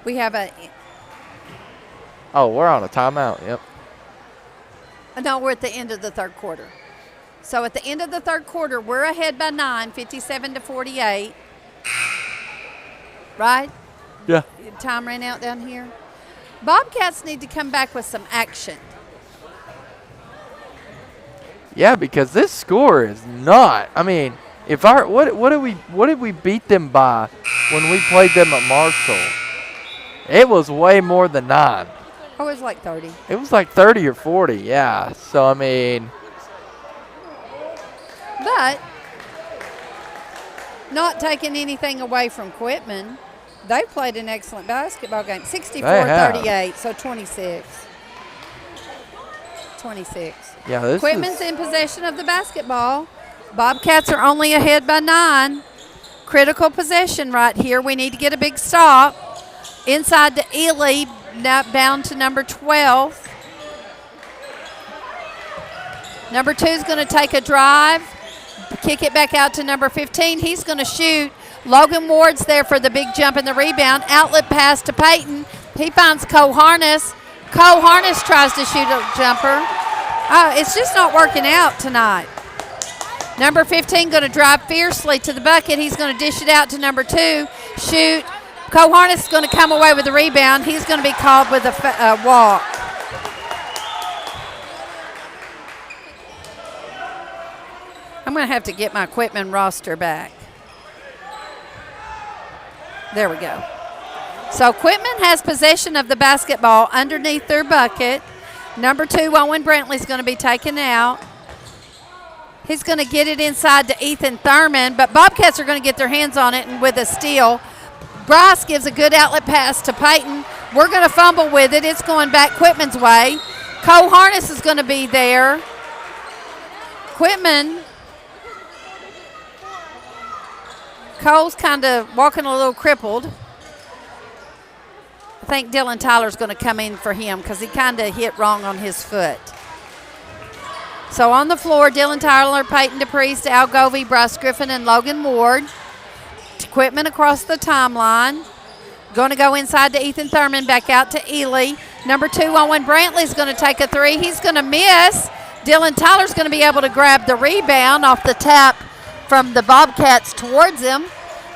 We have Oh, we're on a timeout. Yep. no, we're at the end of the third quarter. So at the end of the third quarter, we're ahead by 9, 57-48. Right? Yeah. Time ran out down here. Bobcats need to come back with some action. Yeah, because this score is not. I mean, if our what did we beat them by when we played them at Marshall? It was way more than 9. Oh, it was like 30. It was like 30 or 40. Yeah. So I mean, But not taking anything away from Quitman. They played an excellent basketball game. 64-38, so 26. 26. yeah, this Quitman's is. in possession of the basketball. Bobcats are only ahead by 9. Critical possession right here. We need to get a big stop. Inside to Ely, now bound to number 12. Number 2 is going to take a drive, kick it back out to number 15. He's going to shoot. Logan Ward's there for the big jump and the rebound. Outlet pass to Peyton. He finds Cole Harness. Cole Harness tries to shoot a jumper. Oh, it's just not working out tonight. Number 15 going to drive fiercely to the bucket. He's going to dish it out to number 2. Shoot. Cole Harness is going to come away with the rebound. He's going to be called with a walk. I'm going to have to get my Quitman roster back. There we go. So Quitman has possession of the basketball underneath their bucket. Number 2, Owen Brantley's going to be taken out. He's going to get it inside to Ethan Thurman, but Bobcats are going to get their hands on it and with a steal. Bryce gives a good outlet pass to Peyton. We're going to fumble with it. It's going back Quitman's way. Cole Harness is going to be there. Quitman. Cole's kind of walking a little crippled. I think Dylan Tyler's going to come in for him because he kind of hit wrong on his foot. So on the floor, Dylan Tyler, Peyton DePriest, Al Govey, Bryce Griffin, and Logan Ward. Quitman across the timeline. Going to go inside to Ethan Thurman, back out to Ely. Number 2, Owen Brantley's going to take a 3. He's going to miss. Dylan Tyler's going to be able to grab the rebound off the tap from the Bobcats towards him.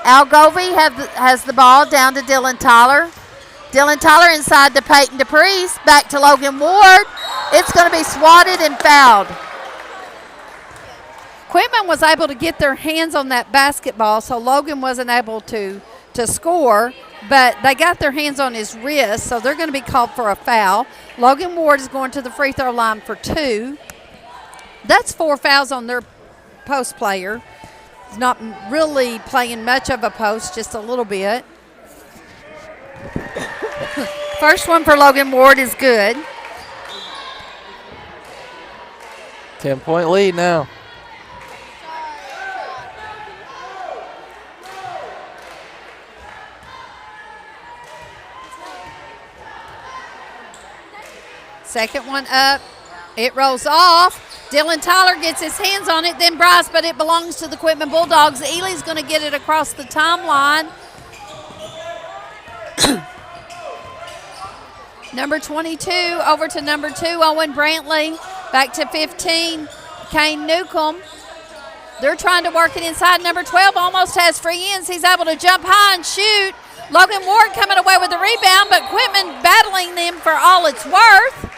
Al Govey has the ball down to Dylan Tyler. Dylan Tyler inside to Peyton DePriest. Back to Logan Ward. It's going to be swatted and fouled. Quitman was able to get their hands on that basketball, so Logan wasn't able to score, but they got their hands on his wrist, so they're going to be called for a foul. Logan Ward is going to the free throw line for 2. That's 4 fouls on their post player. He's not really playing much of a post, just a little bit. First one for Logan Ward is good. 10-point lead now. Second one up. It rolls off. Dylan Tyler gets his hands on it, then Bryce, but it belongs to the Quitman Bulldogs. Ely's going to get it across the timeline. Number 22 over to number 2, Owen Brantley. Back to 15, Kane Newcomb. They're trying to work it inside. Number 12 almost has free ends. He's able to jump high and shoot. Logan Ward coming away with the rebound, but Quitman battling them for all it's worth.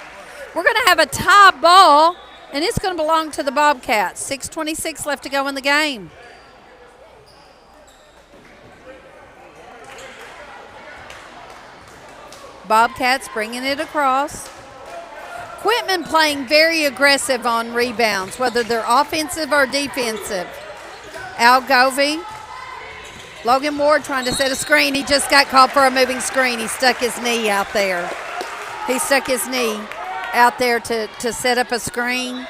We're going to have a tie ball, and it's going to belong to the Bobcats. 6:26 left to go in the game. Bobcats bringing it across. Quitman playing very aggressive on rebounds, whether they're offensive or defensive. Al Govey. Logan Ward trying to set a screen. He just got called for a moving screen. He stuck his knee out there. He stuck his knee out there to set up a screen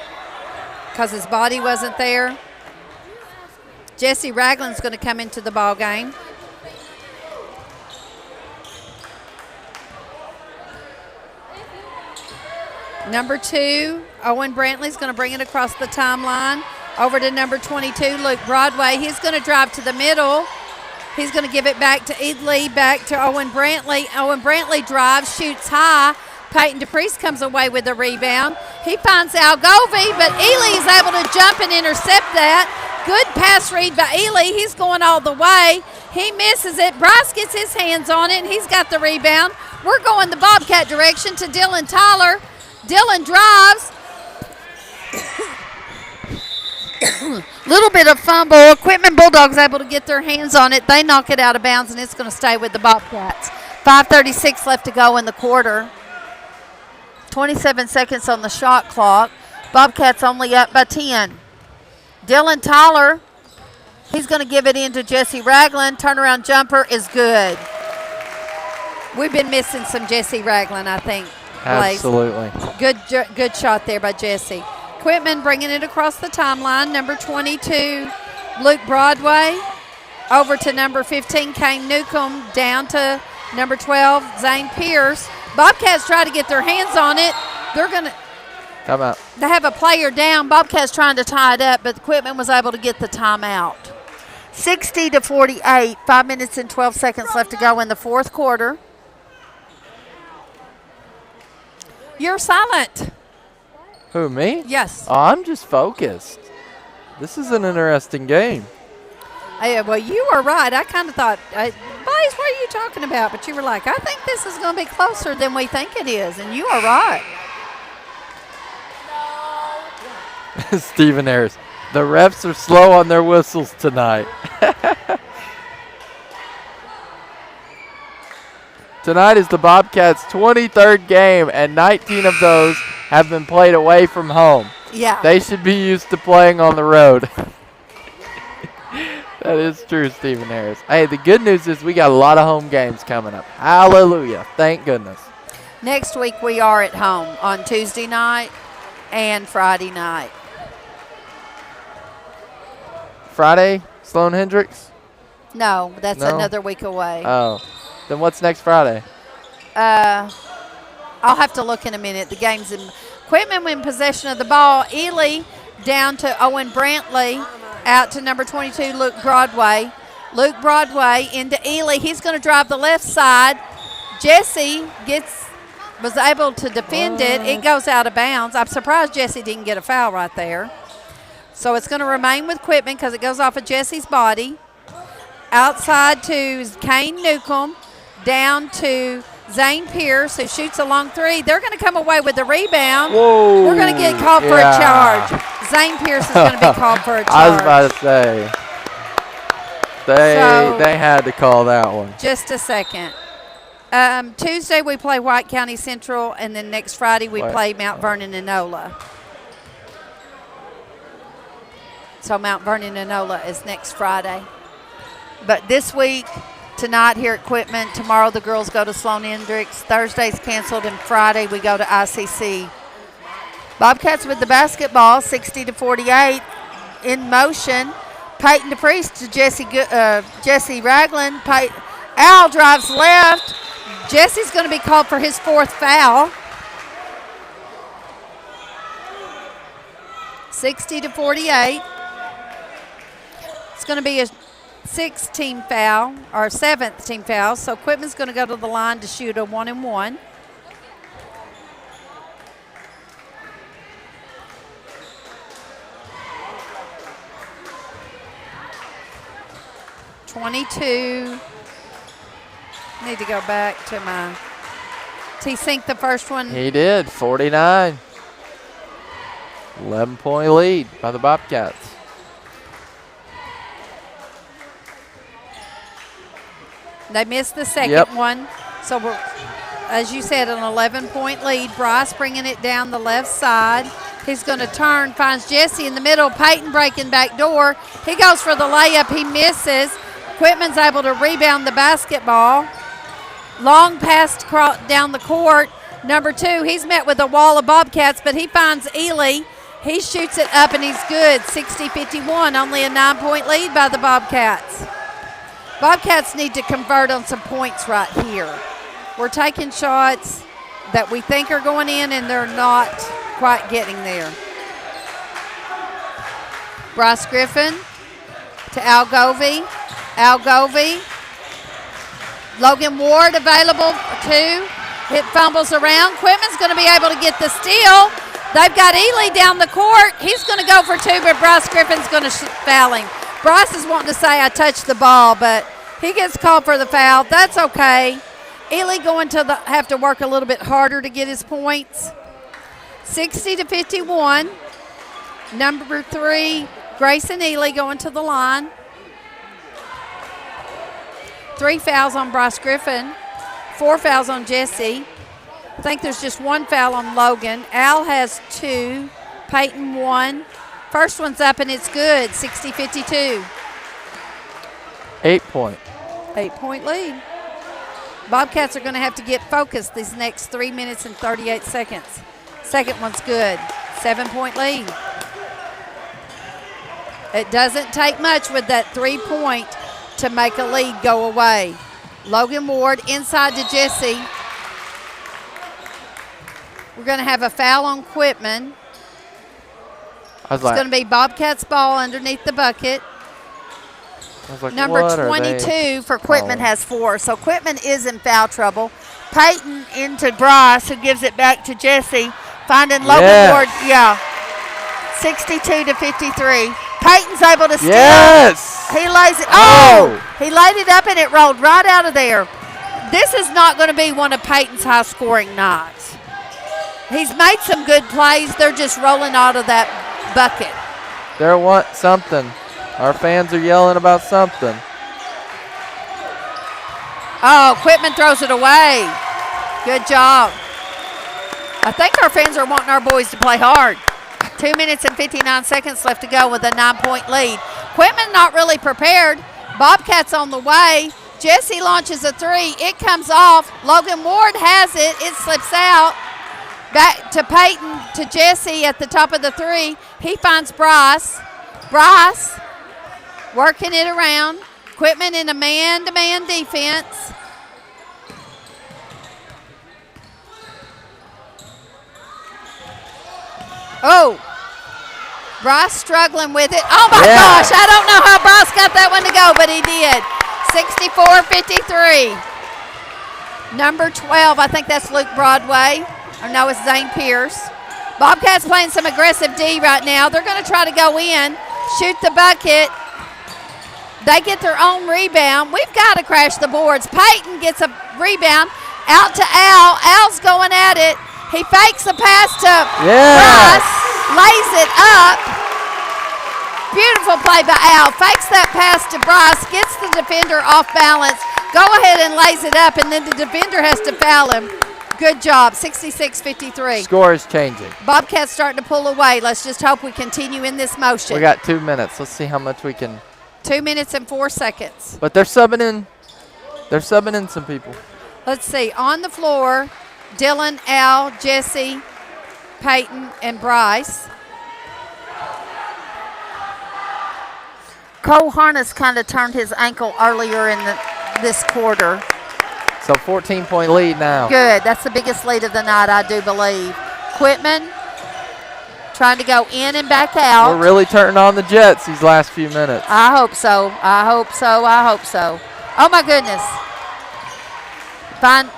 because his body wasn't there. Jesse Ragland's going to come into the ball game. Number 2, Owen Brantley's going to bring it across the timeline. Over to number 22, Luke Broadway. He's going to drive to the middle. He's going to give it back to Ely, back to Owen Brantley. Owen Brantley drives, shoots high. Peyton DePriest comes away with the rebound. He finds Al Govey, but Ely is able to jump and intercept that. Good pass read by Ely. He's going all the way. He misses it. Bryce gets his hands on it, and he's got the rebound. We're going the Bobcat direction to Dylan Tyler. Dylan drives. Little bit of fumble. Quitman Bulldogs able to get their hands on it. They knock it out of bounds, and it's going to stay with the Bobcats. 5:36 left to go in the quarter. 27 seconds on the shot clock. Bobcats only up by 10. Dylan Tyler, he's going to give it in to Jesse Ragland. Turnaround jumper is good. We've been missing some Jesse Ragland, I think. Blaze. Absolutely. Good shot there by Jesse. Quitman bringing it across the timeline. Number 22, Luke Broadway. Over to number 15, Kane Newcomb. Down to number 12, Zane Pierce. Bobcats try to get their hands on it. They're going to come out. They have a player down. Bobcats trying to tie it up, but Quitman was able to get the timeout. 60-48, 5 minutes and 12 seconds left to go in the fourth quarter. You're silent. Who, me? Yes. Oh, I'm just focused. This is an interesting game. Well, you were right. I kind of thought, Blaze, what are you talking about? But you were like, I think this is going to be closer than we think it is. And you are right. No. Stephen Harris. The refs are slow on their whistles tonight. Tonight is the Bobcats' 23rd game, and 19 of those have been played away from home. Yeah. They should be used to playing on the road. That is true, Stephen Harris. Hey, the good news is we got a lot of home games coming up. Hallelujah. Thank goodness. Next week we are at home on Tuesday night and Friday night. Friday, Sloan Hendricks? No, that's No? another week away. Oh. Then what's next Friday? I'll have to look in a minute. The game's in Quitman in possession of the ball. Ely down to Owen Brantley. Out to number 22, Luke Broadway. Luke Broadway into Ely. He's going to drive the left side. Jesse was able to defend it. It goes out of bounds. I'm surprised Jesse didn't get a foul right there. So it's going to remain with Quitman because it goes off of Jesse's body. Outside to Kane Newcomb. Down to Zane Pierce, who shoots a long three. They're going to come away with the rebound. Whoa. We're going to get called for a charge. Zane Pierce is going to be called for a charge. I was about to say. They had to call that one. Just a second. Tuesday we play White County Central, and then next Friday we play Mount Vernon and Nola. So Mount Vernon Enola is next Friday. But this week, tonight here at Quitman, tomorrow the girls go to Sloan Hendricks, Thursday's canceled, and Friday we go to ICC. Bobcats with the basketball, 60-48, in motion. Peyton DePriest to Jesse Ragland. Al drives left. Jesse's going to be called for his 4th foul. 60-48. It's going to be a 6th-team foul, or 7th-team foul. So Quitman's going to go to the line to shoot a 1-and-1. .22. Need to go back to my. Did he sink the first one? He did. 49. 11-point lead by the Bobcats. They missed the second one. So we're, as you said, an 11-point lead. Bryce bringing it down the left side. He's going to turn, finds Jesse in the middle. Peyton breaking back door. He goes for the layup. He misses. Quitman's able to rebound the basketball. Long pass down the court. Number 2, he's met with a wall of Bobcats, but he finds Ely. He shoots it up, and he's good. 60-51, only a 9-point lead by the Bobcats. Bobcats need to convert on some points right here. We're taking shots that we think are going in, and they're not quite getting there. Bryce Griffin to Al Govey. Al Govey. Logan Ward available too. It fumbles around. Quitman's going to be able to get the steal. They've got Ely down the court. He's going to go for 2, but Bryce Griffin's going to foul him. Bryce is wanting to say I touched the ball, but he gets called for the foul. That's okay. Ely going to have to work a little bit harder to get his points. 60-51. Number 3, Grayson Ely going to the line. 3 fouls on Bryce Griffin, 4 fouls on Jesse. I think there's just 1 foul on Logan. Al has 2, Peyton 1. First one's up and it's good, 60-52. 8-point. 8-point lead. Bobcats are going to have to get focused these next 3 minutes and 38 seconds. Second one's good, 7-point lead. It doesn't take much with that 3-point to make a lead go away. Logan Ward inside to Jesse. We're going to have a foul on Quitman. It's going to be Bobcats ball underneath the bucket. Number 22 for Quitman has 4. So Quitman is in foul trouble. Peyton into Bryce, who gives it back to Jesse. Finding Logan Ward. 62-53. Peyton's able to steal. Yes. He lays it. Oh! He laid it up and it rolled right out of there. This is not going to be one of Peyton's high-scoring nights. He's made some good plays. They're just rolling out of that bucket. They want something. Our fans are yelling about something. Oh, Quitman throws it away. Good job. I think our fans are wanting our boys to play hard. 2 minutes and 59 seconds left to go with a 9-point lead. Quitman not really prepared. Bobcats on the way. Jesse launches a 3. It comes off. Logan Ward has it. It slips out. Back to Peyton to Jesse at the top of the 3. He finds Bryce. Bryce working it around. Quitman in a man-to-man defense. Oh, Bryce struggling with it. Oh, my gosh. I don't know how Bryce got that one to go, but he did. 64-53. Number 12, I think that's Luke Broadway. Or no, it's Zane Pierce. Bobcats playing some aggressive D right now. They're going to try to go in, shoot the bucket. They get their own rebound. We've got to crash the boards. Peyton gets a rebound out to Al. Al's going at it. He fakes the pass to Bryce, lays it up. Beautiful play by Al. Fakes that pass to Bryce, gets the defender off balance, go ahead and lays it up, and then the defender has to foul him. Good job, 66-53. Score is changing. Bobcats starting to pull away. Let's just hope we continue in this motion. We got 2 minutes. Let's see how much we can. 2 minutes and 4 seconds. But they're subbing in. They're subbing in some people. Let's see. On the floor, Dylan, Al, Jesse, Peyton, and Bryce. Cole Harness kind of turned his ankle earlier in this quarter. So 14-point lead now. Good. That's the biggest lead of the night, I do believe. Quitman trying to go in and back out. We're really turning on the Jets these last few minutes. I hope so. I hope so. I hope so. Oh, my goodness. Fine.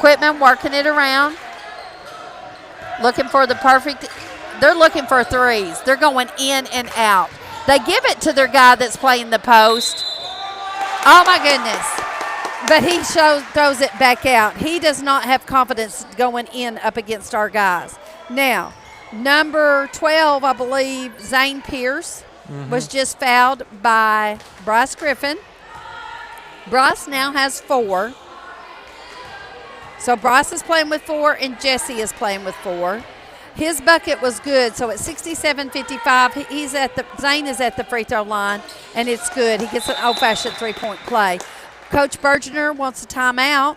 Quitman working it around. Looking for the perfect. They're looking for threes. They're going in and out. They give it to their guy that's playing the post. Oh, my goodness. But he throws it back out. He does not have confidence going in up against our guys. Now, number 12, I believe, Zane Pierce, was just fouled by Bryce Griffin. Bryce now has 4. So Bryce is playing with 4 and Jesse is playing with 4. His bucket was good, so at 67-55, Zane is at the free throw line, and it's good. He gets an old-fashioned three-point play. Coach Bergener wants a timeout.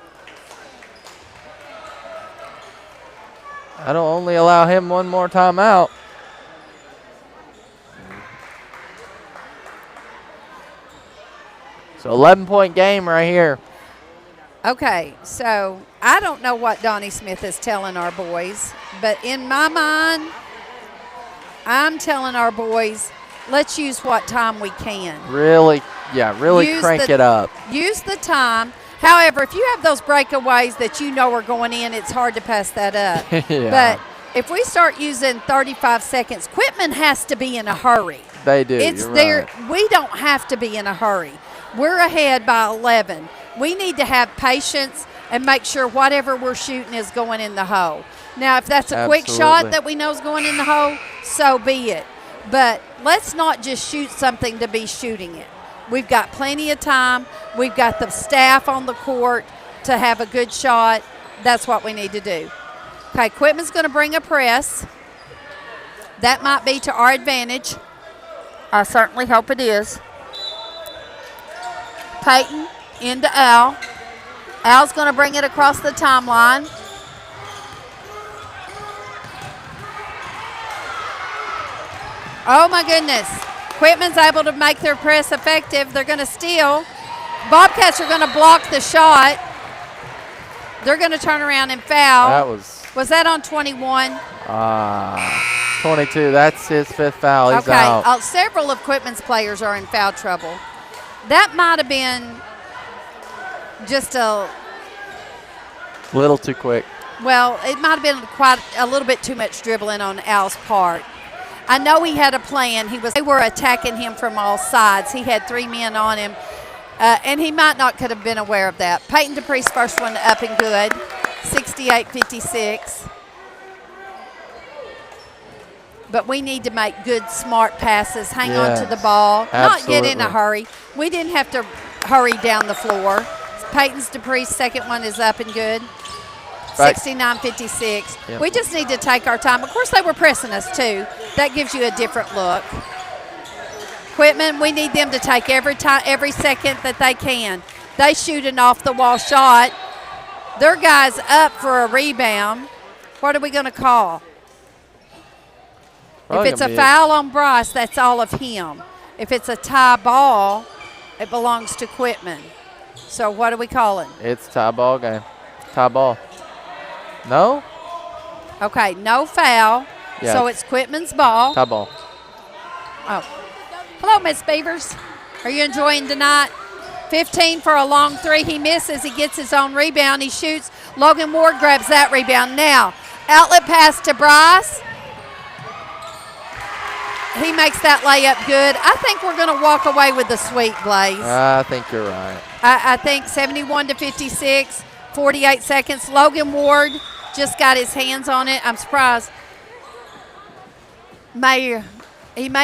I don't only allow him one more timeout. So 11-point game right here. Okay, so I don't know what Donnie Smith is telling our boys, but in my mind, I'm telling our boys, let's use what time we can. Really crank it up. Use the time. However, if you have those breakaways that you know are going in, it's hard to pass that up. Yeah. But if we start using 35 seconds, Quitman has to be in a hurry. They do. It's You're there. right. We don't have to be in a hurry. We're ahead by 11. We need to have patience and make sure whatever we're shooting is going in the hole. Now, if that's a quick shot that we know is going in the hole, so be it. But let's not just shoot something to be shooting it. We've got plenty of time. We've got the staff on the court to have a good shot. That's what we need to do. Okay, Quitman's going to bring a press. That might be to our advantage. I certainly hope it is. Peyton into Al. Al's going to bring it across the timeline. Oh, my goodness. Quitman's able to make their press effective. They're going to steal. Bobcats are going to block the shot. They're going to turn around and foul. Was that on 21? 22. That's his 5th foul. He's out. Several of Quitman's players are in foul trouble. That might have been just a little too quick. Well, it might have been quite a little bit too much dribbling on Al's part. I know he had a plan. They were attacking him from all sides. He had 3 men on him, and he might not could have been aware of that. Peyton Dupree's first one up and good, 68-56. But we need to make good, smart passes, hang on to the ball, not get in a hurry. We didn't have to hurry down the floor. Peyton's Dupree's second one is up and good. 69-56. Yep. We just need to take our time. Of course, they were pressing us, too. That gives you a different look. Quitman, we need them to take every second that they can. They shoot an off-the-wall shot. Their guy's up for a rebound. What are we going to call? If it's a foul on Bryce, that's all of him. If it's a tie ball, it belongs to Quitman. So what are we calling? It's tie ball game. Tie ball. No? Okay, no foul. Yeah. So it's Quitman's ball. Tie ball. Oh. Hello, Miss Beavers. Are you enjoying tonight? 15 for a long 3. He misses. He gets his own rebound. He shoots. Logan Ward grabs that rebound. Now, outlet pass to Bryce. He makes that layup good. I think we're going to walk away with the sweep, Blaze. I think you're right. I think 71-56, 48 seconds. Logan Ward just got his hands on it. I'm surprised. He may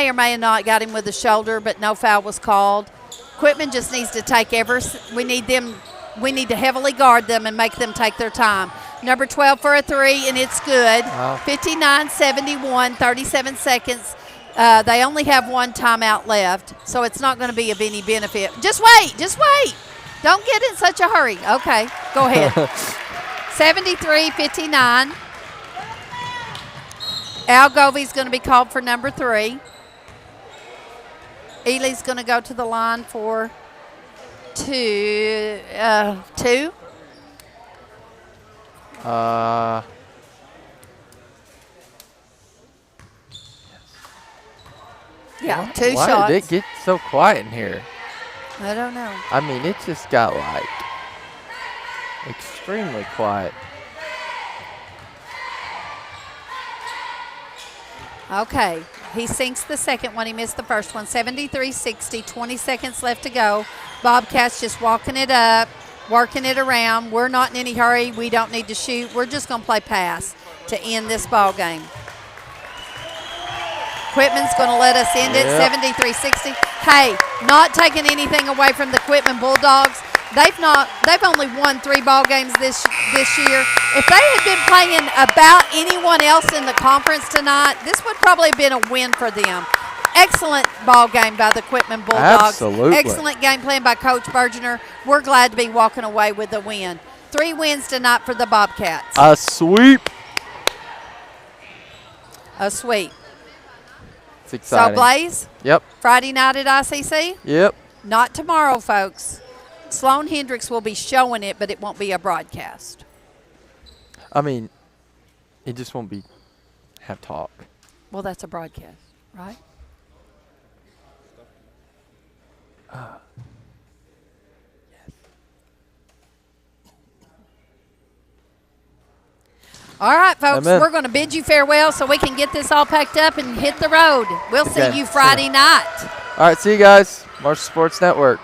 or may have not got him with the shoulder, but no foul was called. Quitman just needs to take we need to heavily guard them and make them take their time. Number 12 for a 3, and it's good. Wow. 59-71, 37 seconds. They only have one timeout left, so it's not going to be of any benefit. Just wait. Don't get in such a hurry. Okay, go ahead. 73-59. Al Govey's going to be called for number 3. Ely's going to go to the line for 2. Yeah, 2 Why shots. did it get so quiet in here? I don't know. I mean, it just got like extremely quiet. Okay, he sinks the second one. He missed the first one. 73-60, 20 seconds left to go. Bobcats just walking it up, working it around. We're not in any hurry. We don't need to shoot. We're just going to play pass to end this ball game. Quitman's going to let us end it, 73-60. Hey, not taking anything away from the Quitman Bulldogs. They've only won 3 ball games this year. If they had been playing about anyone else in the conference tonight, this would probably have been a win for them. Excellent ball game by the Quitman Bulldogs. Absolutely. Excellent game plan by Coach Bergener. We're glad to be walking away with a win. 3 wins tonight for the Bobcats. A sweep. A sweep. It's exciting. So, Blaze, Yep. Friday night at ICC? Yep. Not tomorrow, folks. Sloan Hendricks will be showing it, but it won't be a broadcast. I mean, it just won't be have talk. Well, that's a broadcast, right? All right, folks, Amen. we're going to bid you farewell so we can get this all packed up and hit the road. We'll Okay. see you Friday night. All right, see you guys. Marshall Sports Network.